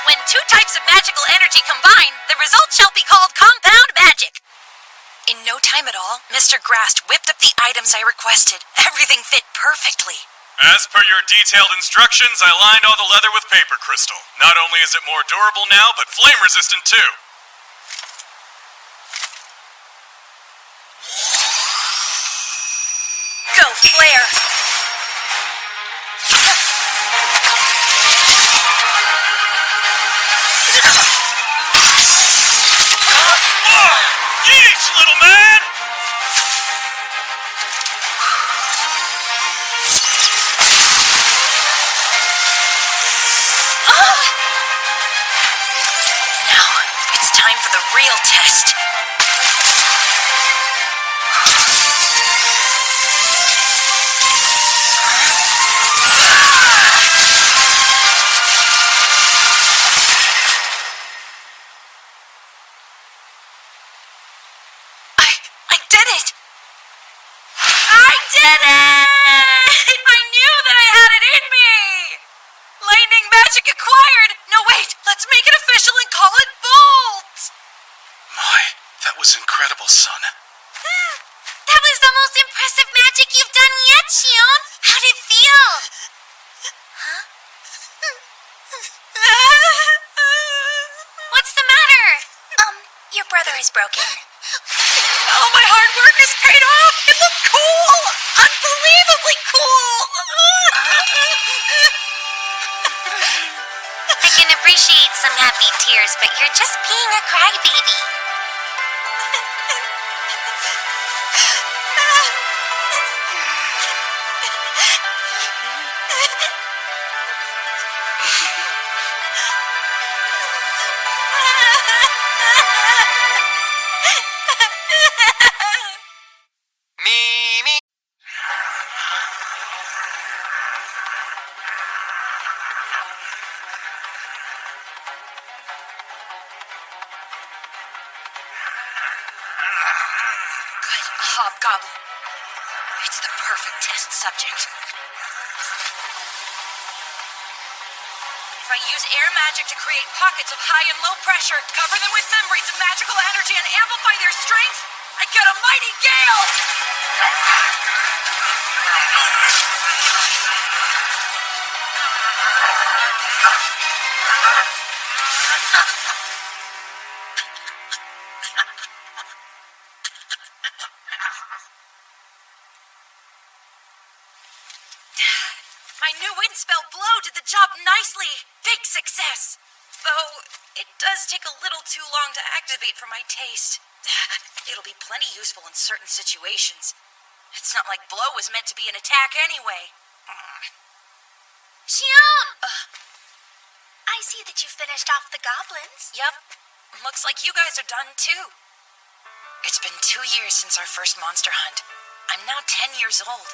[SPEAKER 2] When two types of magical energy combine, the result shall be called compound magic. In no time at all, Mr. Grast whipped up the items I requested. Everything fit perfectly.
[SPEAKER 4] As per your detailed instructions, I lined all the leather with paper crystal. Not only is it more durable now, but flame resistant too.
[SPEAKER 2] Go, Flare!
[SPEAKER 4] Yeesh, little man!
[SPEAKER 2] Now, it's time for the real test. I did it! I did it! I knew that I had it in me! Lightning magic acquired! No, wait! Let's make it official and call it Bolt!
[SPEAKER 1] My, that was incredible, son.
[SPEAKER 3] That was the most impressive magic you've done yet, Shion. How'd it feel? What's the matter? Your brother is broken.
[SPEAKER 2] All my hard work is paid off! It looked cool! Unbelievably cool!
[SPEAKER 3] I can appreciate some happy tears, but you're just being a crybaby.
[SPEAKER 5] Me.
[SPEAKER 2] Good, a hobgoblin. It's the perfect test subject. If I use air magic to create pockets of high and low pressure, cover them with membranes of magical energy, and amplify their strength, I get a mighty gale! My new wind spell Blow did the job nicely. Big success. Though, it does take a little too long to activate for my taste. It'll be plenty useful in certain situations. It's not like Blow was meant to be an attack anyway.
[SPEAKER 3] Shion! I see that you finished off the goblins.
[SPEAKER 2] Yep. Looks like you guys are done too. It's been 2 years since our first monster hunt. I'm now 10 years old.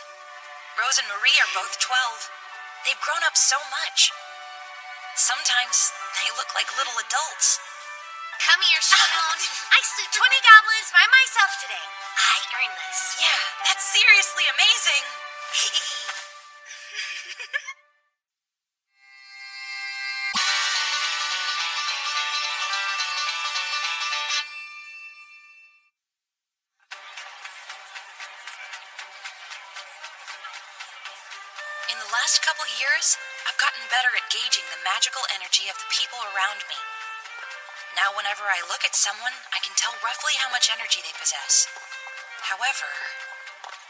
[SPEAKER 2] Rose and Marie are both 12. They've grown up so much. Sometimes they look like little adults.
[SPEAKER 3] Come here, Shion. I slew 20 goblins by myself today. I earned this.
[SPEAKER 2] Yeah, that's seriously amazing. In the last couple years, I've gotten better at gauging the magical energy of the people around me. Now whenever I look at someone, I can tell roughly how much energy they possess. However...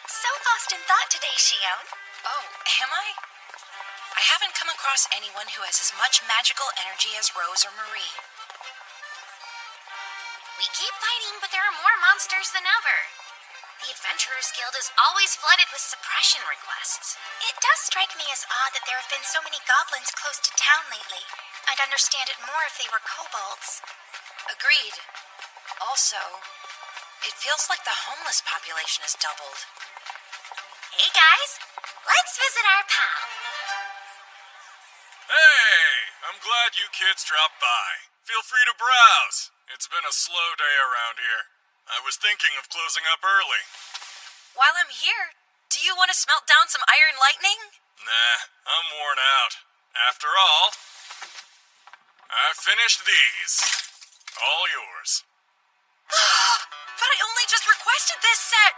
[SPEAKER 3] So lost in thought today, Shion.
[SPEAKER 2] Oh, am I? I haven't come across anyone who has as much magical energy as Rose or Marie.
[SPEAKER 3] We keep fighting, but there are more monsters than ever. The Adventurers Guild is always flooded with suppression requests. It does strike me as odd that there have been so many goblins close to town lately. I'd understand it more if they were kobolds.
[SPEAKER 2] Agreed. Also, it feels like the homeless population has doubled.
[SPEAKER 3] Hey guys, let's visit our pal.
[SPEAKER 4] Hey, I'm glad you kids dropped by. Feel free to browse. It's been a slow day around here. I was thinking of closing up early.
[SPEAKER 2] While I'm here, do you want to smelt down some iron lightning?
[SPEAKER 4] Nah, I'm worn out. After all, I finished these. All yours.
[SPEAKER 2] But I only just requested this set.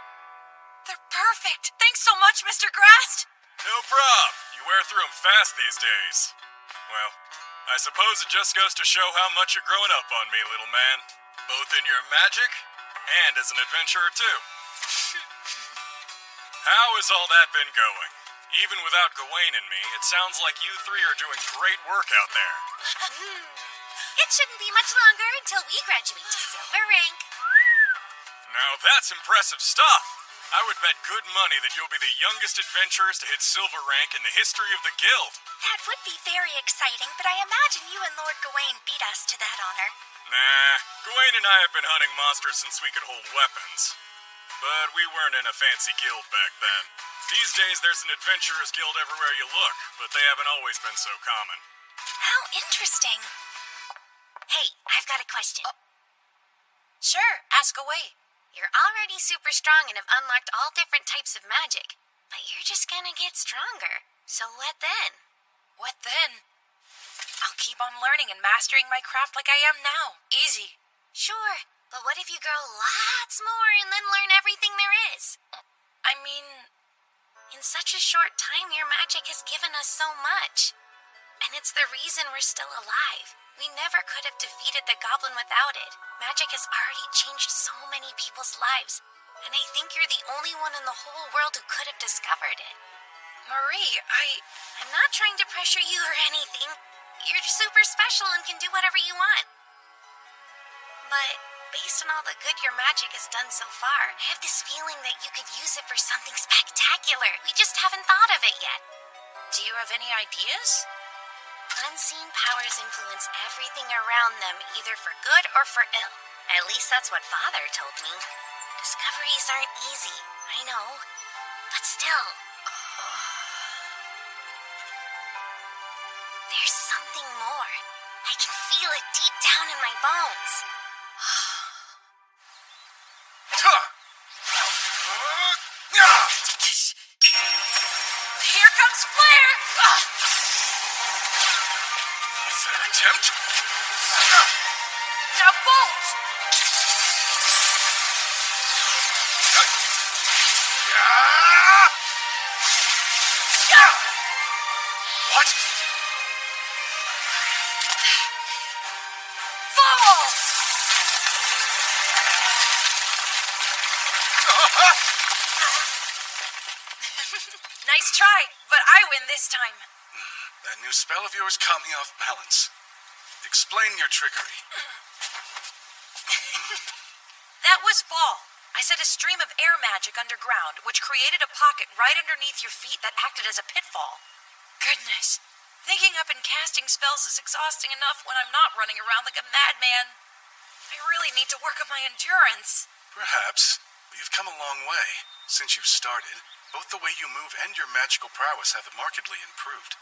[SPEAKER 2] They're perfect. Thanks so much, Mr. Grast.
[SPEAKER 4] No prob. You wear through them fast these days. Well, I suppose it just goes to show how much you're growing up on me, little man. Both in your magic and as an adventurer, too. How has all that been going? Even without Gawain and me, it sounds like you three are doing great work out there.
[SPEAKER 3] It shouldn't be much longer until we graduate to Silver Rank.
[SPEAKER 4] Now that's impressive stuff. I would bet good money that you'll be the youngest adventurers to hit Silver Rank in the history of the guild.
[SPEAKER 3] That would be very exciting, but I imagine you and Lord Gawain beat us to that honor.
[SPEAKER 4] Nah, Gawain and I have been hunting monsters since we could hold weapons. But we weren't in a fancy guild back then. These days there's an adventurers guild everywhere you look, but they haven't always been so common.
[SPEAKER 3] How interesting. Hey, I've got a question.
[SPEAKER 2] Sure, ask away.
[SPEAKER 3] You're already super strong and have unlocked all different types of magic, but you're just gonna get stronger. So what then?
[SPEAKER 2] What then? I'll keep on learning and mastering my craft like I am now. Easy.
[SPEAKER 3] Sure, but what if you grow lots more and then learn everything there is?
[SPEAKER 2] I mean...
[SPEAKER 3] In such a short time, your magic has given us so much. And it's the reason we're still alive. We never could have defeated the goblin without it. Magic has already changed so many people's lives, and I think you're the only one in the whole world who could have discovered it.
[SPEAKER 2] Marie,
[SPEAKER 3] I'm not trying to pressure you or anything. You're super special and can do whatever you want. But based on all the good your magic has done so far, I have this feeling that you could use it for something spectacular. We just haven't thought of it yet.
[SPEAKER 2] Do you have any ideas?
[SPEAKER 3] Unseen powers influence everything around them, either for good or for ill. At least that's what Father told me. Discoveries aren't easy, I know. But still... There's something more. I can feel it deep down in my bones.
[SPEAKER 2] Here comes Flair!
[SPEAKER 1] Fair attempt.
[SPEAKER 2] Now bolt!
[SPEAKER 1] What?
[SPEAKER 2] Fall! Nice try, but I win this time.
[SPEAKER 1] That new spell of yours caught me off balance. Explain your trickery.
[SPEAKER 2] That was Fall. I set a stream of air magic underground, which created a pocket right underneath your feet that acted as a pitfall. Goodness. Thinking up and casting spells is exhausting enough when I'm not running around like a madman. I really need to work up my endurance.
[SPEAKER 1] Perhaps, but you've come a long way. Since you've started, both the way you move and your magical prowess have markedly improved.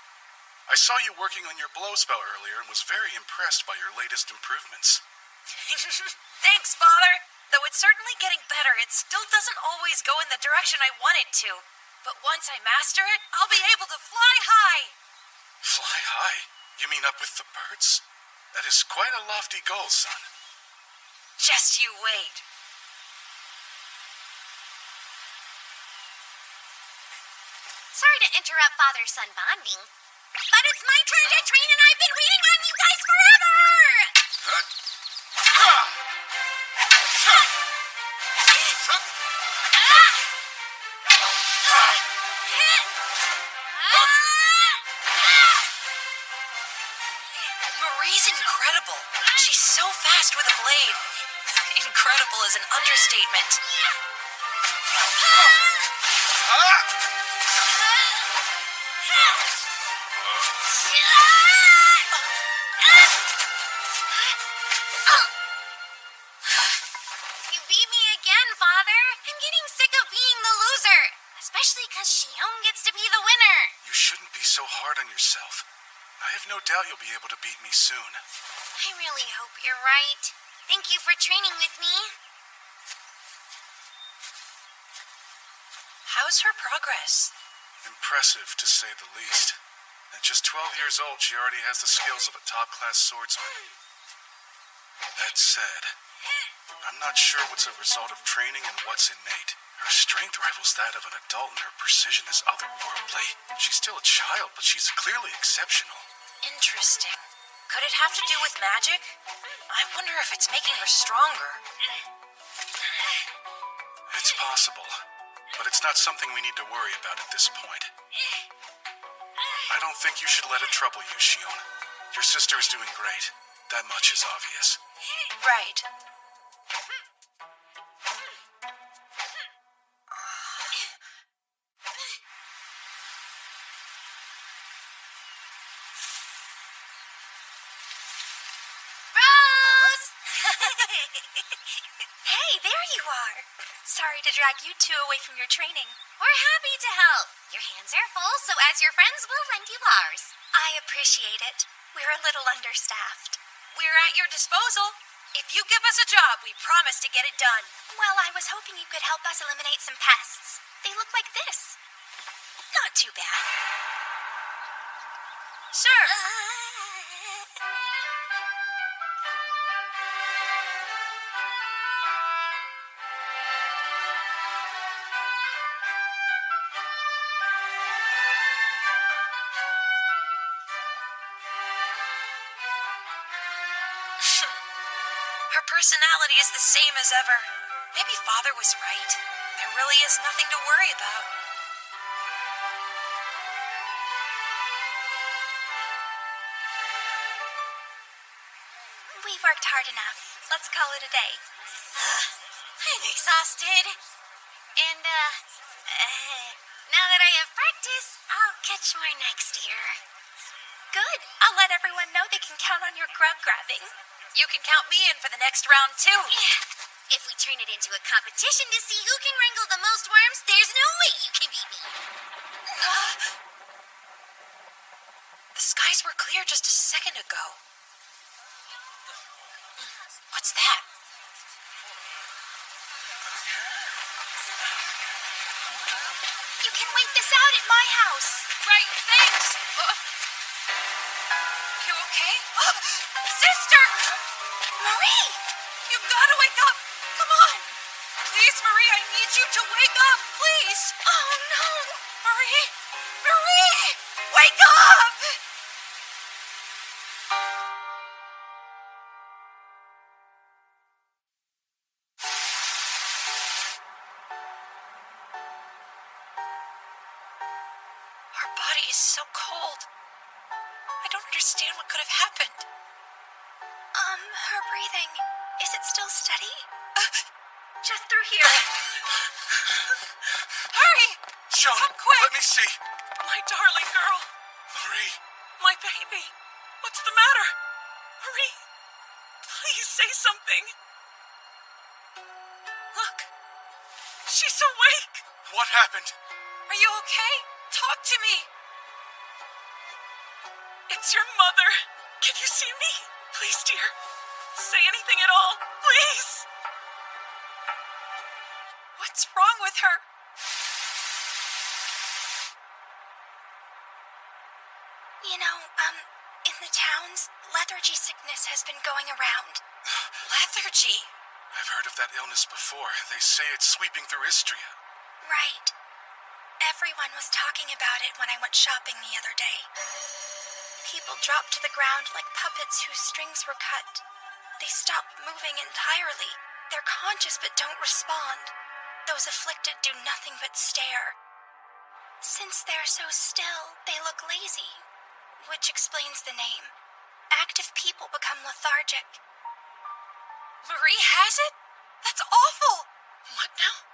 [SPEAKER 1] I saw you working on your blow spell earlier and was very impressed by your latest improvements.
[SPEAKER 7] Thanks, Father. Though it's certainly getting better, it still doesn't always go in the direction I want it to. But once I master it, I'll be able to fly high.
[SPEAKER 1] Fly high? You mean up with the birds? That is quite a lofty goal, son.
[SPEAKER 7] Just you wait.
[SPEAKER 3] Sorry to interrupt father-son bonding, but it's my turn to train and I've been waiting on you guys forever!
[SPEAKER 2] Marie's incredible. She's so fast with a blade. Incredible is an understatement.
[SPEAKER 3] You beat me again, Father. I'm getting sick of being the loser. Especially because Xion gets to be the winner.
[SPEAKER 1] You shouldn't be so hard on yourself. I have no doubt you'll be able to beat me soon.
[SPEAKER 3] I really hope you're right. Thank you for training with me.
[SPEAKER 2] How's her progress?
[SPEAKER 1] Impressive, to say the least. At just 12 years old, she already has the skills of a top-class swordsman. That said, I'm not sure what's a result of training and what's innate. Her strength rivals that of an adult and her precision is otherworldly. She's still a child, but she's clearly exceptional.
[SPEAKER 2] Interesting. Could it have to do with magic? I wonder if it's making her stronger.
[SPEAKER 1] It's possible, but it's not something we need to worry about at this point. I don't think you should let it trouble you, Xion. Your sister is doing great. That much is obvious.
[SPEAKER 2] Right.
[SPEAKER 3] Rose! Hey, there you are. Sorry to drag you two away from your training. We're happy to help. Your hands are full, so as your friends, we'll lend you ours. I appreciate it. We're a little understaffed.
[SPEAKER 7] We're at your disposal. If you give us a job, we promise to get it done.
[SPEAKER 3] Well, I was hoping you could help us eliminate some pests. They look like this. Not too bad.
[SPEAKER 7] Sure. Her personality is the same as ever. Maybe Father was right. There really is nothing to worry about.
[SPEAKER 3] We've worked hard enough. Let's call it a day. I'm exhausted. And, now that I have practice, I'll catch more next year. Good. I'll let everyone know they can count on your grub grabbing.
[SPEAKER 7] You can count me in for the next round, too.
[SPEAKER 3] If we turn it into a competition to see who can wrangle the most worms, there's no way you can beat me.
[SPEAKER 2] The skies were clear just a second ago. What's that?
[SPEAKER 3] You can wait this out at my house.
[SPEAKER 7] Right, thanks. You okay? Sister!
[SPEAKER 3] Marie!
[SPEAKER 7] You've got to wake up. Come on. Please, Marie, I need you to wake up. Please.
[SPEAKER 3] Oh, no.
[SPEAKER 7] Marie! Marie! Wake up! Her body is so cold. I don't understand what could have happened.
[SPEAKER 3] Her breathing. Is it still steady?
[SPEAKER 7] Just through here. Hurry!
[SPEAKER 1] Xion,
[SPEAKER 7] Come quick!
[SPEAKER 1] let me see.
[SPEAKER 7] My darling girl.
[SPEAKER 1] Marie,
[SPEAKER 7] My baby. What's the matter? Marie, please say something. She's awake.
[SPEAKER 1] What happened?
[SPEAKER 7] Are you okay? Talk to me. It's your mother. Can you see me? Please, dear. Say anything at all. Please. What's wrong with her?
[SPEAKER 3] In the towns, lethargy sickness has been going around.
[SPEAKER 7] Lethargy?
[SPEAKER 1] I've heard of that illness before. They say it's sweeping through Istria.
[SPEAKER 3] Right. Everyone was talking about it when I went shopping the other day. People drop to the ground like puppets whose strings were cut. They stop moving entirely. They're conscious but don't respond. Those afflicted do nothing but stare. Since they're so still, they look lazy, which explains the name. Active people become lethargic.
[SPEAKER 7] Marie has it? That's awful. What now?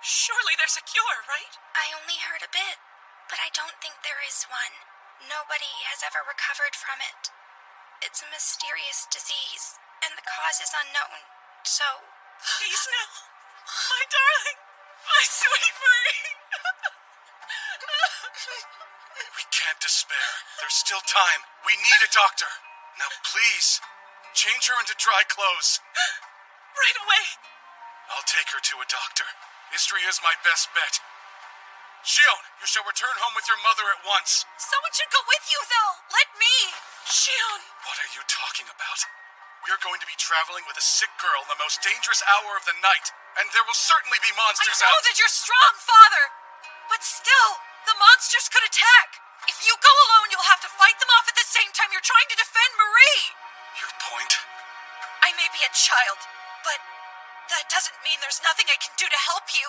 [SPEAKER 7] Surely there's a cure, right?
[SPEAKER 3] I only heard a bit, but I don't think there is one. Nobody has ever recovered from it. It's a mysterious disease, and the cause is unknown, so...
[SPEAKER 7] Please, no. My darling. My sweet Marie.
[SPEAKER 1] We can't despair. There's still time. We need a doctor. Now please, change her into dry clothes.
[SPEAKER 7] Right away.
[SPEAKER 1] I'll take her to a doctor. Istria is my best bet. Shion, you shall return home with your mother at once.
[SPEAKER 7] Someone should go with you, though. Let me. Shion.
[SPEAKER 1] What are you talking about? We are going to be traveling with a sick girl in the most dangerous hour of the night, and there will certainly be monsters
[SPEAKER 7] I know
[SPEAKER 1] out.
[SPEAKER 7] that you're strong, Father. But still, the monsters could attack. If you go alone, you'll have to fight them off at the same time you're trying to defend Marie.
[SPEAKER 1] Your point?
[SPEAKER 7] I may be a child, but that doesn't mean there's nothing I can do to help you.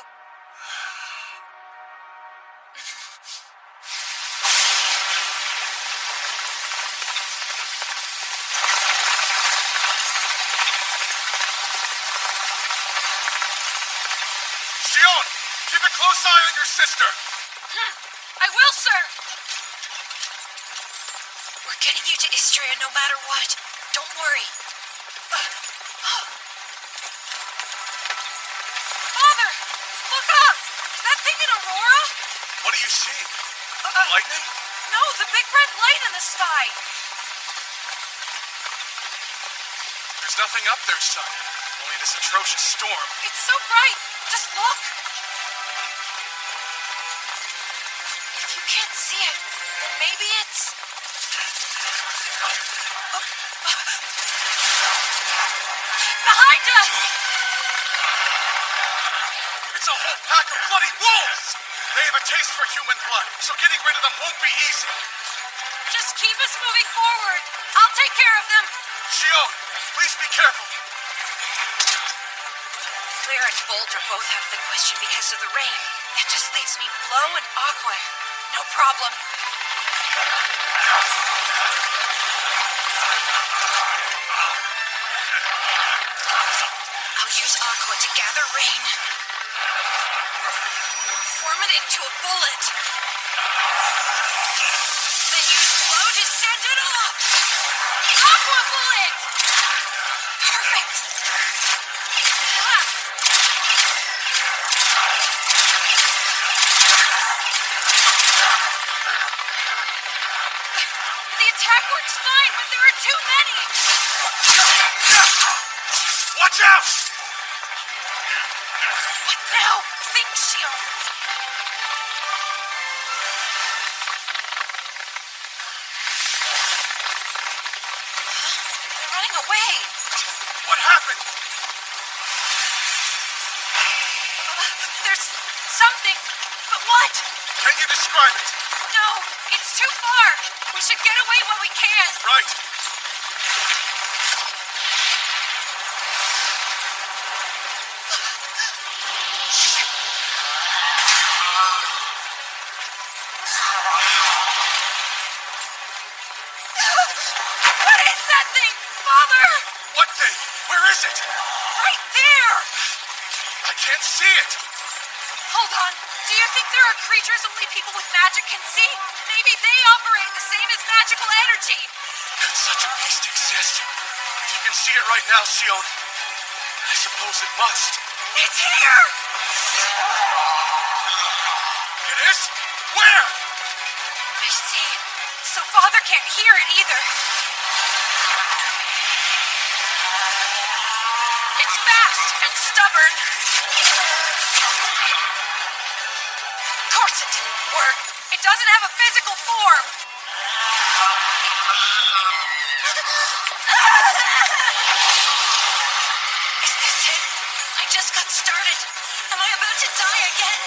[SPEAKER 1] Shion, keep a close eye on your sister.
[SPEAKER 7] I will, sir. We're getting you to Istria no matter what. Don't worry. Father, look up. Is that thing an aurora?
[SPEAKER 1] What are you seeing? Lightning?
[SPEAKER 7] No, the big red light in the sky.
[SPEAKER 1] There's nothing up there, son. Only this atrocious storm.
[SPEAKER 7] It's so bright. Just look. If you can't see it, then maybe it's... Behind us!
[SPEAKER 1] It's a whole pack of bloody wolves! They have a taste for human blood, so getting rid of them won't be easy.
[SPEAKER 7] Just keep us moving forward. I'll take care of them.
[SPEAKER 1] Shion, please be careful.
[SPEAKER 7] Claire and Bolt are both out of the question because of the rain. That just leaves me Blow and Aqua. No problem. I'll use Aqua to gather rain. Form it into a bullet. Then use Blow to send it off. Aqua bullet! Perfect. Ah. The attack works fine, but there are too many.
[SPEAKER 1] Watch out!
[SPEAKER 7] What now? Think, Shion. They're running away.
[SPEAKER 1] What happened?
[SPEAKER 7] There's something, but what?
[SPEAKER 1] Can you describe it?
[SPEAKER 7] No, it's too far. We should get away while we can.
[SPEAKER 1] Right.
[SPEAKER 7] What is that thing, Father?
[SPEAKER 1] What thing? Where is it?
[SPEAKER 7] Right there.
[SPEAKER 1] I can't see it.
[SPEAKER 7] Hold on. Do you think there are creatures only people with magic can see? Maybe they operate the same as magical energy.
[SPEAKER 1] Could such a beast exist? If you can see it right now, Shion, I suppose it must.
[SPEAKER 7] It's here!
[SPEAKER 4] It is? Where?
[SPEAKER 7] I see it. So Father can't hear it either. It's fast and stubborn. Of course it didn't work. It doesn't have a physical form. Is this it? I just got started. Am I about to die again?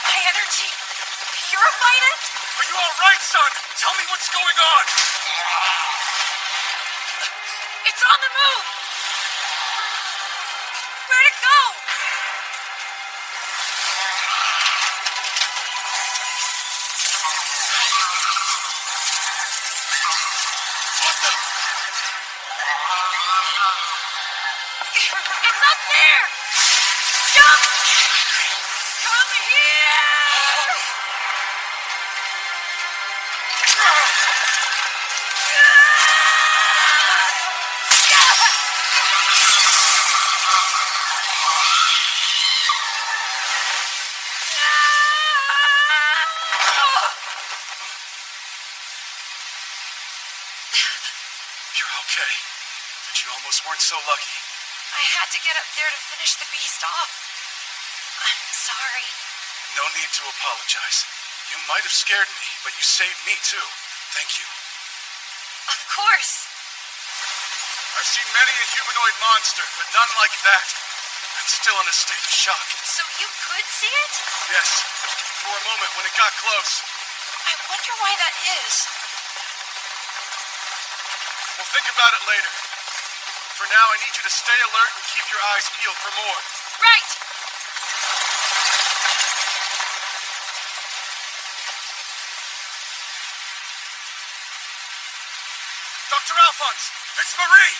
[SPEAKER 7] My energy purified it?
[SPEAKER 4] Are you alright, son? Tell me what's going on!
[SPEAKER 7] It's on the move! Where'd it go?
[SPEAKER 4] What the?
[SPEAKER 7] It's up there! Jump! Come here!
[SPEAKER 1] You're okay. But you almost weren't so lucky.
[SPEAKER 7] I had to get up there to finish the beast off. I'm sorry.
[SPEAKER 1] No need to apologize. You might have scared me, but you saved me too. Thank you.
[SPEAKER 7] Of course.
[SPEAKER 1] I've seen many a humanoid monster, but none like that. I'm still in a state of shock.
[SPEAKER 7] So you could see it?
[SPEAKER 1] Yes, for a moment when it got close.
[SPEAKER 7] I wonder why that is.
[SPEAKER 1] We'll think about it later. For now, I need you to stay alert and keep your eyes peeled for more.
[SPEAKER 7] Right!
[SPEAKER 1] Dr. Alphonse, it's Marie!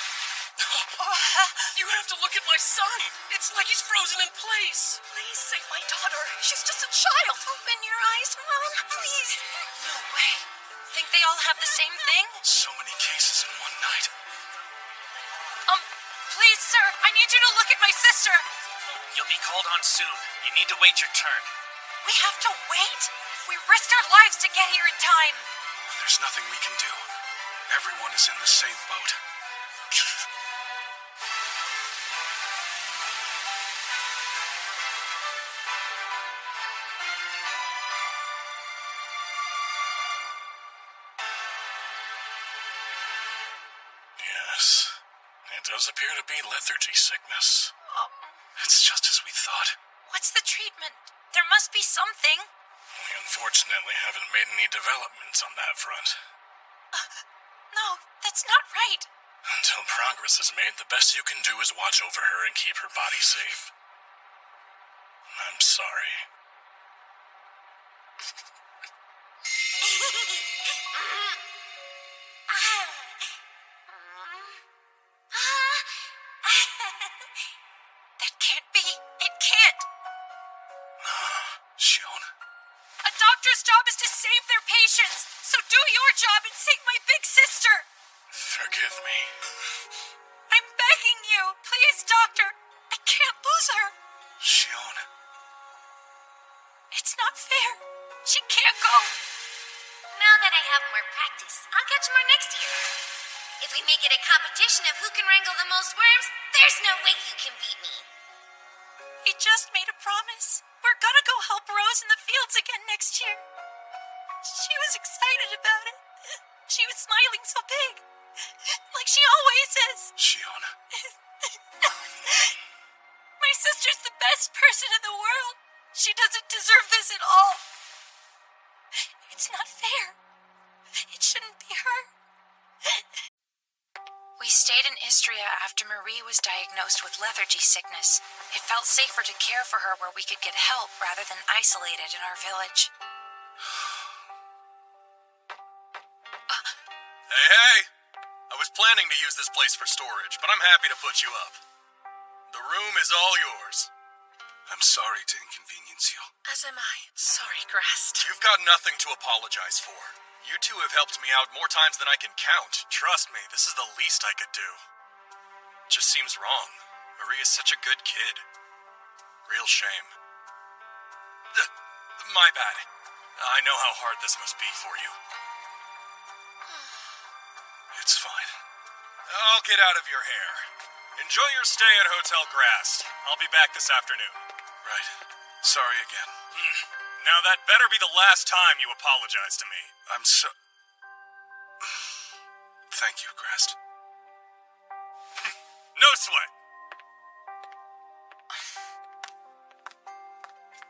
[SPEAKER 6] You have to look at my son. It's like he's frozen in place.
[SPEAKER 7] Please save my daughter. She's just a child. Open your eyes, Mom, please. No way. Think they all have the same thing?
[SPEAKER 1] So many cases in one night.
[SPEAKER 7] Please, sir, I need you to look at my sister.
[SPEAKER 5] You'll be called on soon. You need to wait your turn.
[SPEAKER 7] We have to wait? We risked our lives to get here in time.
[SPEAKER 1] There's nothing we can do. Everyone is in the same boat. Yes. It does appear to be lethargy sickness. It's just as we thought.
[SPEAKER 7] What's the treatment? There must be something.
[SPEAKER 1] We unfortunately haven't made any developments on that front.
[SPEAKER 7] No, that's not right.
[SPEAKER 1] Until progress is made, the best you can do is watch over her and keep her body safe. I'm sorry.
[SPEAKER 7] That can't be. It can't.
[SPEAKER 1] Shion?
[SPEAKER 7] A doctor's job is to save their patients. So do your job and save my big sister.
[SPEAKER 1] Forgive me.
[SPEAKER 7] I'm begging you. Please, doctor. I can't lose her.
[SPEAKER 1] Shion.
[SPEAKER 7] It's not fair. She can't go.
[SPEAKER 3] Now that I have more practice, I'll catch more next year. If we make it a competition of who can wrangle the most worms, there's no way you can beat me.
[SPEAKER 7] We just made a promise. We're gonna go help Rose in the fields again next year. She was excited about it. She was smiling so big. Like she always is.
[SPEAKER 1] Shion.
[SPEAKER 7] My sister's the best person in the world. She doesn't deserve this at all. It's not fair. It shouldn't be her. We stayed in Istria after Marie was diagnosed with lethargy sickness. It felt safer to care for her where we could get help rather than isolated in our village.
[SPEAKER 4] Hey! I was planning to use this place for storage, but I'm happy to put you up. The room is all yours.
[SPEAKER 1] I'm sorry to inconvenience you.
[SPEAKER 7] As am I. Sorry, Grast.
[SPEAKER 4] You've got nothing to apologize for. You two have helped me out more times than I can count. Trust me, this is the least I could do. Just seems wrong. Marie is such a good kid. Real shame. My bad. I know how hard this must be for you.
[SPEAKER 1] It's fine.
[SPEAKER 4] I'll get out of your hair. Enjoy your stay at Hotel Grast. I'll be back this afternoon.
[SPEAKER 1] Right. Sorry again.
[SPEAKER 4] Now that better be the last time you apologize to me.
[SPEAKER 1] I'm so... Thank you, Grast.
[SPEAKER 4] No sweat.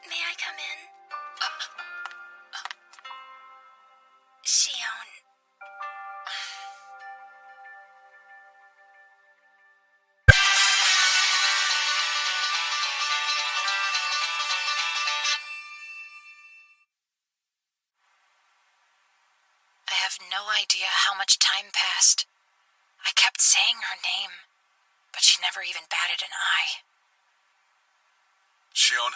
[SPEAKER 3] May I come in? Shion.
[SPEAKER 2] I have no idea how much time passed. I kept saying her name, but she never even batted an eye.
[SPEAKER 1] Shion,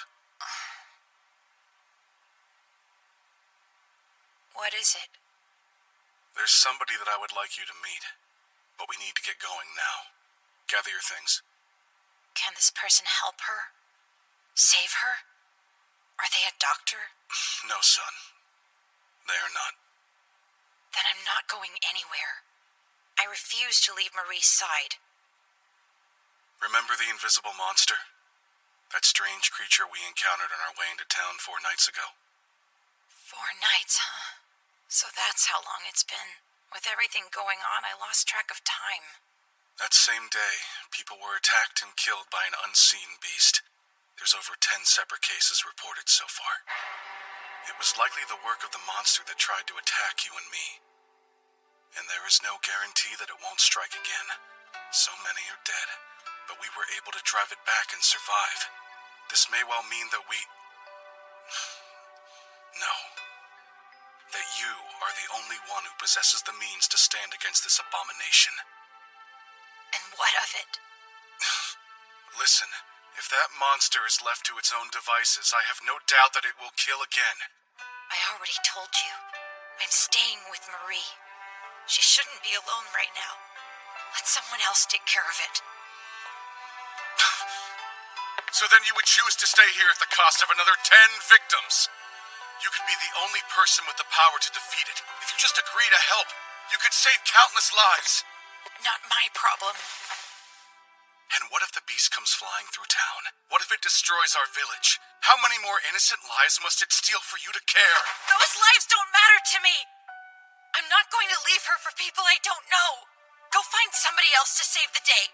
[SPEAKER 2] What is it?
[SPEAKER 1] there's somebody that I would like you to meet, but we need to get going now. Gather your things.
[SPEAKER 2] Can this person help her? Save her? Are they a doctor?
[SPEAKER 1] No, son. They are not.
[SPEAKER 2] Then I'm not going anywhere. I refuse to leave Marie's side.
[SPEAKER 1] Remember the invisible monster? That strange creature we encountered on our way into town 4 nights ago?
[SPEAKER 2] 4 nights, huh? So that's how long it's been. With everything going on, I lost track of time.
[SPEAKER 1] That same day, people were attacked and killed by an unseen beast. There's over 10 separate cases reported so far. It was likely the work of the monster that tried to attack you and me. And there is no guarantee that it won't strike again. So many are dead, but we were able to drive it back and survive. This may well mean that we... No. That you are the only one who possesses the means to stand against this abomination.
[SPEAKER 2] And what of it?
[SPEAKER 1] Listen, if that monster is left to its own devices, I have no doubt that it will kill again.
[SPEAKER 2] I already told you. I'm staying with Marie. She shouldn't be alone right now. Let someone else take care of it.
[SPEAKER 1] So then you would choose to stay here at the cost of another 10 victims. You could be the only person with the power to defeat it. If you just agree to help, you could save countless lives.
[SPEAKER 2] Not my problem.
[SPEAKER 1] And what if the beast comes flying through town? What if it destroys our village? How many more innocent lives must it steal for you to care?
[SPEAKER 2] Those lives don't matter to me. I'm not going to leave her for people I don't know. Go find somebody else to save the day.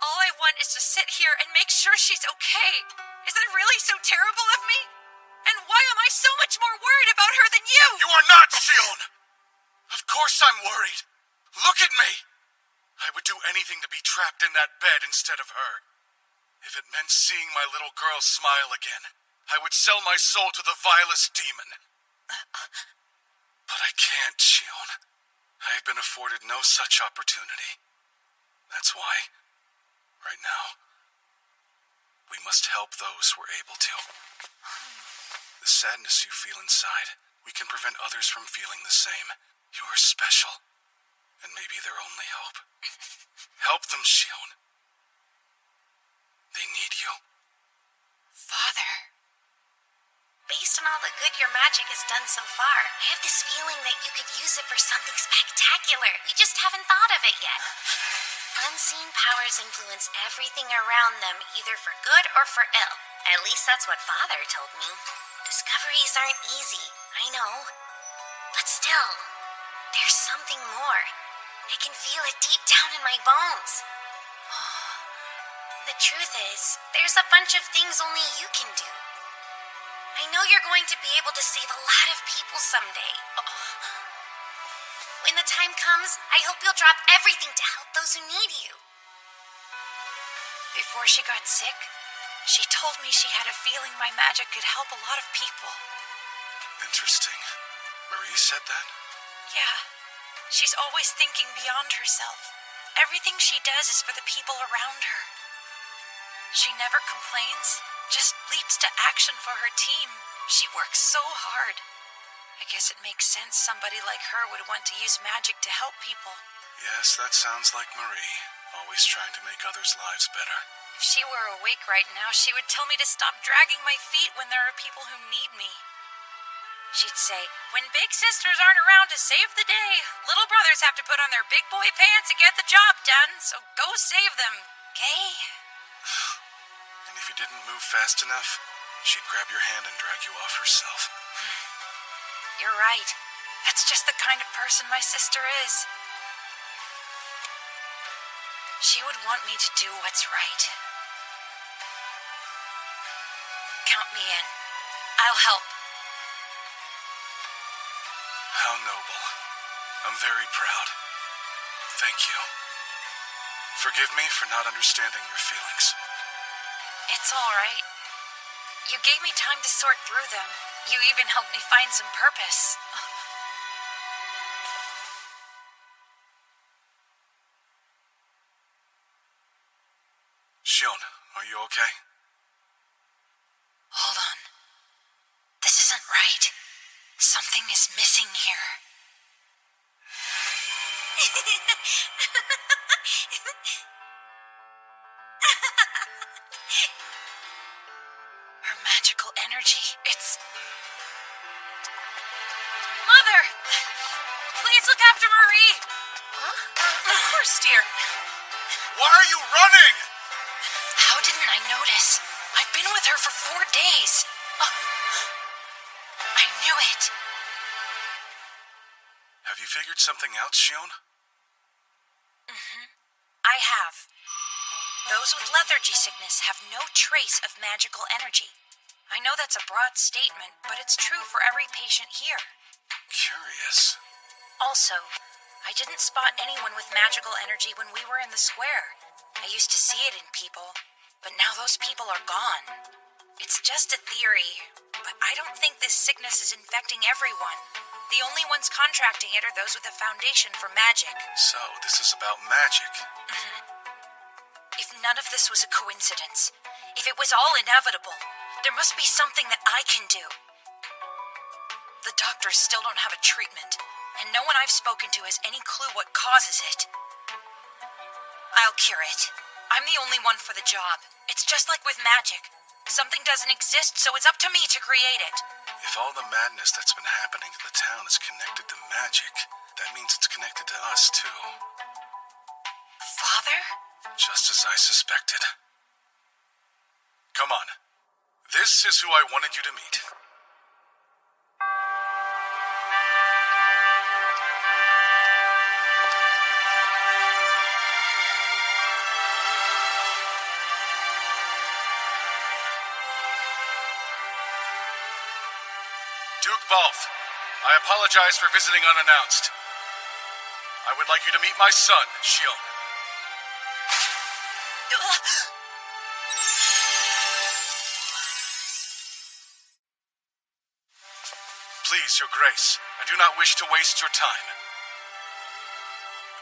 [SPEAKER 2] All I want is to sit here and make sure she's okay. Is that really so terrible of me? And why am I so much more worried about her than you?
[SPEAKER 1] You are not, Shion! Of course I'm worried. Look at me! I would do anything to be trapped in that bed instead of her. If it meant seeing my little girl smile again, I would sell my soul to the vilest demon. But I can't, Shion. I have been afforded no such opportunity. That's why, right now, we must help those we're able to. The sadness you feel inside, we can prevent others from feeling the same. You are special, and maybe their only hope. Help them, Shion. They need you.
[SPEAKER 2] Father.
[SPEAKER 3] Based on all the good your magic has done so far, I have this feeling that you could use it for something spectacular. We just haven't thought of it yet. Unseen powers influence everything around them, either for good or for ill. At least that's what Father told me. Discoveries aren't easy, I know. But still, there's something more. I can feel it deep down in my bones. The truth is, there's a bunch of things only you can do. I know you're going to be able to save a lot of people someday. When the time comes, I hope you'll drop everything to help those who need you.
[SPEAKER 2] Before she got sick, she told me she had a feeling my magic could help a lot of people.
[SPEAKER 1] Interesting. Marie said that?
[SPEAKER 2] Yeah. She's always thinking beyond herself. Everything she does is for the people around her. She never complains, just leaps to action for her team. She works so hard. I guess it makes sense somebody like her would want to use magic to help people.
[SPEAKER 1] Yes, that sounds like Marie. Always trying to make others' lives better.
[SPEAKER 2] If she were awake right now, she would tell me to stop dragging my feet when there are people who need me. She'd say, when big sisters aren't around to save the day, little brothers have to put on their big boy pants and get the job done, so go save them, okay?
[SPEAKER 1] And if you didn't move fast enough, she'd grab your hand and drag you off herself.
[SPEAKER 2] You're right. That's just the kind of person my sister is. She would want me to do what's right. Count me in. I'll help.
[SPEAKER 1] How noble. I'm very proud. Thank you. Forgive me for not understanding your feelings.
[SPEAKER 2] It's all right. You gave me time to sort through them. You even helped me find some purpose.
[SPEAKER 1] Shion, are you okay?
[SPEAKER 2] Hold on. This isn't right. Something is missing here. Her magical energy. It's... Mother! Please look after Marie!
[SPEAKER 7] Huh? Of course, dear.
[SPEAKER 1] Why are you running?
[SPEAKER 2] How didn't I notice? I've been with her for 4 days. Oh, I knew it.
[SPEAKER 1] Have you figured something out, Shion?
[SPEAKER 2] I have. Those with lethargy sickness have no trace of magical energy. I know that's a broad statement, but it's true for every patient here.
[SPEAKER 1] Curious.
[SPEAKER 2] Also, I didn't spot anyone with magical energy when we were in the square. I used to see it in people, but now those people are gone. It's just a theory, but I don't think this sickness is infecting everyone. The only ones contracting it are those with a foundation for magic.
[SPEAKER 1] So, this is about magic.
[SPEAKER 2] If none of this was a coincidence, if it was all inevitable, there must be something that I can do. The doctors still don't have a treatment, and no one I've spoken to has any clue what causes it. I'll cure it. I'm the only one for the job. It's just like with magic. Something doesn't exist, so it's up to me to create it.
[SPEAKER 1] If all the madness that's been happening in the town is connected to magic, that means it's connected to us, too.
[SPEAKER 2] Father?
[SPEAKER 1] Just as I suspected. Come on. This is who I wanted you to meet. Duke Balth, I apologize for visiting unannounced. I would like you to meet my son, Shion. Please, Your Grace, I do not wish to waste your time.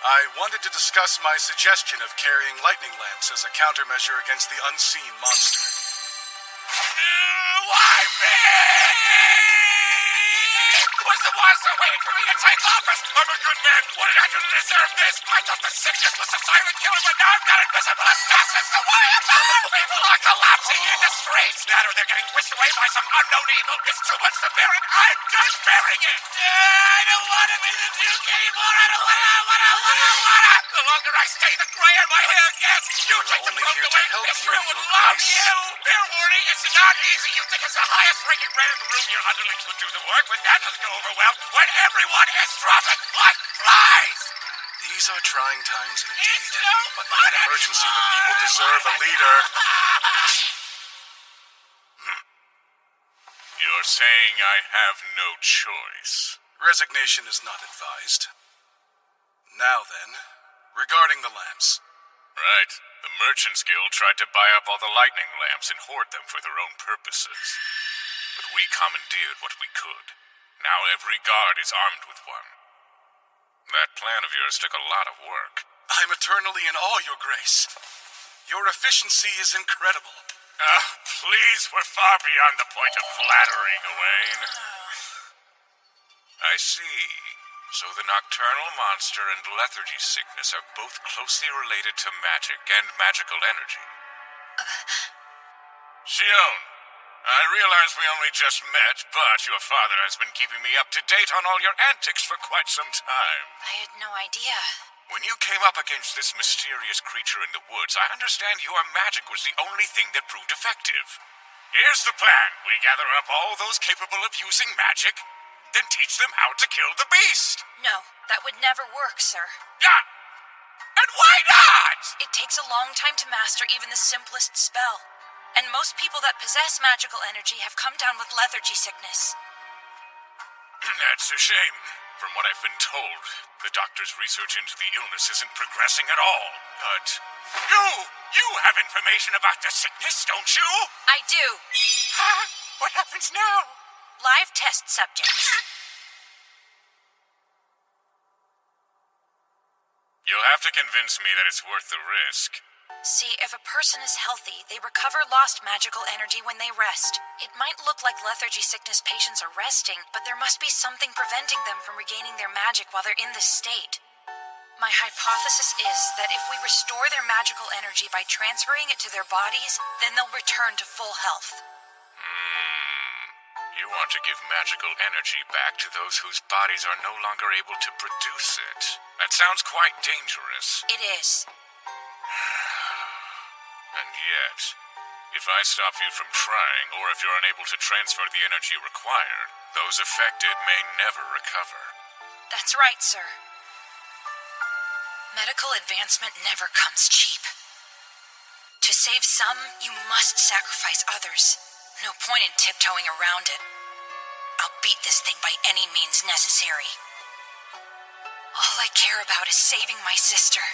[SPEAKER 1] I wanted to discuss my suggestion of carrying lightning lamps as a countermeasure against the unseen monster.
[SPEAKER 6] Why me? Was the monster waiting for me to take office? I'm a good man. What did I do to deserve this? I thought the sickness was the silent killer, but now I've got invisible assassins to worry about. People are collapsing in the streets. That or they're getting whisked away by some unknown evil. It's too much to bear, and I'm done bearing it. I don't want to be the Duke anymore. I don't wanna. The longer I stay, the grayer my hair gets. You take the
[SPEAKER 1] Only
[SPEAKER 6] broken
[SPEAKER 1] here to
[SPEAKER 6] away.
[SPEAKER 1] help
[SPEAKER 6] This
[SPEAKER 1] you,
[SPEAKER 6] room would
[SPEAKER 1] Your
[SPEAKER 6] love
[SPEAKER 1] Grace.
[SPEAKER 6] you. Fair warning, it's not easy. You think it's the highest ranking rat in the room. Your underlings would do the work, but that doesn't go over well when everyone is dropping like flies.
[SPEAKER 1] These are trying times indeed,
[SPEAKER 6] It's so
[SPEAKER 1] but in an emergency, the people deserve a leader.
[SPEAKER 4] You're saying I have no choice.
[SPEAKER 1] Resignation is not advised. Now then, regarding the lamps.
[SPEAKER 4] Right. The Merchants Guild tried to buy up all the lightning lamps and hoard them for their own purposes. But we commandeered what we could. Now every guard is armed with one. That plan of yours took a lot of work.
[SPEAKER 1] I'm eternally in awe, Your Grace. Your efficiency is incredible.
[SPEAKER 6] Oh, please, we're far beyond the point of flattery, Gawain. I see. So the nocturnal monster and lethargy sickness are both closely related to magic and magical energy. Xion, I realize we only just met, but your father has been keeping me up to date on all your antics for quite some time.
[SPEAKER 2] I had no idea.
[SPEAKER 6] When you came up against this mysterious creature in the woods, I understand your magic was the only thing that proved effective. Here's the plan. We gather up all those capable of using magic, then teach them how to kill the beast.
[SPEAKER 2] No, that would never work, sir.
[SPEAKER 6] Yeah. And why not?
[SPEAKER 2] It takes a long time to master even the simplest spell. And most people that possess magical energy have come down with lethargy sickness.
[SPEAKER 6] That's a shame. From what I've been told, the doctor's research into the illness isn't progressing at all. But you have information about the sickness, don't you?
[SPEAKER 2] I do.
[SPEAKER 6] Huh? What happens now?
[SPEAKER 2] Live test subjects.
[SPEAKER 6] You'll have to convince me that it's worth the risk.
[SPEAKER 2] See, if a person is healthy, they recover lost magical energy when they rest. It might look like lethargy sickness patients are resting, but there must be something preventing them from regaining their magic while they're in this state. My hypothesis is that if we restore their magical energy by transferring it to their bodies, then they'll return to full health.
[SPEAKER 6] You want to give magical energy back to those whose bodies are no longer able to produce it. That sounds quite dangerous.
[SPEAKER 2] It is.
[SPEAKER 6] And yet, if I stop you from trying, or if you're unable to transfer the energy required, those affected may never recover.
[SPEAKER 2] That's right, sir. Medical advancement never comes cheap. To save some, you must sacrifice others. No point in tiptoeing around it. I'll beat this thing by any means necessary. All I care about is saving my sister.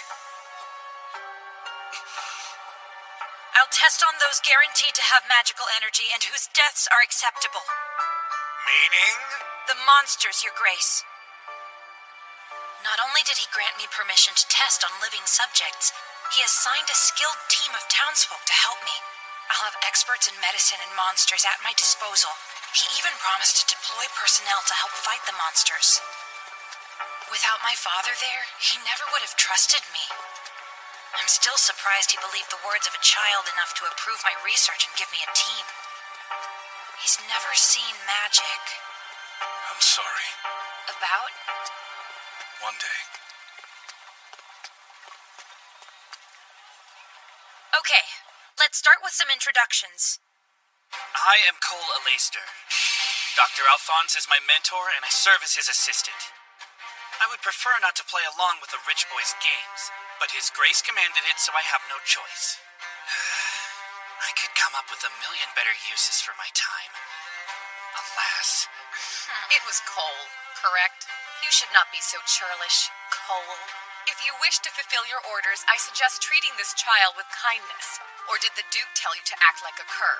[SPEAKER 2] I'll test on those guaranteed to have magical energy and whose deaths are acceptable.
[SPEAKER 6] Meaning?
[SPEAKER 2] The monsters, Your Grace. Not only did he grant me permission to test on living subjects, he assigned a skilled team of townsfolk to help me. I'll have experts in medicine and monsters at my disposal. He even promised to deploy personnel to help fight the monsters. Without my father there, he never would have trusted me. I'm still surprised he believed the words of a child enough to approve my research and give me a team. He's never seen magic.
[SPEAKER 1] I'm sorry.
[SPEAKER 2] About?
[SPEAKER 1] One day.
[SPEAKER 2] Okay, let's start with some introductions.
[SPEAKER 8] I am Cole Alaister. Dr. Alphonse is my mentor, and I serve as his assistant. I would prefer not to play along with the rich boy's games, but his grace commanded it, so I have no choice. I could come up with a million better uses for my time. Alas.
[SPEAKER 7] It was Cole, correct? You should not be so churlish, Cole. If you wish to fulfill your orders, I suggest treating this child with kindness. Or did the Duke tell you to act like a cur?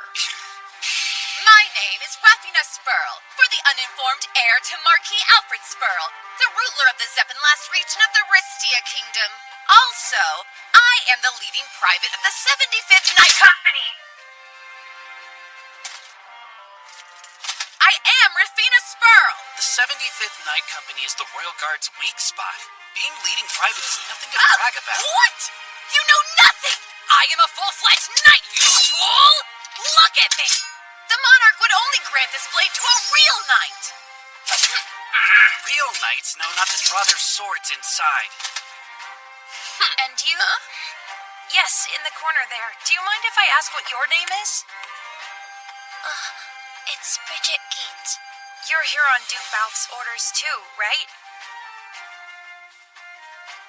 [SPEAKER 7] My name is Rafina Spurl, for the uninformed heir to Marquis Alfred Spurl, the ruler of the Zeppenlast region of the Ristia Kingdom. Also, I am the leading private of the 75th Night Company. I am Rafina Spurl.
[SPEAKER 8] The 75th Night Company is the Royal Guard's weak spot. Being leading private is nothing to brag about.
[SPEAKER 7] What? You know nothing! I am a full-fledged knight, you fool! Look at me! The monarch would only grant this blade to a real knight.
[SPEAKER 8] Real knights know not to draw their swords inside.
[SPEAKER 2] And you? Yes, in the corner there. Do you mind if I ask what your name is?
[SPEAKER 3] It's Bridget Geet.
[SPEAKER 2] You're here on Duke Balf's orders too, right?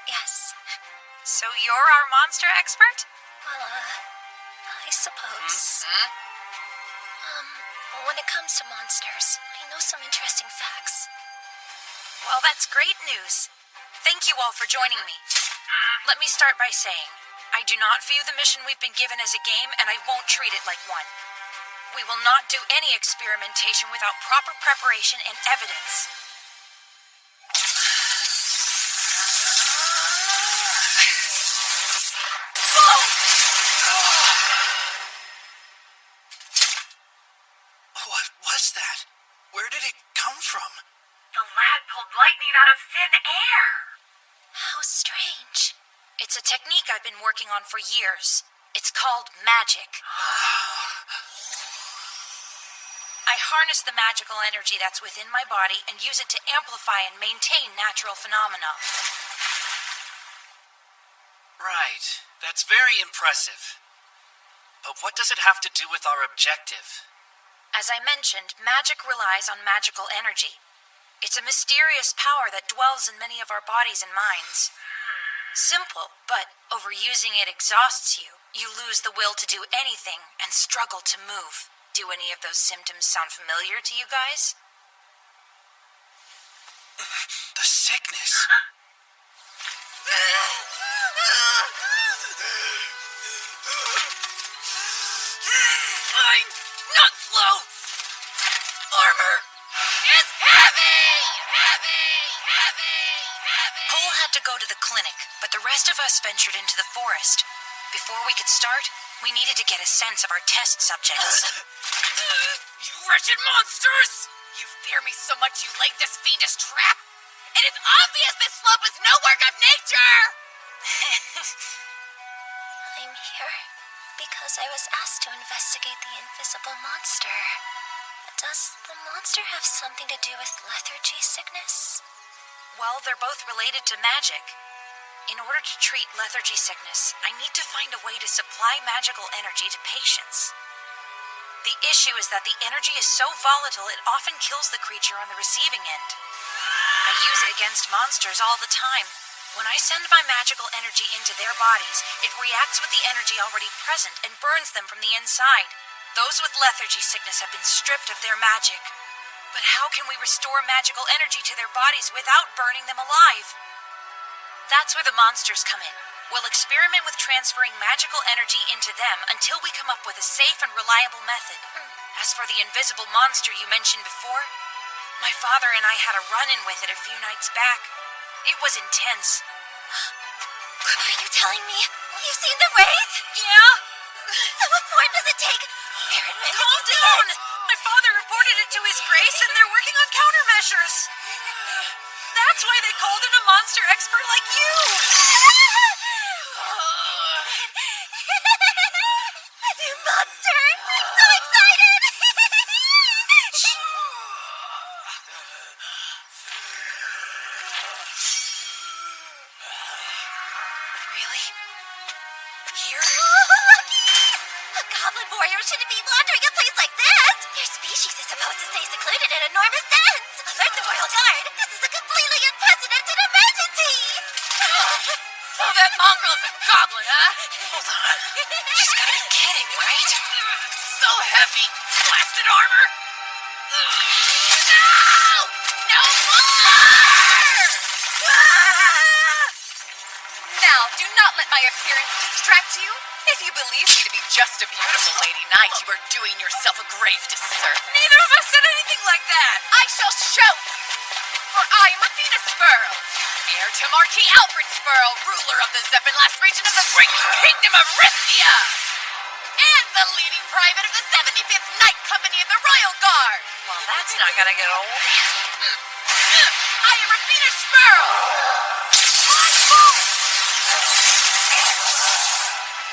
[SPEAKER 3] Yes.
[SPEAKER 2] So you're our monster expert?
[SPEAKER 3] Well, I suppose. When it comes to monsters, I know some interesting facts.
[SPEAKER 2] Well, that's great news. Thank you all for joining me. Let me start by saying, I do not view the mission we've been given as a game, and I won't treat it like one. We will not do any experimentation without proper preparation and evidence. It's a technique I've been working on for years. It's called magic. I harness the magical energy that's within my body and use it to amplify and maintain natural phenomena.
[SPEAKER 8] Right. That's very impressive. But what does it have to do with our objective?
[SPEAKER 2] As I mentioned, magic relies on magical energy. It's a mysterious power that dwells in many of our bodies and minds. Simple, but overusing it exhausts you. You lose the will to do anything and struggle to move. Do any of those symptoms sound familiar to you guys?
[SPEAKER 8] The sickness.
[SPEAKER 7] I'm not slow! Armor is heavy!
[SPEAKER 2] Cole had to go to the clinic, but the rest of us ventured into the forest. Before we could start, we needed to get a sense of our test subjects.
[SPEAKER 7] You wretched monsters! You fear me so much you laid this fiendish trap? It is obvious this slope is no work of nature!
[SPEAKER 3] I'm here because I was asked to investigate the invisible monster. Does the monster have something to do with lethargy sickness?
[SPEAKER 2] Well, they're both related to magic. In order to treat lethargy sickness, I need to find a way to supply magical energy to patients. The issue is that the energy is so volatile it often kills the creature on the receiving end. I use it against monsters all the time. When I send my magical energy into their bodies, it reacts with the energy already present and burns them from the inside. Those with lethargy sickness have been stripped of their magic. But how can we restore magical energy to their bodies without burning them alive? That's where the monsters come in. We'll experiment with transferring magical energy into them until we come up with a safe and reliable method. As for the invisible monster you mentioned before, my father and I had a run-in with it a few nights back. It was intense.
[SPEAKER 3] Are you telling me you've seen the Wraith?
[SPEAKER 2] Yeah?
[SPEAKER 3] So what form does it take? Where and when
[SPEAKER 2] Calm
[SPEAKER 3] did you see
[SPEAKER 2] down!
[SPEAKER 3] it?
[SPEAKER 2] My father reported it to his grace and they're working on countermeasures. That's why they called in a monster expert like you!
[SPEAKER 3] A new monster! I'm so excited!
[SPEAKER 2] Really? Here?
[SPEAKER 3] Lucky! A goblin warrior shouldn't be wandering a place like this! Your species is supposed to stay secluded in enormous dens! Alert the royal guard! This is a completely unprecedented emergency!
[SPEAKER 7] So that mongrel's a goblin, huh?
[SPEAKER 2] Hold on. She's gotta be kidding, right?
[SPEAKER 7] So heavy! Blasted armor! No! No more! Now, do not let my appearance distract you. If you believe me to be just a beautiful lady knight, you are doing yourself a grave disservice. Neither of us said anything like that. I shall show you. For I am Athena Spurl, heir to Marquis Alfred Spurl, ruler of the Zeppenlast region of the great kingdom of Ristia, and the leading private of the 75th Night Company of the Royal Guard.
[SPEAKER 2] Well, that's not gonna get old.
[SPEAKER 7] I am Athena Spurl.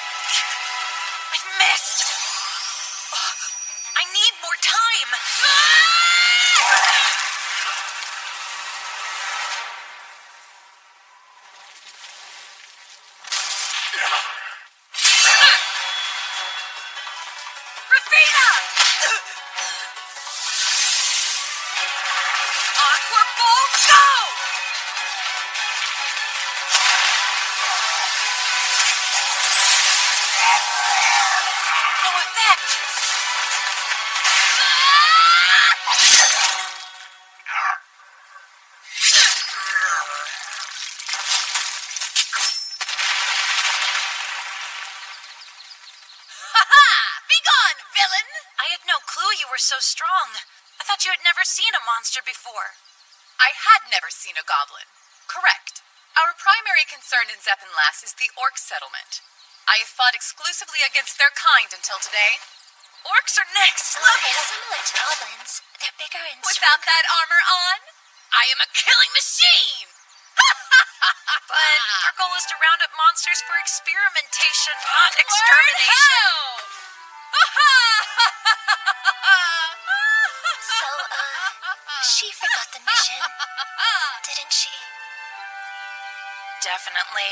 [SPEAKER 2] I missed! I need more time!
[SPEAKER 7] Rafina! Aqua Bolt, go!
[SPEAKER 2] No effect!
[SPEAKER 7] Ha-ha! Begone, villain!
[SPEAKER 2] I had no clue you were so strong. I thought you had never seen a monster before.
[SPEAKER 7] I had never seen a goblin. Correct. Our primary concern in Zeppenlass is the orc settlement. I have fought exclusively against their kind until today.
[SPEAKER 2] Orcs are next
[SPEAKER 3] Well,
[SPEAKER 2] level!
[SPEAKER 3] they're similar to goblins. They're bigger and
[SPEAKER 7] Without
[SPEAKER 3] stronger.
[SPEAKER 7] that armor on, I am a killing machine! But our goal is to round up monsters for experimentation, not extermination.
[SPEAKER 3] So, she forgot the mission, didn't she?
[SPEAKER 7] Definitely.